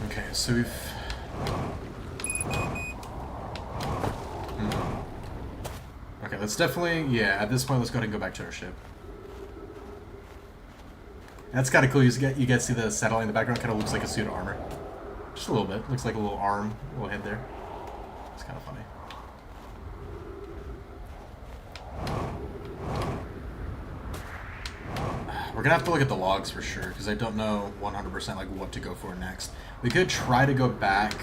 Okay, so we've... Okay, let's definitely... Yeah, at this point, let's go ahead and go back to our ship. That's kind of cool. You get to see the satellite in the background. Kind of looks like a suit of armor. Just a little bit. Looks like a little arm, a little head there. It's kind of funny. We're gonna have to look at the logs for sure, because I don't know 100% like what to go for next. We could try to go back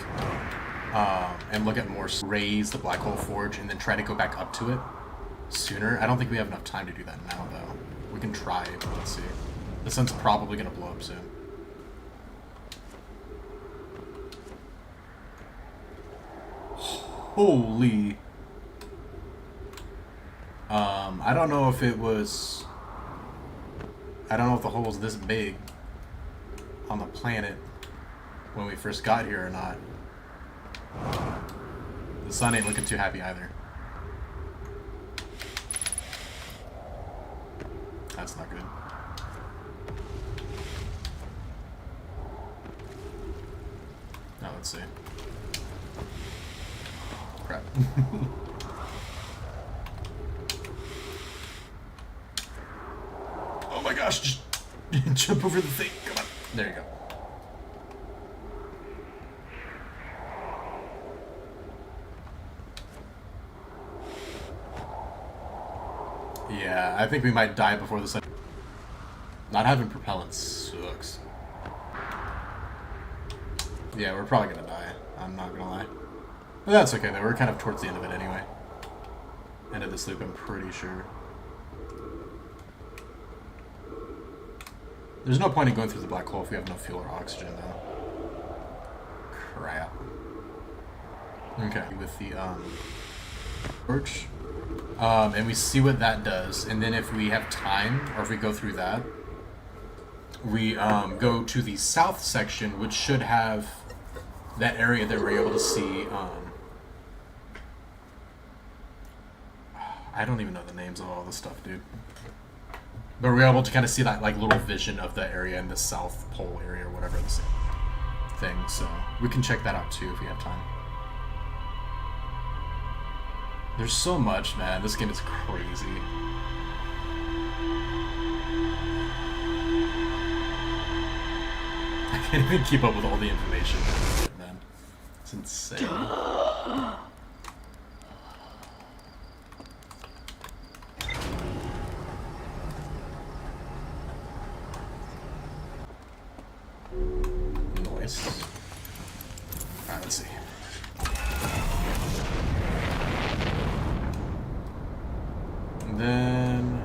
and look at more, raise the Black Hole Forge, and then try to go back up to it sooner. I don't think we have enough time to do that now, though. We can try, but let's see. The sun's probably gonna blow up soon. Holy. I don't know if it was... I don't know if the hole was this big on the planet when we first got here or not. The sun ain't looking too happy either. That's not good. Now let's see. Crap. Oh my gosh, just jump over the thing. Come on. There you go. Yeah, I think we might die before the sun. Not having propellant sucks. Yeah, we're probably gonna die. I'm not gonna lie. But that's okay though, we're kind of towards the end of it anyway. End of this loop, I'm pretty sure. There's no point in going through the black hole if we have no fuel or oxygen though. Crap. Okay, with the torch. And we see what that does, and then if we have time, or if we go through that, we go to the south section, which should have that area that we're able to see. I don't even know the names of all this stuff, dude. But we're able to kind of see that like little vision of the area in the South Pole area or whatever the thing. So we can check that out too if we have time. There's so much, man. This game is crazy. I can't even keep up with all the information, man. It's insane. Noise. Alright, let's see. And then,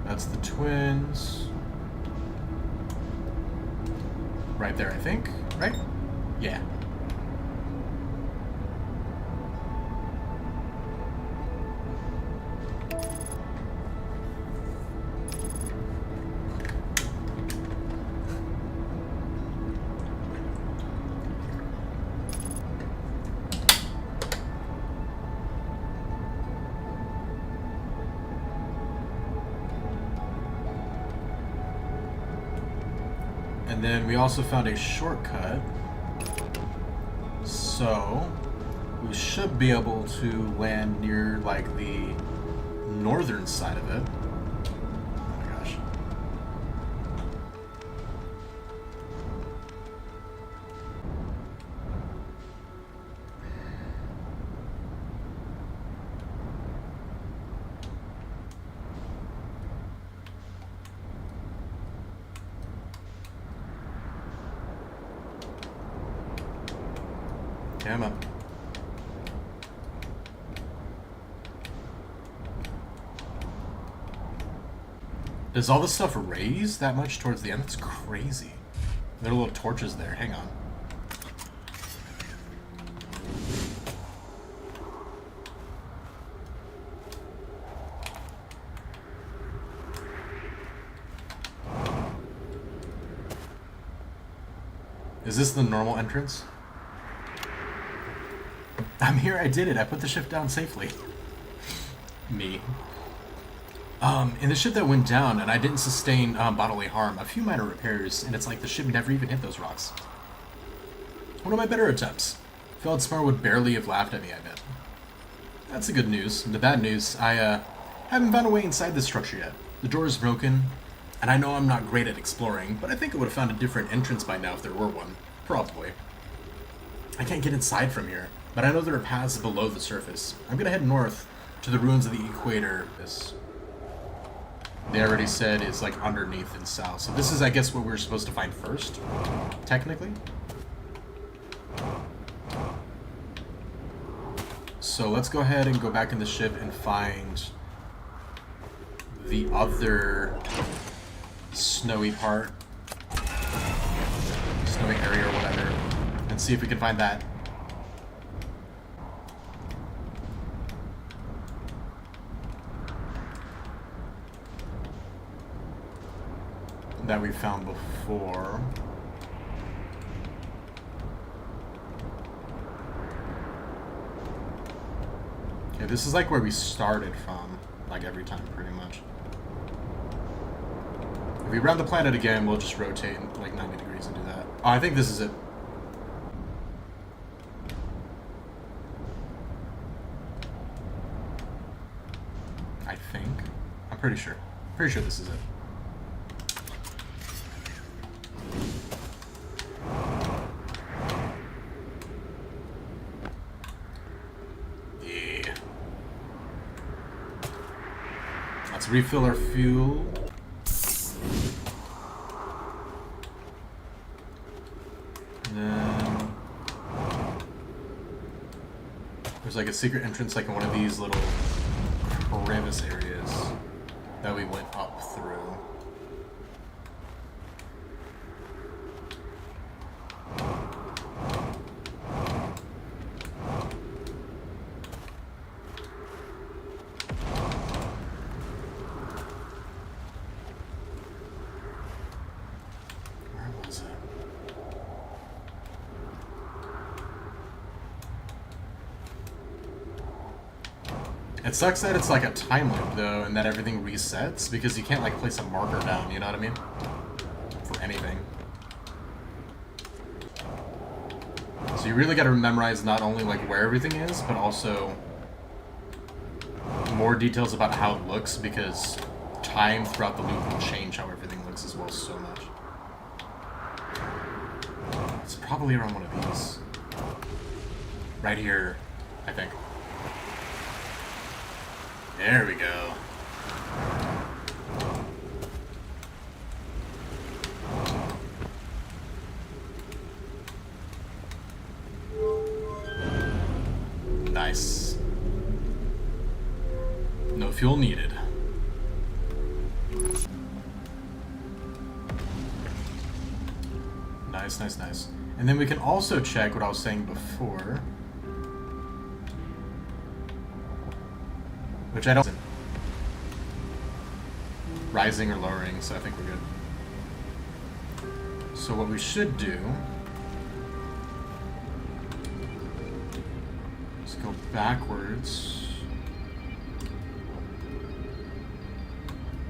that's the twins. Right there, I think. Right? Yeah. And then we also found a shortcut, so we should be able to land near like the northern side of it. Oh my gosh. Come on. Does all this stuff raise that much towards the end? That's crazy. There are little torches there. Hang on. Is this the normal entrance? I'm here, I did it. I put the ship down safely. Me. In the ship that went down, and I didn't sustain bodily harm, a few minor repairs, and it's like the ship never even hit those rocks. One of my better attempts. Feldspar would barely have laughed at me, I bet. That's the good news. The bad news, I haven't found a way inside this structure yet. The door is broken, and I know I'm not great at exploring, but I think I would have found a different entrance by now if there were one. Probably. I can't get inside from here, but I know there are paths below the surface. I'm gonna head north to the ruins of the equator. This, they already said, is like underneath and south. So this is, I guess, what we're supposed to find first, technically. So let's go ahead and go back in the ship and find the other snowy part, snowy area or whatever, and see if we can find that. That we found before. Okay, this is like where we started from, like every time pretty much. If we round the planet again, we'll just rotate like 90 degrees and do that. Oh, I think this is it. I think. I'm pretty sure. Pretty sure this is it. Let's refill our fuel. And then there's like a secret entrance like in one of these little crevice areas that we went up through. It sucks that it's like a time loop though, and that everything resets because you can't like place a marker down. You know what I mean? For anything. So you really got to memorize not only like where everything is, but also more details about how it looks, because time throughout the loop will change how everything looks as well so much. It's probably around one of these. Right here, I think. There we go. Nice. No fuel needed. Nice, nice, nice. And then we can also check what I was saying before. Which I don't... Rising or lowering, so I think we're good. So what we should do... is go backwards.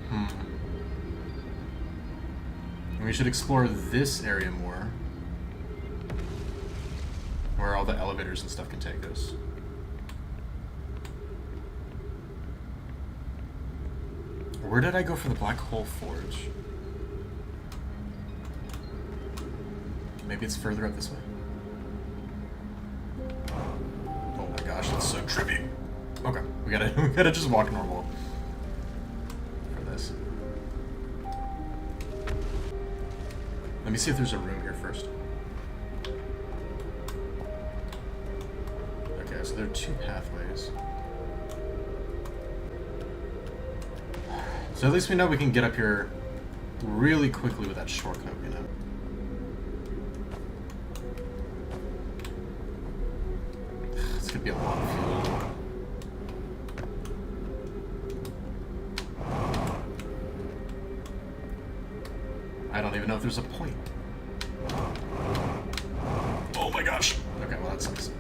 And we should explore this area more. Where all the elevators and stuff can take us. Where did I go for the Black Hole Forge? Maybe it's further up this way. Oh my gosh, that's so trippy. Okay, we gotta just walk normal for this. Let me see if there's a room here first. Okay, so there are two pathways. So at least we know we can get up here really quickly with that shortcut, you know? It's gonna be a lot of fuel. I don't even know if there's a point. Oh my gosh! Okay, well that sucks.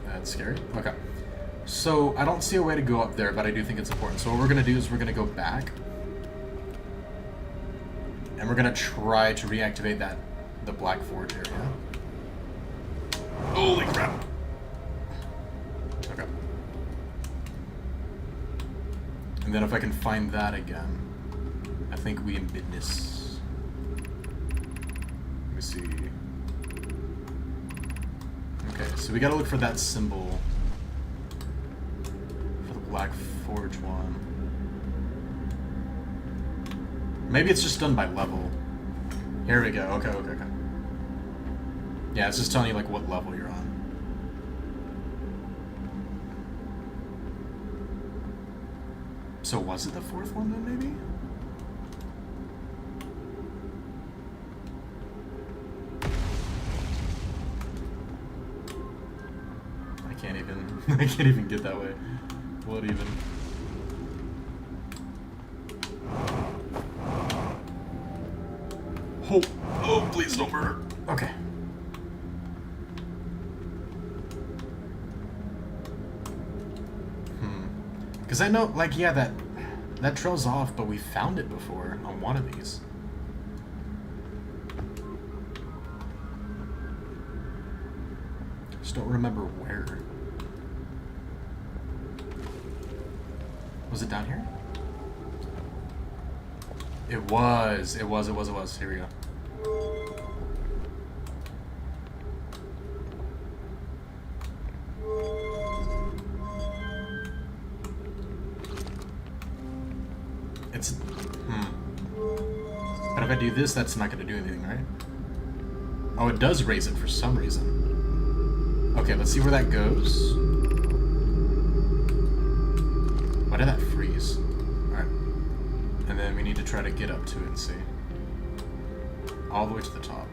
That's scary. Okay. So, I don't see a way to go up there, but I do think it's important. So what we're going to do is we're going to go back. And we're going to try to reactivate the Black Forge area. Holy crap! Okay. And then if I can find that again, I think we in business. Let me see. Okay, so we got to look for that symbol. Black Forge one. Maybe it's just done by level. Here we go. Okay, okay, okay. Yeah, it's just telling you like what level you're on. So was it the fourth one then, maybe? I can't even get that way. What even? Oh, please don't murder. Okay. Because I know, like, yeah, that trail's off, but we found it before on one of these. Just don't remember where. Was it down here? It was. Here we go. It's... But if I do this, that's not going to do anything, right? Oh, it does raise it for some reason. Okay, let's see where that goes. Why did that freeze? Alright. And then we need to try to get up to it and see. All the way to the top.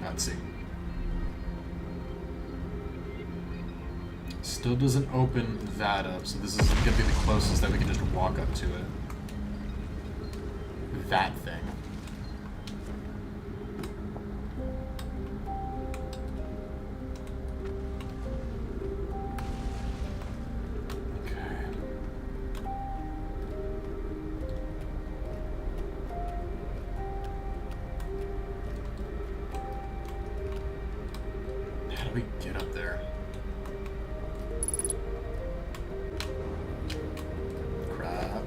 Let's see. Still doesn't open that up, so this is gonna be the closest that we can just walk up to it. That thing. How do we get up there? Crap.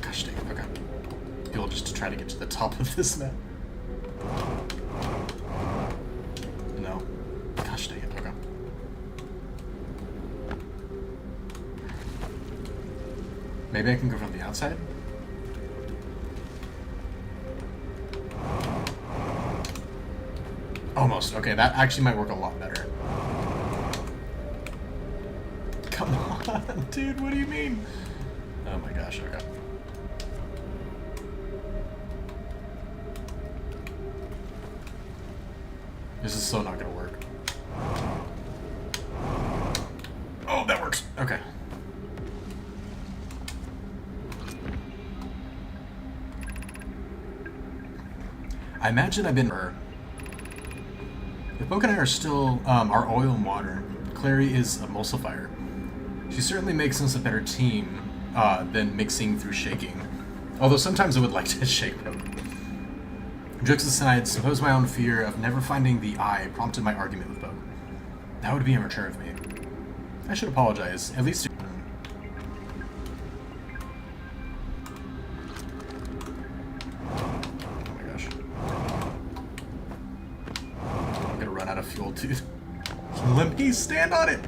Gosh dang it, okay. People just to try to get to the top of this map. No. Gosh dang it, okay. Maybe I can go from the outside? Almost. Okay, that actually might work a lot better. Come on, dude, what do you mean? Oh my gosh, okay. This is so not gonna work. Oh, that works. Okay. I imagine I've been... If Boke and I are still our oil and water, Clary is emulsifier. She certainly makes us a better team than mixing through shaking. Although sometimes I would like to shake them. Jokes aside, suppose my own fear of never finding the eye prompted my argument with Boke. That would be immature of me. I should apologize, at least to... Oh my gosh. I'm gonna run out of fuel, dude. Let me stand on it!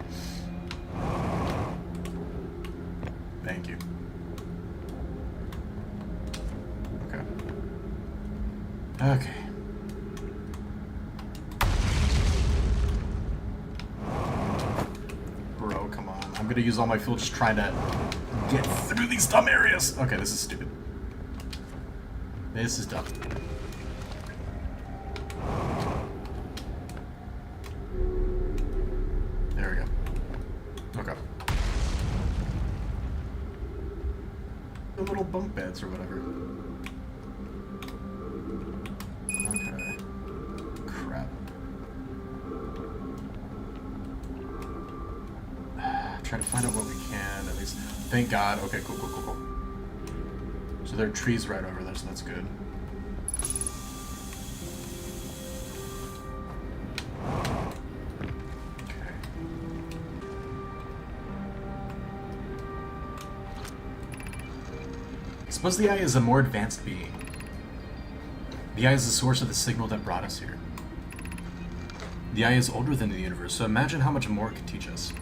Thank you. Okay. Okay. Bro, come on. I'm gonna use all my fuel just trying to get through these dumb areas. Okay, this is stupid. This is dumb. There we go. Okay. The little bunk beds or whatever. Okay. Crap. Try to find out what we can, at least. Thank God. Okay, cool, cool, cool, cool. So there are trees right over there, so that's good. Okay. Suppose the Eye is a more advanced being. The Eye is the source of the signal that brought us here. The Eye is older than the universe, so imagine how much more it could teach us.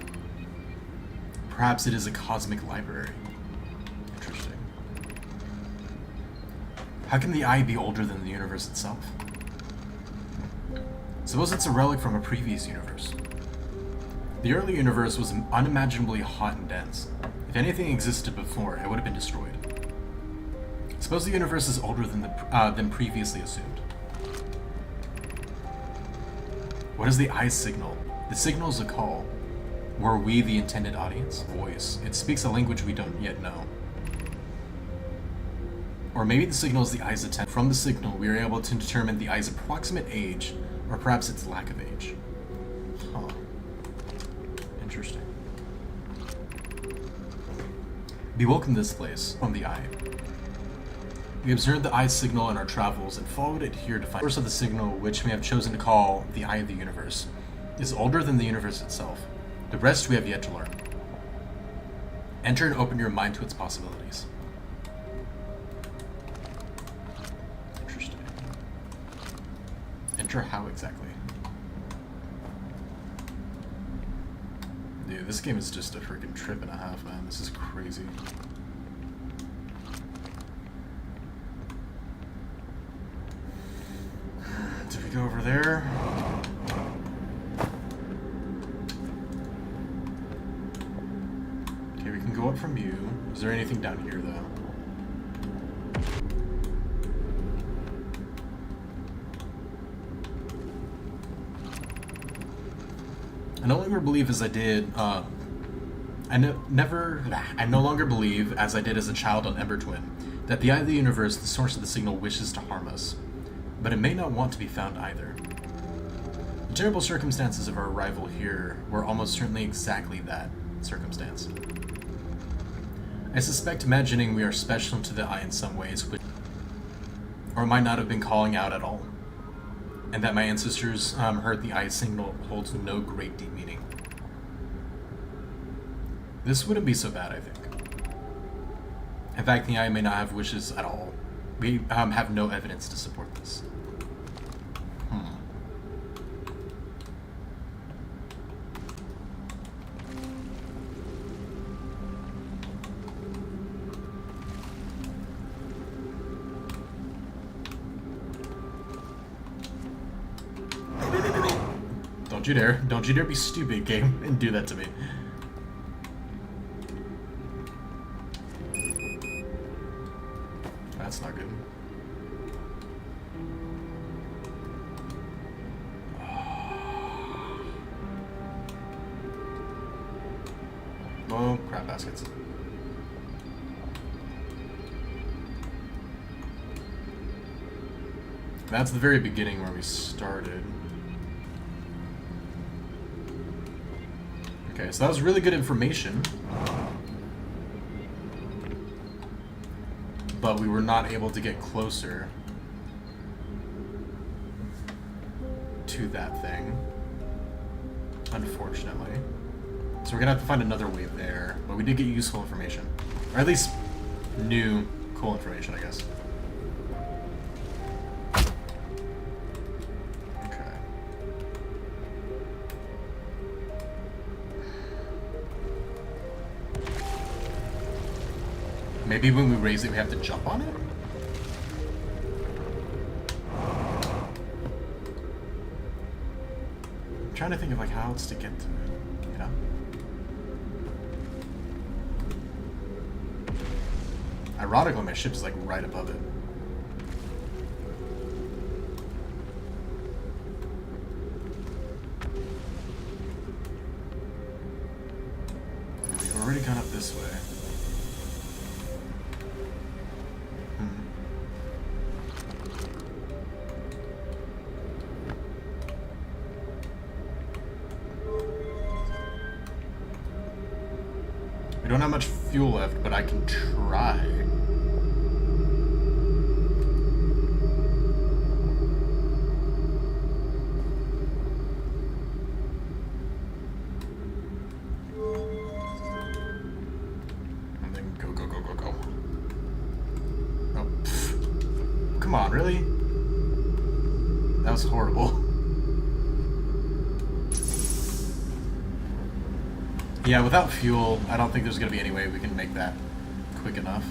Perhaps it is a cosmic library. Interesting. How can the Eye be older than the universe itself? Suppose it's a relic from a previous universe. The early universe was unimaginably hot and dense. If anything existed before, it would have been destroyed. Suppose the universe is older than previously assumed. What is the Eye's signal? The signal is a call. Were we the intended audience? Voice. It speaks a language we don't yet know. Or maybe the signal is the Eye's attempt. From the signal, we are able to determine the Eye's approximate age, or perhaps its lack of age. Huh. Interesting. We welcome this place from the Eye. We observed the Eye's signal in our travels and followed it here to find the source of the signal, which we have chosen to call the Eye of the Universe, is older than the universe itself. The rest we have yet to learn. Enter and open your mind to its possibilities. Interesting. Enter how exactly? Dude, this game is just a freaking trip and a half, man. This is crazy. Did we go over there? Okay, we can go up from you. Is there anything down here, though? I no longer believe as I did. I no longer believe, as I did as a child on Ember Twin, that the eye of the universe, the source of the signal, wishes to harm us. But it may not want to be found either. The terrible circumstances of our arrival here were almost certainly exactly that circumstance. I suspect imagining we are special to the eye in some ways, or might not have been calling out at all, and that my ancestors heard the eye signal holds no great deep meaning. This wouldn't be so bad, I think. In fact, the eye may not have wishes at all. We have no evidence to support this. Don't you dare be stupid, game, and do that to me. That's not good. Oh, crap baskets. That's the very beginning where we started. Okay, so that was really good information. But we were not able to get closer to that thing, unfortunately. So we're gonna have to find another way there, but we did get useful information. Or at least new, cool information, I guess. Okay. Maybe when we raise it, we have to jump on it? I'm trying to think of like how else to get to it, you know? Ironically, my ship's like right above it. We've already gone up this way. We don't have much fuel left, but I can try. And then go, go, go, go, go. Oh, pfft. Come on, really? That was horrible. Yeah, without fuel, I don't think there's going to be any way we can make that quick enough.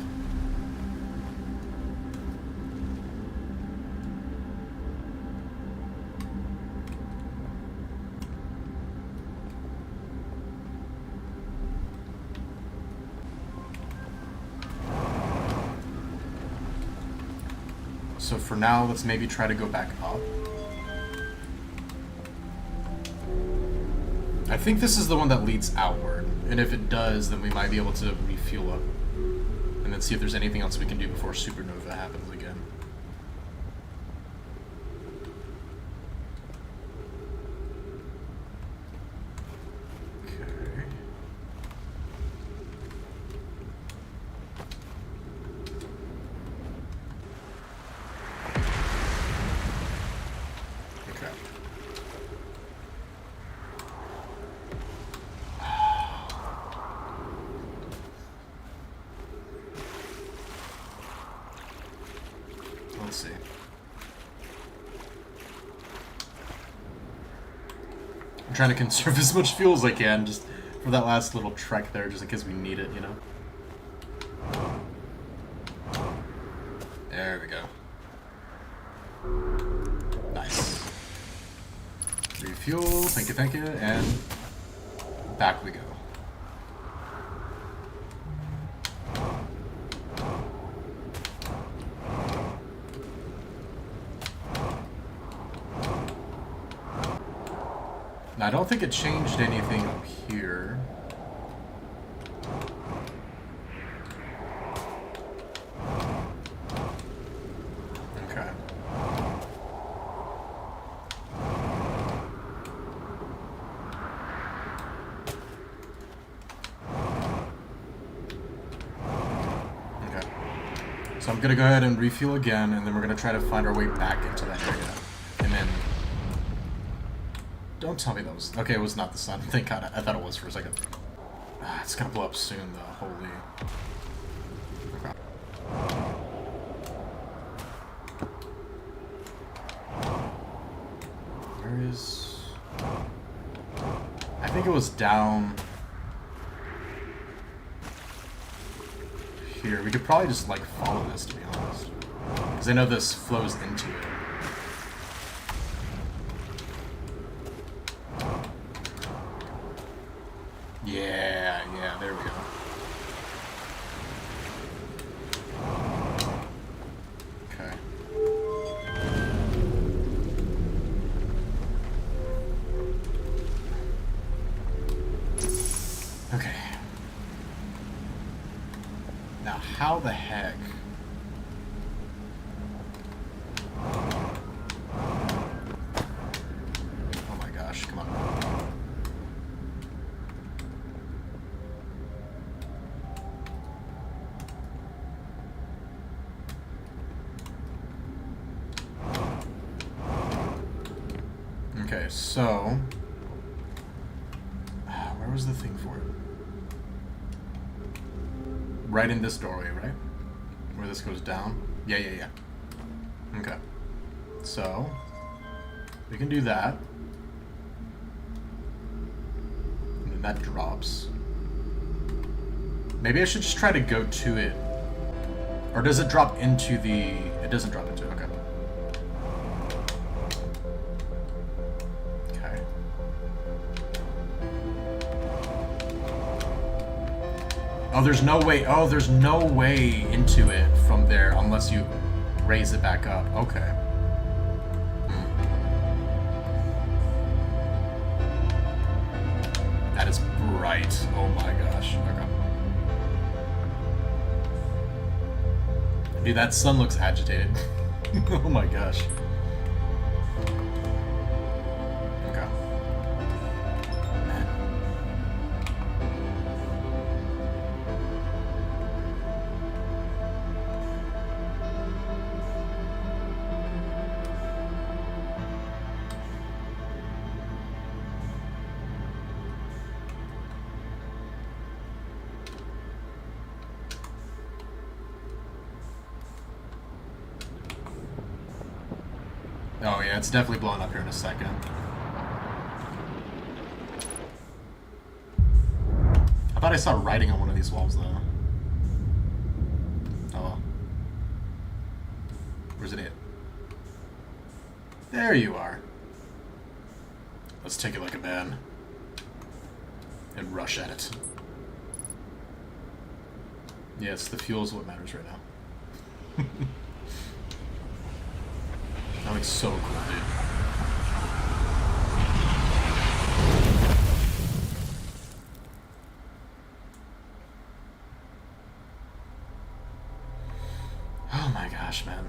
So for now, let's maybe try to go back up. I think this is the one that leads outward, and if it does, then we might be able to refuel up, and then see if there's anything else we can do before supernova happens again. Okay. Okay. Let's see. I'm trying to conserve as much fuel as I can, just for that last little trek there, just in case we need it, you know? There we go. Nice. Refuel, thank you, and back we go. I don't think it changed anything up here. Okay. Okay. So I'm gonna go ahead and refuel again, and then we're gonna try to find our way back into that area. And then... Don't tell me that was... Okay, it was not the sun. Thank God. I thought it was for a second. It's gonna blow up soon, though. Holy... Okay. Where is... I think it was down... here. We could probably just, like, follow this, to be honest. Because I know this flows into it. Yeah, there we go. Okay. Okay. Now, how the heck? Oh my gosh, come on. Okay, so... where was the thing for it? Right in this doorway, right? Where this goes down? Yeah. Okay. So... we can do that. And then that drops. Maybe I should just try to go to it. Or does it drop into the... It doesn't drop into it, okay. Oh, there's no way. Oh, there's no way into it from there unless you raise it back up. Okay. That is bright. Oh my gosh. Okay. Dude, that sun looks agitated. Oh my gosh. Oh yeah, it's definitely blowing up here in a second. I thought I saw writing on one of these walls though. Oh well. Where's it at? There you are. Let's take it like a man. And rush at it. Yes, the fuel is what matters right now. That looks so cool, dude. Oh my gosh, man.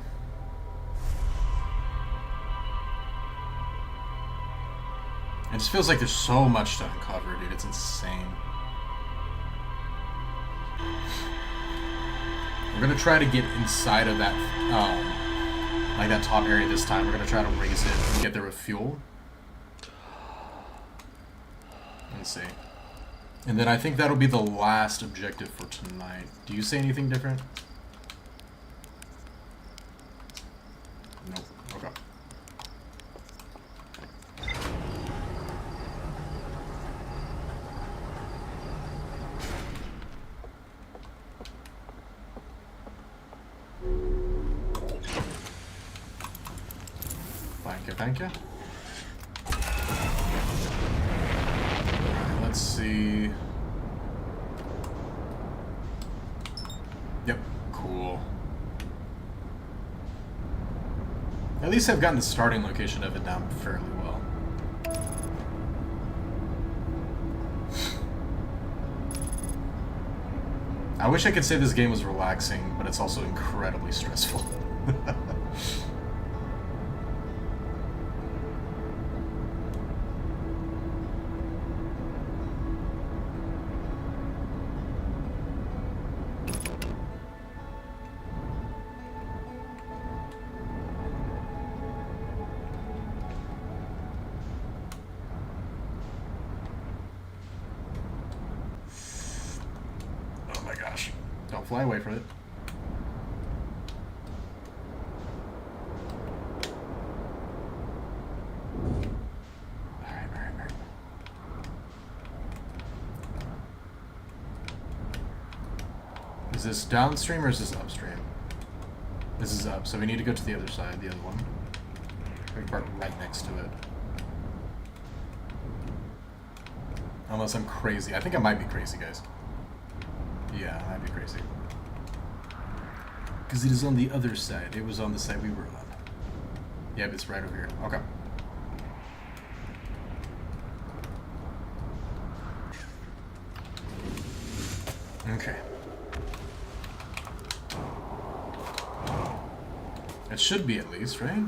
It just feels like there's so much to uncover, dude. It's insane. We're gonna try to get inside of that, like that top area this time. We're gonna try to raise it and get there with fuel. Let's see. And then I think that'll be the last objective for tonight. Do you say anything different? Nope. Okay. Thank you. Alright, let's see. Yep, cool. At least I've gotten the starting location of it down fairly well. wish I could say this game was relaxing, but it's also incredibly stressful. Don't fly away from it. Alright. Is this downstream or is this upstream? This is up, so we need to go to the other side, the other one. We park right next to it. Unless I'm crazy. I think I might be crazy, guys. Yeah, I'd be crazy. Because it is on the other side. It was on the side we were on. Yeah, but it's right over here. Okay. Okay. It should be at least, right?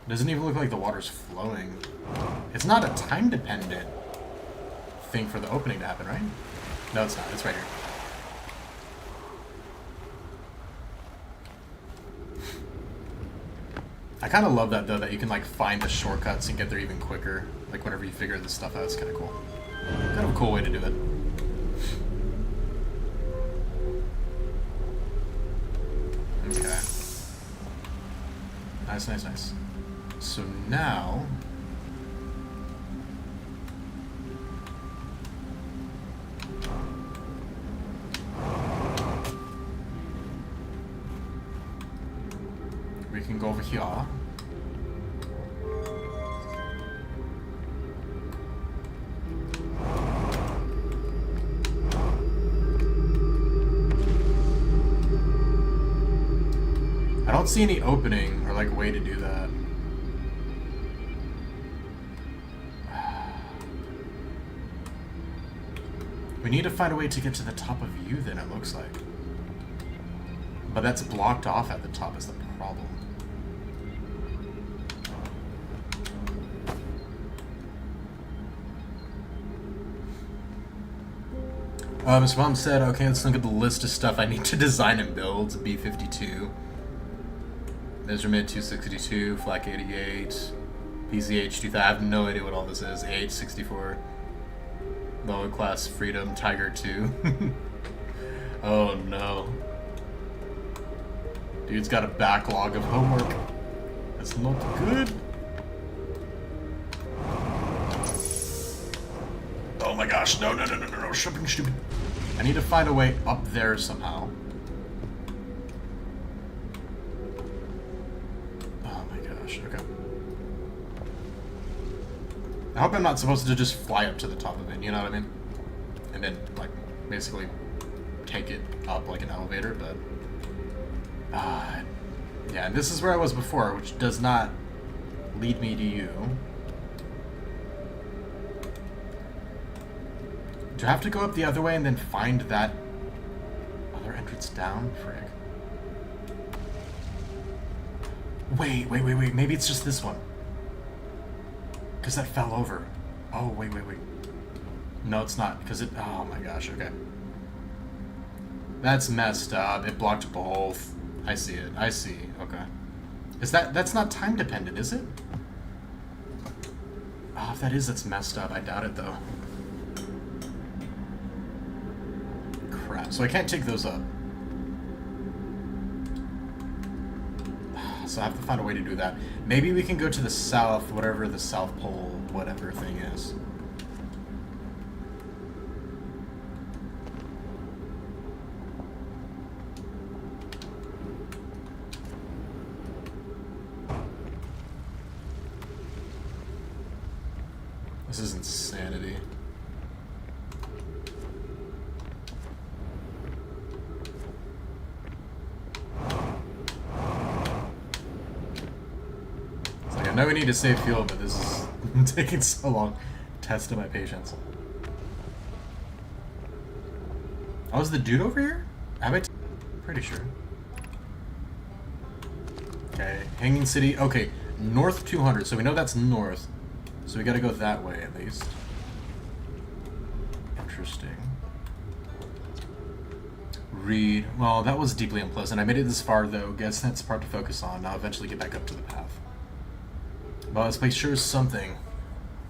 Doesn't even look like the water's flowing. It's not a time-dependent thing for the opening to happen, right? No, it's not. It's right here. I kind of love that, though, that you can, like, find the shortcuts and get there even quicker. Like, whenever you figure this stuff out, it's kind of cool. Kind of a cool way to do it. Okay. Nice. So now... we can go over here. I don't see any opening or like way to do that. We need to find a way to get to the top of you then, it looks like. But that's blocked off at the top is the problem. Mr. Mom said, okay, let's look at the list of stuff I need to design and build. B-52. Measurement 262, FLAC 88, PCH 2000. I have no idea what all this is. H64. Lower class Freedom, Tiger 2. Oh no. Dude's got a backlog of homework. That's not good. Oh my gosh, no, shipping stupid. I need to find a way up there somehow. Oh my gosh, okay. I hope I'm not supposed to just fly up to the top of it, you know what I mean? And then, like, basically take it up like an elevator, but... yeah, and this is where I was before, which does not lead me to you. Do I have to go up the other way and then find that other entrance down? Frick. Wait. Maybe it's just this one. Because that fell over. Oh, wait. No, it's not. Because it... Oh my gosh, okay. That's messed up. It blocked both. I see it. I see. Okay. Is that... That's not time dependent, is it? Oh, if that is, that's messed up. I doubt it, though. Crap. So I can't take those up. So I have to find a way to do that. Maybe we can go to the south, whatever the South Pole, whatever thing is. This is insanity. It's like, I know we need to save fuel, but this is taking so long. Test of my patience. Oh, is the dude over here? Have I? Pretty sure. Okay, Hanging City. Okay, north 200. So we know that's north. So we gotta go that way at least. Interesting. Reed. Well, that was deeply unpleasant. I made it this far though. Guess that's the part to focus on. I'll eventually get back up to the path. Well, this place sure is something.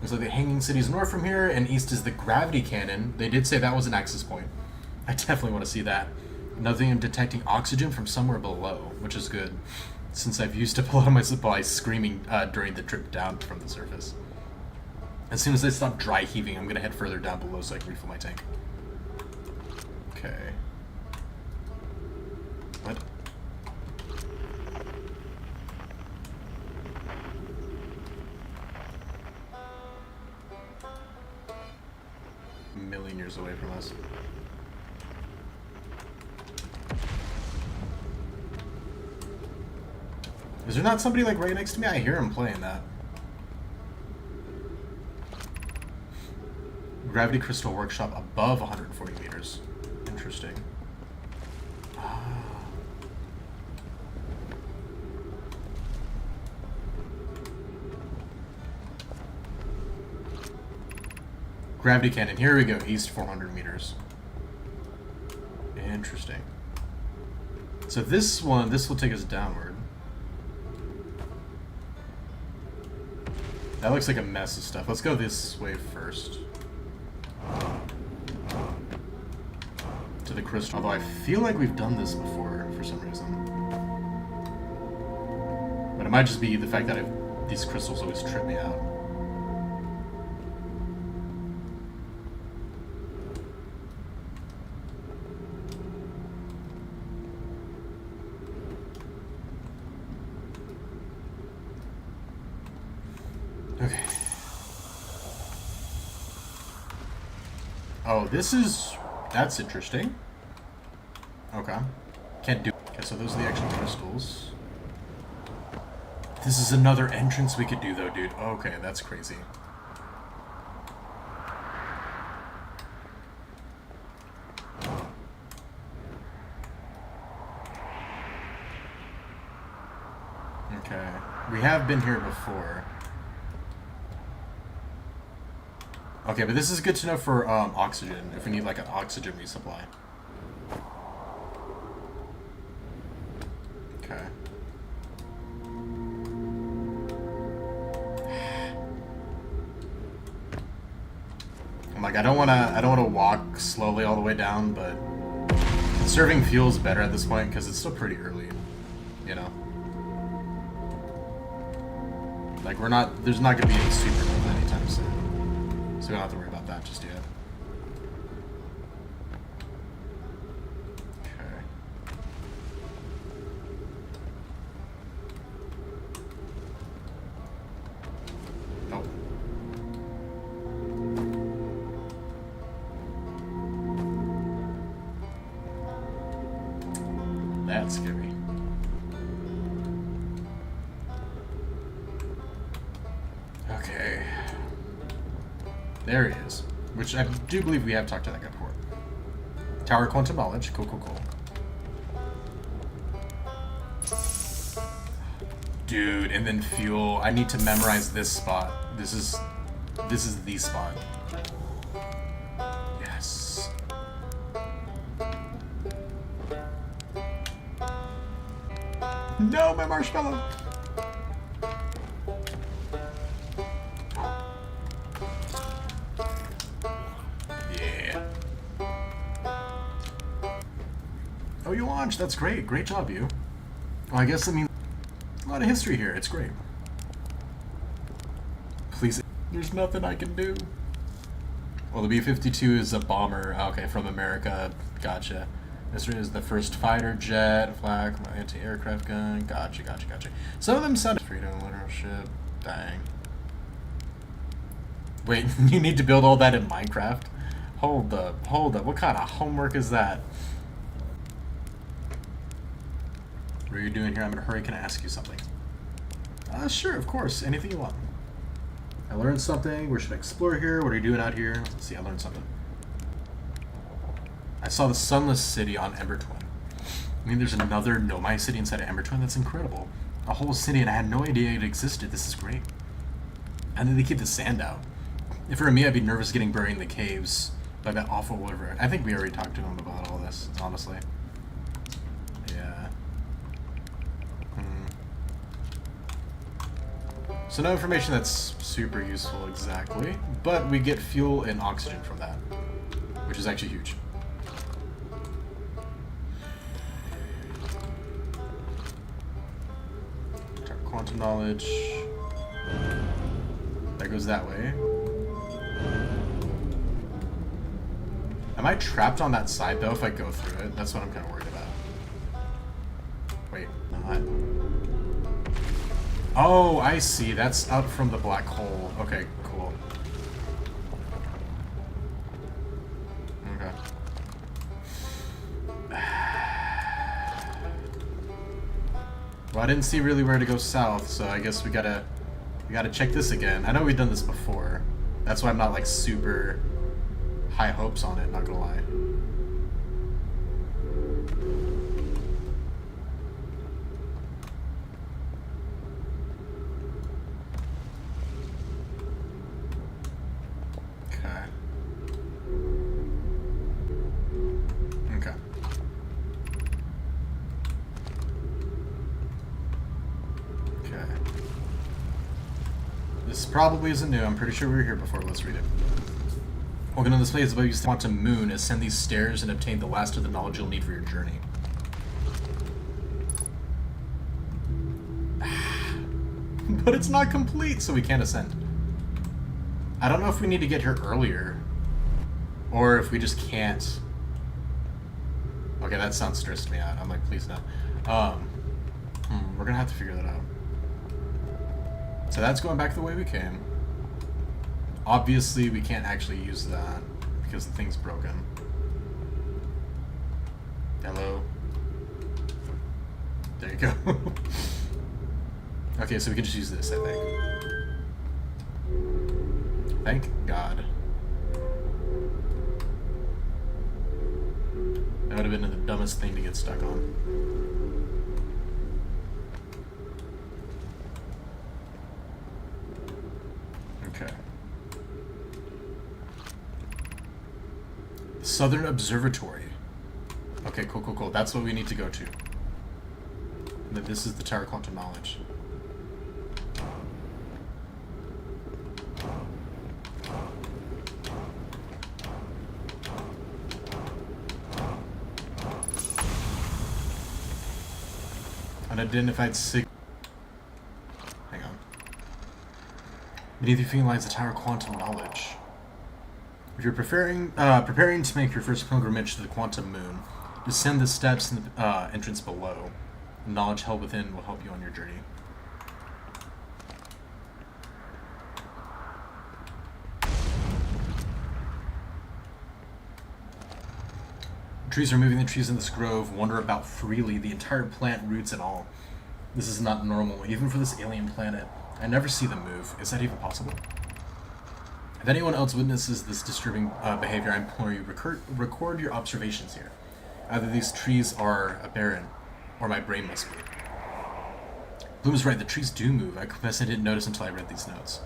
Looks like the Hanging City's north from here, and east is the Gravity Cannon. They did say that was an access point. I definitely want to see that. Another thing, I'm detecting oxygen from somewhere below, which is good, since I've used up a lot of my supplies screaming during the trip down from the surface. As soon as they stop dry heaving, I'm going to head further down below so I can refill my tank. Okay. What? A million years away from us. Is there not somebody like right next to me? I hear him playing that. Gravity Crystal Workshop above 140 meters. Interesting. Gravity Cannon. Here we go. East 400 meters. Interesting. So this one, this will take us downward. That looks like a mess of stuff. Let's go this way first. To the crystal. Although I feel like we've done this before for some reason. But it might just be the fact that these crystals always trip me out. Okay. Oh, that's interesting. Okay. Can't do. Okay, so those are the actual crystals. This is another entrance we could do though, dude. Okay, that's crazy. Okay. We have been here before. Okay, but this is good to know for oxygen, if we need like an oxygen resupply. Okay. I'm like, I don't wanna walk slowly all the way down, but conserving fuel is better at this point because it's still pretty early, you know. Like there's not gonna be any super build anytime soon. So we don't have to worry about that just yet. Okay. Oh. That's scary. Okay. There he is. Which I do believe we have talked to that guy before. Tower Quantum Knowledge. Cool, cool, cool. Dude, and then fuel. I need to memorize this spot. This is the spot. Yes. No, my marshmallow. Oh, you launched. That's great. Great job, you. Well, I guess, I mean, a lot of history here. It's great. Please. There's nothing I can do. Well, the B-52 is a bomber. Okay, from America. Gotcha. This is the first fighter jet, flak, anti-aircraft gun. Gotcha, gotcha, gotcha. Some of them sound freedom, literal ship. Dang. Wait, you need to build all that in Minecraft? Hold up, hold up. What kind of homework is that? What are you doing here? I'm in a hurry. Can I ask you something? Sure, of course. Anything you want. I learned something. Where should I explore here? What are you doing out here? Let's see, I learned something. I saw the Sunless City on Ember Twin. I mean, there's another Nomai city inside of Ember Twin. That's incredible. A whole city, and I had no idea it existed. This is great. And then they keep the sand out. If it were me, I'd be nervous getting buried in the caves by that awful wyvern. I think we already talked to him about all this, honestly. Yeah. So no information that's super useful exactly, but we get fuel and oxygen from that, which is actually huge. Quantum knowledge. That goes that way. Am I trapped on that side though if I go through it? That's what I'm kind of worried about. Wait, not. Oh, I see. That's up from the black hole. Okay, cool. Okay. Well, I didn't see really where to go south, so I guess we gotta check this again. I know we've done this before. That's why I'm not like super high hopes on it, not gonna lie. Okay. Okay. Okay. This probably isn't new. I'm pretty sure we were here before. Let's read it. Welcome to this place about using the quantum moon. Ascend these stairs and obtain the last of the knowledge you'll need for your journey. But it's not complete, so we can't ascend. I don't know if we need to get here earlier, or if we just can't. Okay, that sounds stressed me out. I'm like, please no. We're gonna have to figure that out. So that's going back the way we came. Obviously, we can't actually use that because the thing's broken. Hello? There you go. Okay, so we can just use this, I think. Thank God. That would have been the dumbest thing to get stuck on. Okay. Southern Observatory. Okay, cool, cool, cool. That's what we need to go to. And then this is the Tower of Quantum Knowledge. Unidentified sig... Hang on. Beneath your feet lies the Tower of Quantum Knowledge. If you're preparing to make your first pilgrimage to the Quantum Moon, descend the steps in the entrance below. The knowledge held within will help you on your journey. Trees are moving. The trees in this grove wander about freely, the entire plant, roots and all. This is not normal, even for this alien planet. I never see them move. Is that even possible? If anyone else witnesses this disturbing behavior, I implore you, record your observations here. Either these trees are barren, or my brain must be. Bloom is right, the trees do move. I confess I didn't notice until I read these notes.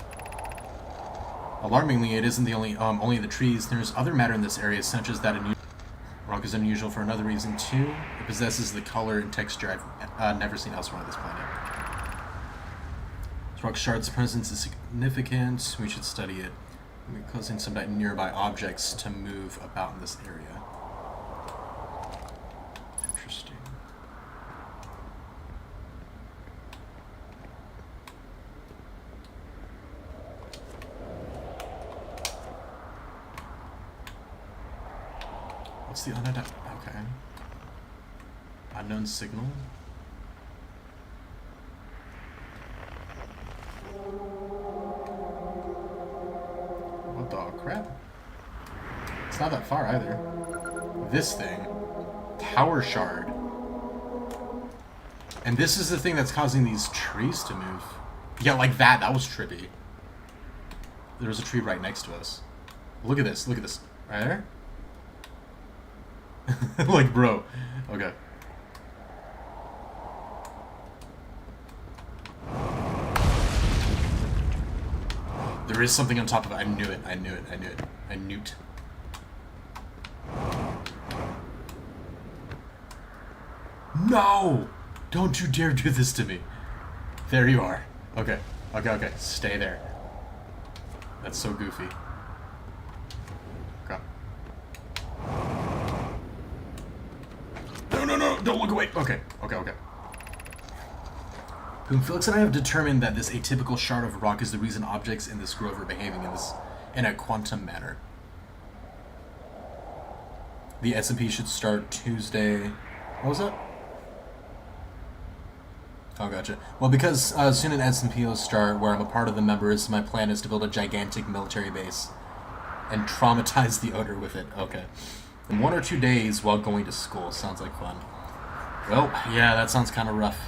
Alarmingly, it isn't the only the trees. There's other matter in this area, such as that rock is unusual for another reason too. It possesses the color and texture I've never seen elsewhere on this planet. This rock shard's presence is significant. We should study it. We're causing some nearby objects to move about in this area. Interesting. What's the okay. Unknown signal? What the crap? It's not that far either. This thing. Tower shard. And this is the thing that's causing these trees to move. Yeah, like that. That was trippy. There was a tree right next to us. Look at this. Look at this. Right there? Like, bro. Okay. There is something on top of it. I knew it. I knew it. I knew it. I knew it. No! Don't you dare do this to me. There you are. Okay. Okay, okay. Stay there. That's so goofy. Okay. No, no, no! Don't look away! Okay. Okay, okay. Whom Felix and I have determined that this atypical shard of rock is the reason objects in this grove are behaving in a quantum manner. The SMP should start Tuesday. What was that? Oh, gotcha. Well, because soon an SMP will start where I'm a part of the members, my plan is to build a gigantic military base and traumatize the owner with it. Okay. In 1 or 2 days while going to school. Sounds like fun. Well, yeah, that sounds kind of rough.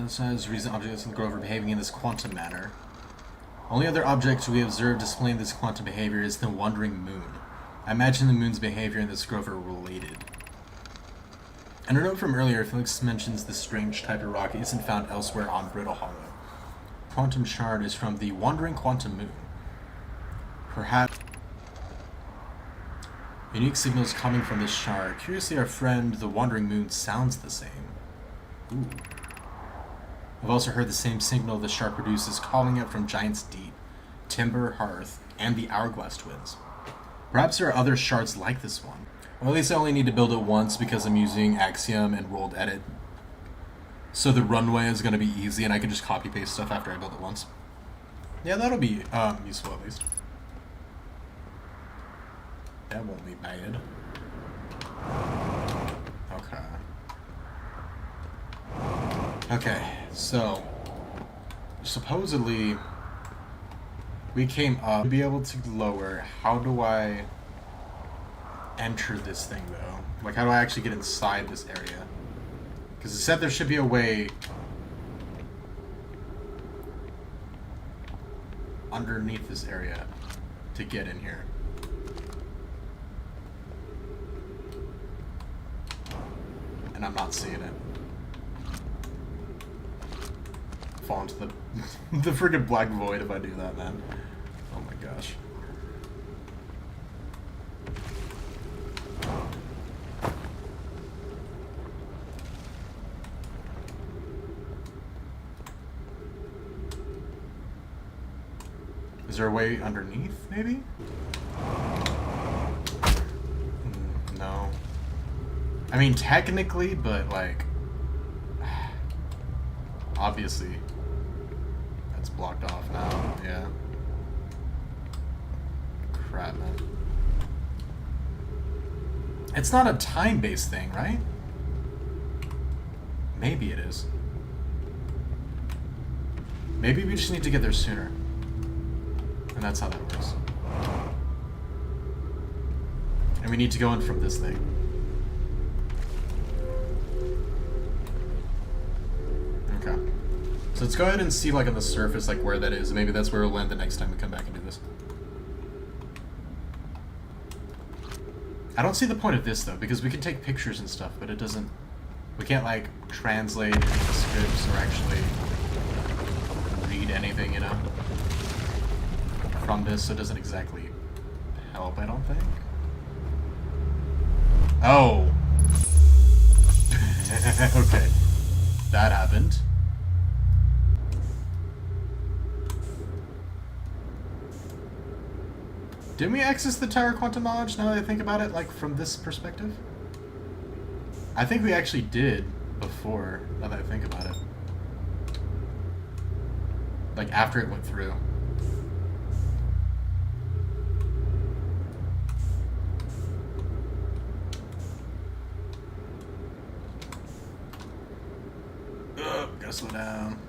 Says reason objects in the grove are behaving in this quantum manner. Only other objects we observed displaying this quantum behavior is the wandering moon. I imagine the moon's behavior in this grove are related. And a note from earlier, Felix mentions the strange type of rock isn't found elsewhere on Brittle Hollow. Quantum shard is from the wandering quantum moon. Perhaps unique signals coming from this shard. Curiously, our friend, the wandering moon, sounds the same. Ooh. I've also heard the same signal the shard produces calling out from Giant's Deep, Timber Hearth, and the Hourglass Twins. Perhaps there are other shards like this one. Or at least I only need to build it once because I'm using Axiom and World Edit. So the runway is going to be easy and I can just copy paste stuff after I build it once. Yeah, that'll be useful at least. That won't be bad. Okay. Okay, so supposedly we came up to be able to lower. How do I enter this thing though? Like, how do I actually get inside this area? Because it said there should be a way underneath this area to get in here. And I'm not seeing it. Fall into the the friggin' black void if I do that, man. Oh my gosh. Is there a way underneath, maybe? No. I mean, technically, but like, obviously, that's blocked off now. Yeah. Crap, man. It's not a time-based thing, right? Maybe it is. Maybe we just need to get there sooner. And that's how that works. And we need to go in from this thing. Okay. So let's go ahead and see, like, on the surface, like, where that is. Maybe that's where we'll land the next time we come back and do this. I don't see the point of this, though, because we can take pictures and stuff, but it doesn't... We can't, like, translate any scripts or actually read anything, you know, from this, so it doesn't exactly help, I don't think. Oh! Okay. That happened. Didn't we access the Tower of Quantum Knowledge, now that I think about it, like, from this perspective? I think we actually did before, now that I think about it. Like, after it went through. Ugh, gotta slow down.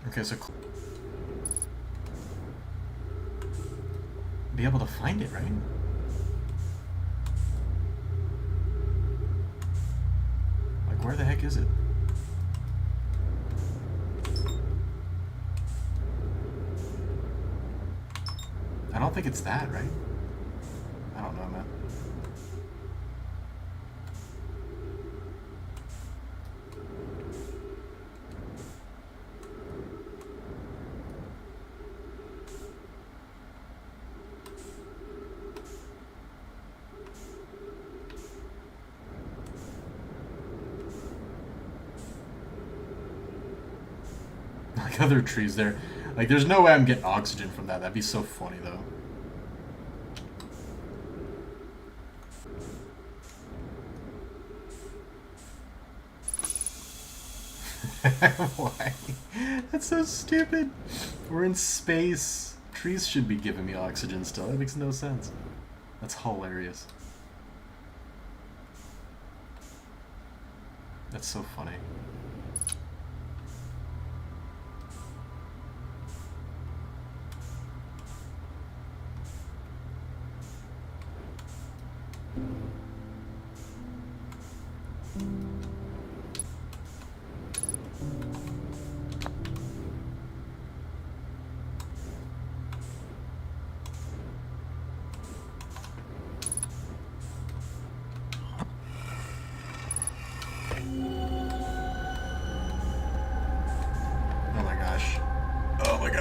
Okay, so be able to find it, right? where the heck is it? I don't think it's that, right? I don't know, man. Like other trees there. Like, there's no way I'm getting oxygen from that. That'd be so funny, though. Why? That's so stupid. We're in space. Trees should be giving me oxygen still. That makes no sense. That's hilarious. That's so funny.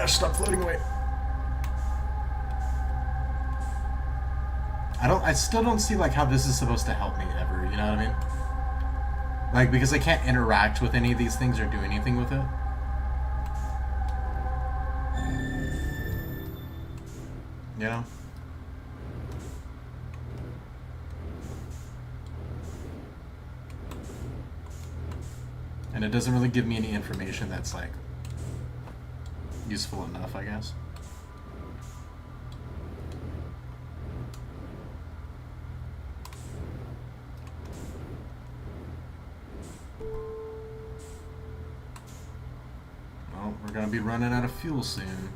Stop floating away. I still don't see like how this is supposed to help me ever, you know what I mean? Like, because I can't interact with any of these things or do anything with it. You know? And it doesn't really give me any information that's like useful enough, I guess. Well, we're gonna be running out of fuel soon.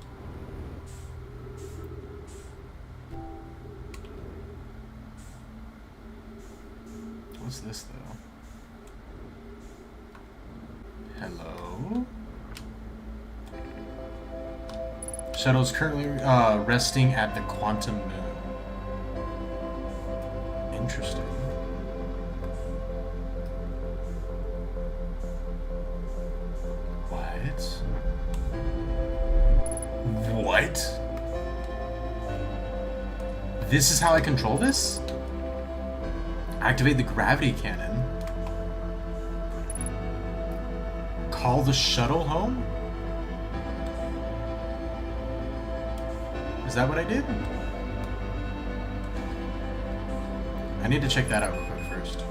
What's this, though? Hello? Shuttle's currently resting at the Quantum Moon. Interesting. What? What? This is how I control this? Activate the gravity cannon. Call the shuttle home? Is that what I did? I need to check that out real quick first.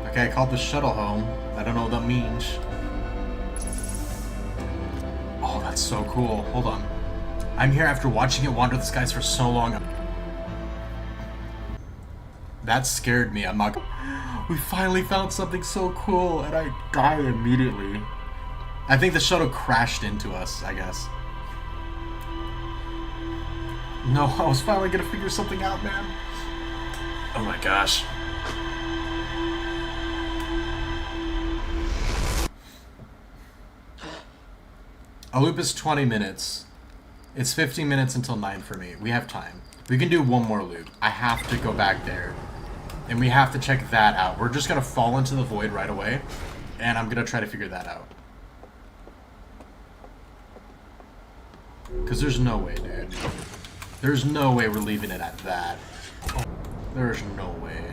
Okay, I called the shuttle home. I don't know what that means. Oh, that's so cool. Hold on. I'm here after watching it wander the skies for so long. That scared me. I'm not... We finally found something so cool, and I died immediately. I think the shuttle crashed into us, I guess. No, I was finally gonna figure something out, man. Oh my gosh. A loop is 20 minutes. It's 15 minutes until 9 for me. We have time. We can do one more loop. I have to go back there. And we have to check that out. We're just gonna fall into the void right away, and I'm gonna try to figure that out. Because there's no way, dude. There's no way we're leaving it at that. There's no way.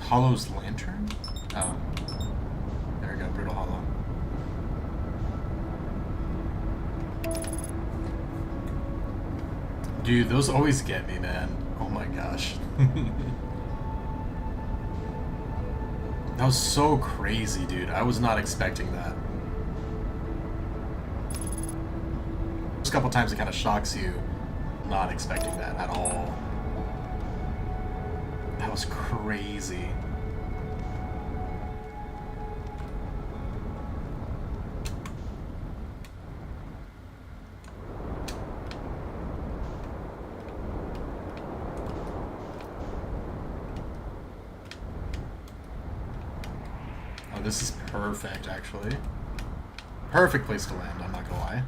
Hollow's lantern? Oh. There we go, Brittle Hollow. Dude, those always get me, man. Oh my gosh. That was so crazy, dude. I was not expecting that. First couple times it kind of shocks you. Not expecting that at all. That was crazy. this is perfect, actually. Perfect place to land, I'm not gonna lie.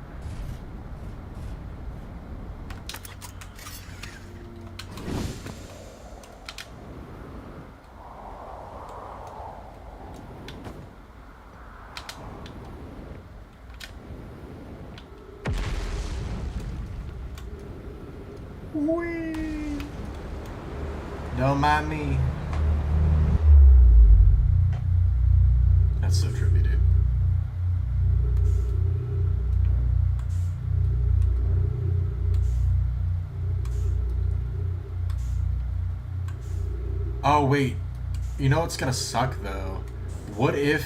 Whee! Don't mind me. That's so trippy, dude. Oh, wait. You know what's gonna suck, though? What if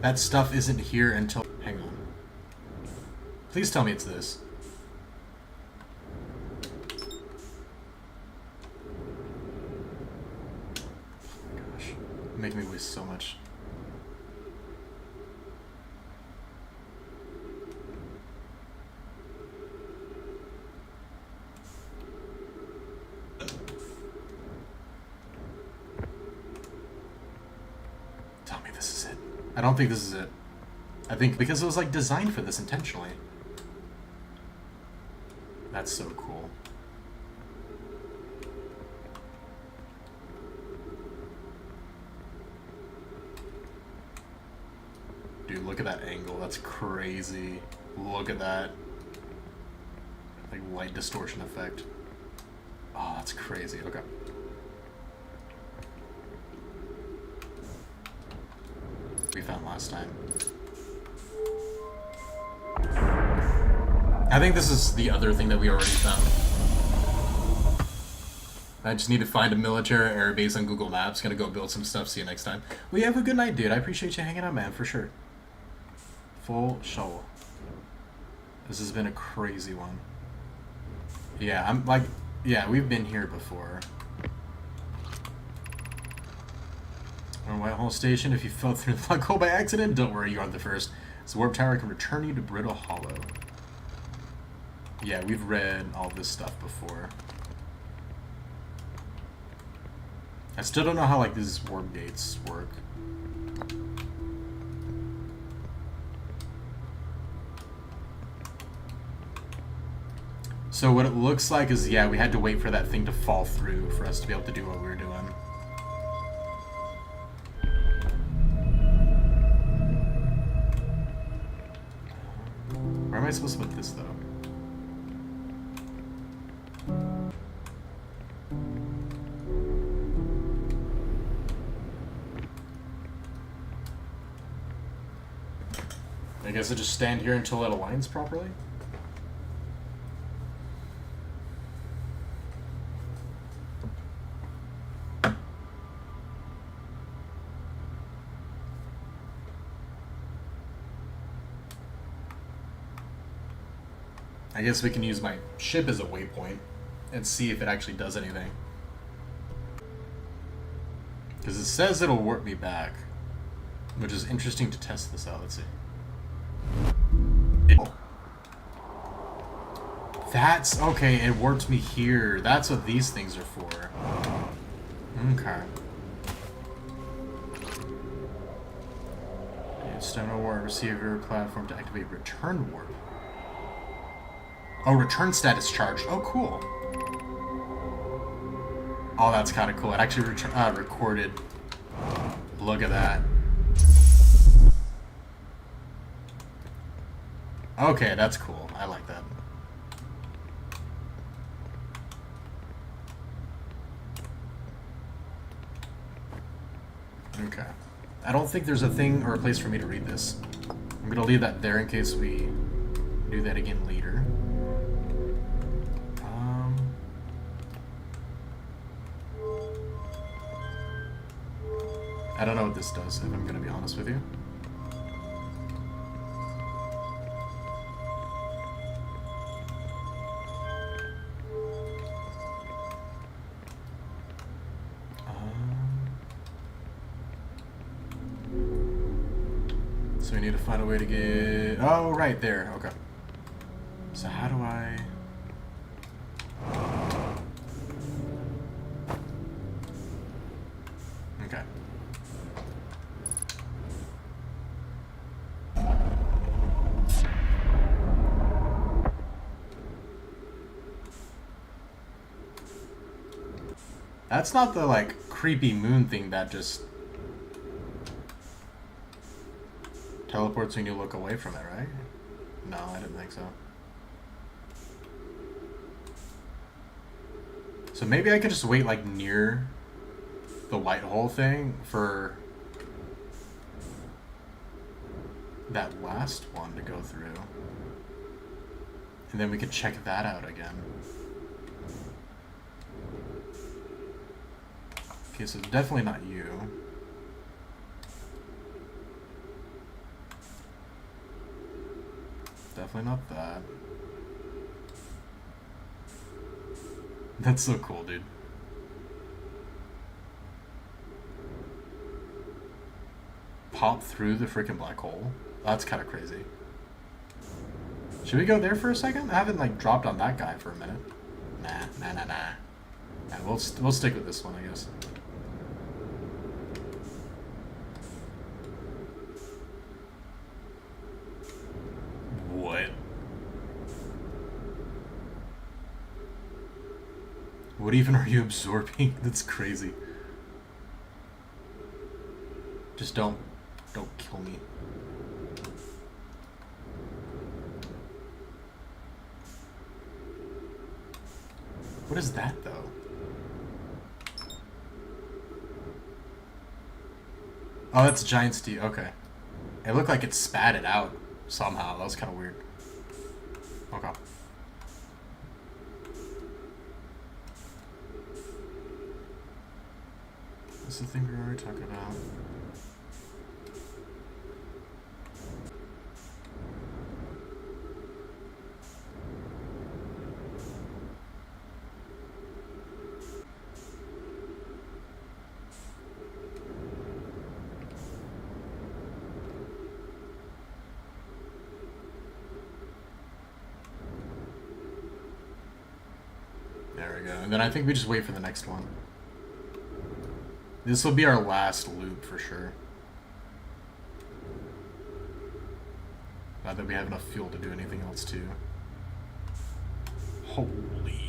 that stuff isn't here until... Hang on. Please tell me it's this. Oh my gosh. You're making me waste so much. Tell me this is it. I don't think this is it. I think because it was like designed for this intentionally. That's so cool. Dude, look at that angle. That's crazy. Look at that. Like light distortion effect. Oh, that's crazy. Okay. We found last time. I think this is the other thing that we already found. I just need to find a military air base on Google Maps. Gonna go build some stuff. See you next time. Well, you have a good night, dude. I appreciate you hanging out, man, for sure. Full show. This has been a crazy one. Yeah, I'm like, yeah, we've been here before. On Whitehall Station, if you fell through the plug hole by accident, don't worry, you aren't the first. This warp tower can return you to Brittle Hollow. Yeah, we've read all this stuff before. I still don't know how, like, these warp gates work. So what it looks like is, yeah, we had to wait for that thing to fall through for us to be able to do what we were doing. Where am I supposed to put this, though? I guess I just stand here until it aligns properly? I guess we can use my ship as a waypoint and see if it actually does anything. Because it says it'll warp me back, which is interesting to test this out. Let's see. That's okay, it warped me here. That's what these things are for. Okay. It's time to warp. Receive your platform to activate return warp. Oh, return status charged. Oh, cool. Oh, that's kind of cool. It actually recorded. Look at that. Okay, that's cool. I like that. Okay. I don't think there's a thing or a place for me to read this. I'm gonna leave that there in case we do that again later. I don't know what this does, if I'm gonna be honest with you. So we need to find a way to get... Oh, right there. Okay. So how do I... Okay. That's not the, like, creepy moon thing that just teleports when you look away from it, right? No, I didn't think so. So maybe I could just wait, like, near the white hole thing for that last one to go through. And then we could check that out again. Okay, so definitely not you. Definitely not that. That's so cool, dude. Pop through the freaking black hole? That's kind of crazy. Should we go there for a second? I haven't, like, dropped on that guy for a minute. Nah. Yeah, we'll stick with this one, I guess. What? What even are you absorbing? That's crazy. Just don't kill me. What is that, though? Oh, that's a giant steel. Okay. It looked like it spat it out somehow. That was kind of weird. Okay. That's the thing we were already talking about. There we go. And then I think we just wait for the next one. This will be our last loop for sure. Not that we have enough fuel to do anything else too. Holy.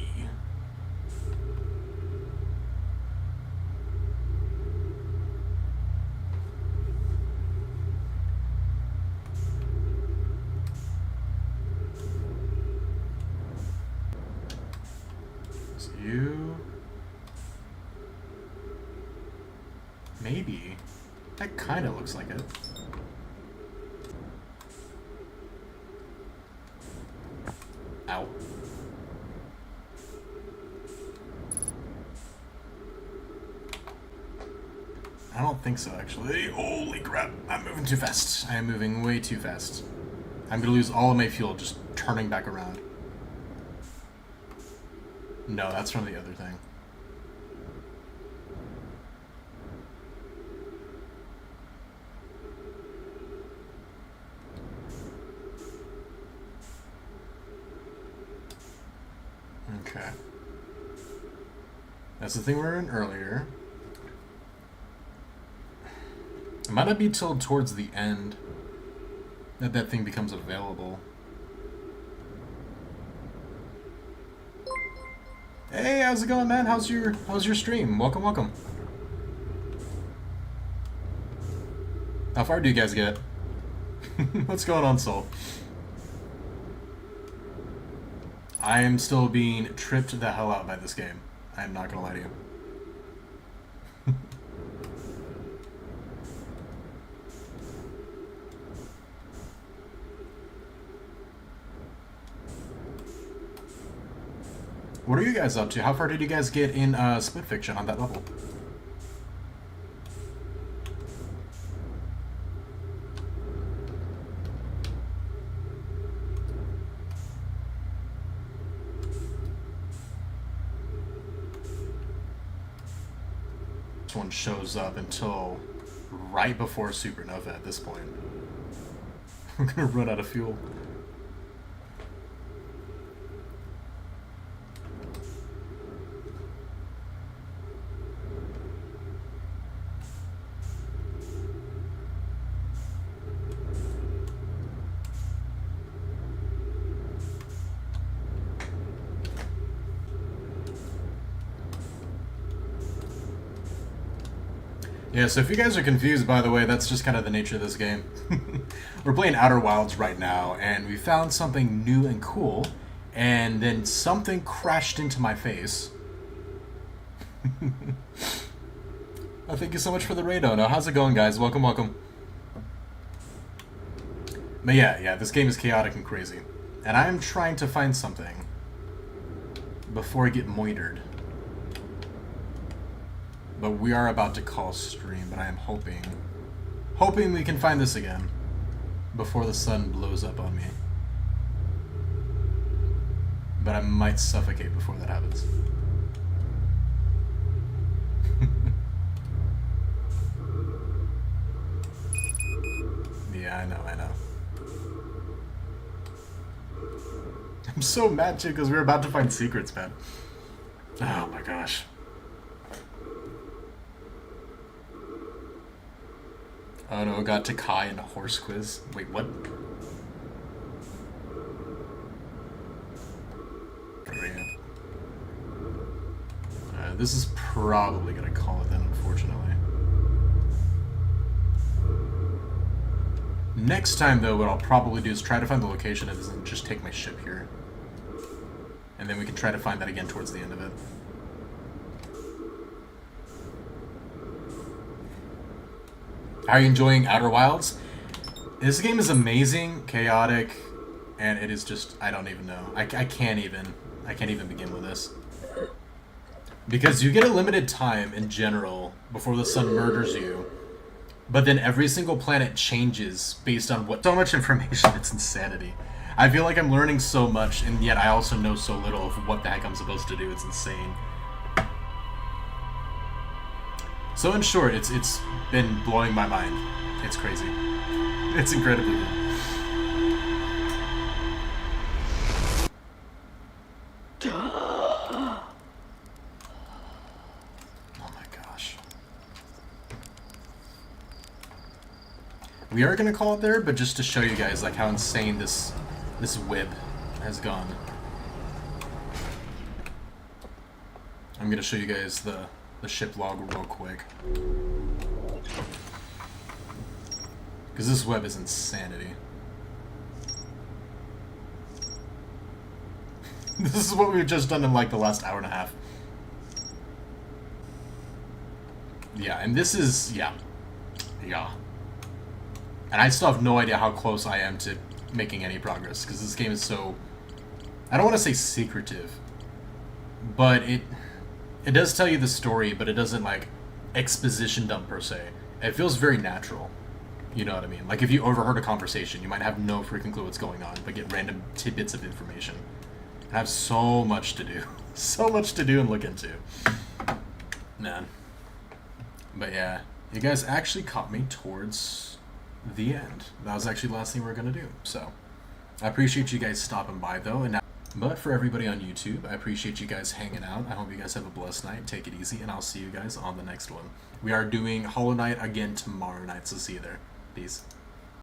Is you? Maybe. That kind of looks like it. Ow. I don't think so, actually. Holy crap. I'm moving too fast. I am moving way too fast. I'm gonna lose all of my fuel just turning back around. No, that's from the other thing. Okay. That's the thing we were in earlier. It might not be till towards the end that that thing becomes available. Hey, how's it going, man? How's your stream? Welcome. How far do you guys get? What's going on, Soul? I am still being tripped the hell out by this game. I am not gonna lie to you. What are you guys up to? How far did you guys get in Split Fiction on that level? This one shows up until right before Supernova at this point. We're gonna run out of fuel. Yeah, so if you guys are confused, by the way, that's just kind of the nature of this game. We're playing Outer Wilds right now, and we found something new and cool, and then something crashed into my face. Oh, thank you so much for the raid, Ono. How's it going, guys? Welcome, welcome. But yeah, this game is chaotic and crazy. And I am trying to find something before I get moitered. But we are about to call stream, but I am hoping we can find this again before the sun blows up on me. But I might suffocate before that happens. Yeah, I know. I'm so mad too because we're about to find secrets, man. Oh my gosh. Oh no, got Takai in a horse quiz. Wait, what? This is probably gonna call it then, unfortunately. Next time, though, what I'll probably do is try to find the location of this and just take my ship here. And then we can try to find that again towards the end of it. How are you enjoying Outer Wilds? This game is amazing, chaotic, and it is just, I don't even know. I can't even begin with this. Because you get a limited time in general before the sun murders you, but then every single planet changes based on what. So much information, it's insanity. I feel like I'm learning so much, and yet I also know so little of what the heck I'm supposed to do. It's insane. So in short, it's been blowing my mind. It's crazy. It's incredibly good. We are gonna call it there, but just to show you guys like how insane this whip has gone. I'm gonna show you guys the ship log real quick. Because this web is insanity. This is what we've just done in like the last hour and a half. Yeah, and this is, yeah. And I still have no idea how close I am to making any progress, because this game is so, I don't want to say secretive, but it does tell you the story, but it doesn't like exposition dump per se. It feels very natural. You know what I mean? Like if you overheard a conversation, you might have no freaking clue what's going on, but get random tidbits of information. I have so much to do. So much to do and look into. Man. But yeah, you guys actually caught me towards the end. That was actually the last thing we were going to do. So, I appreciate you guys stopping by though. But for everybody on YouTube, I appreciate you guys hanging out. I hope you guys have a blessed night. Take it easy, and I'll see you guys on the next one. We are doing Hollow Knight again tomorrow night, so see you there. Peace.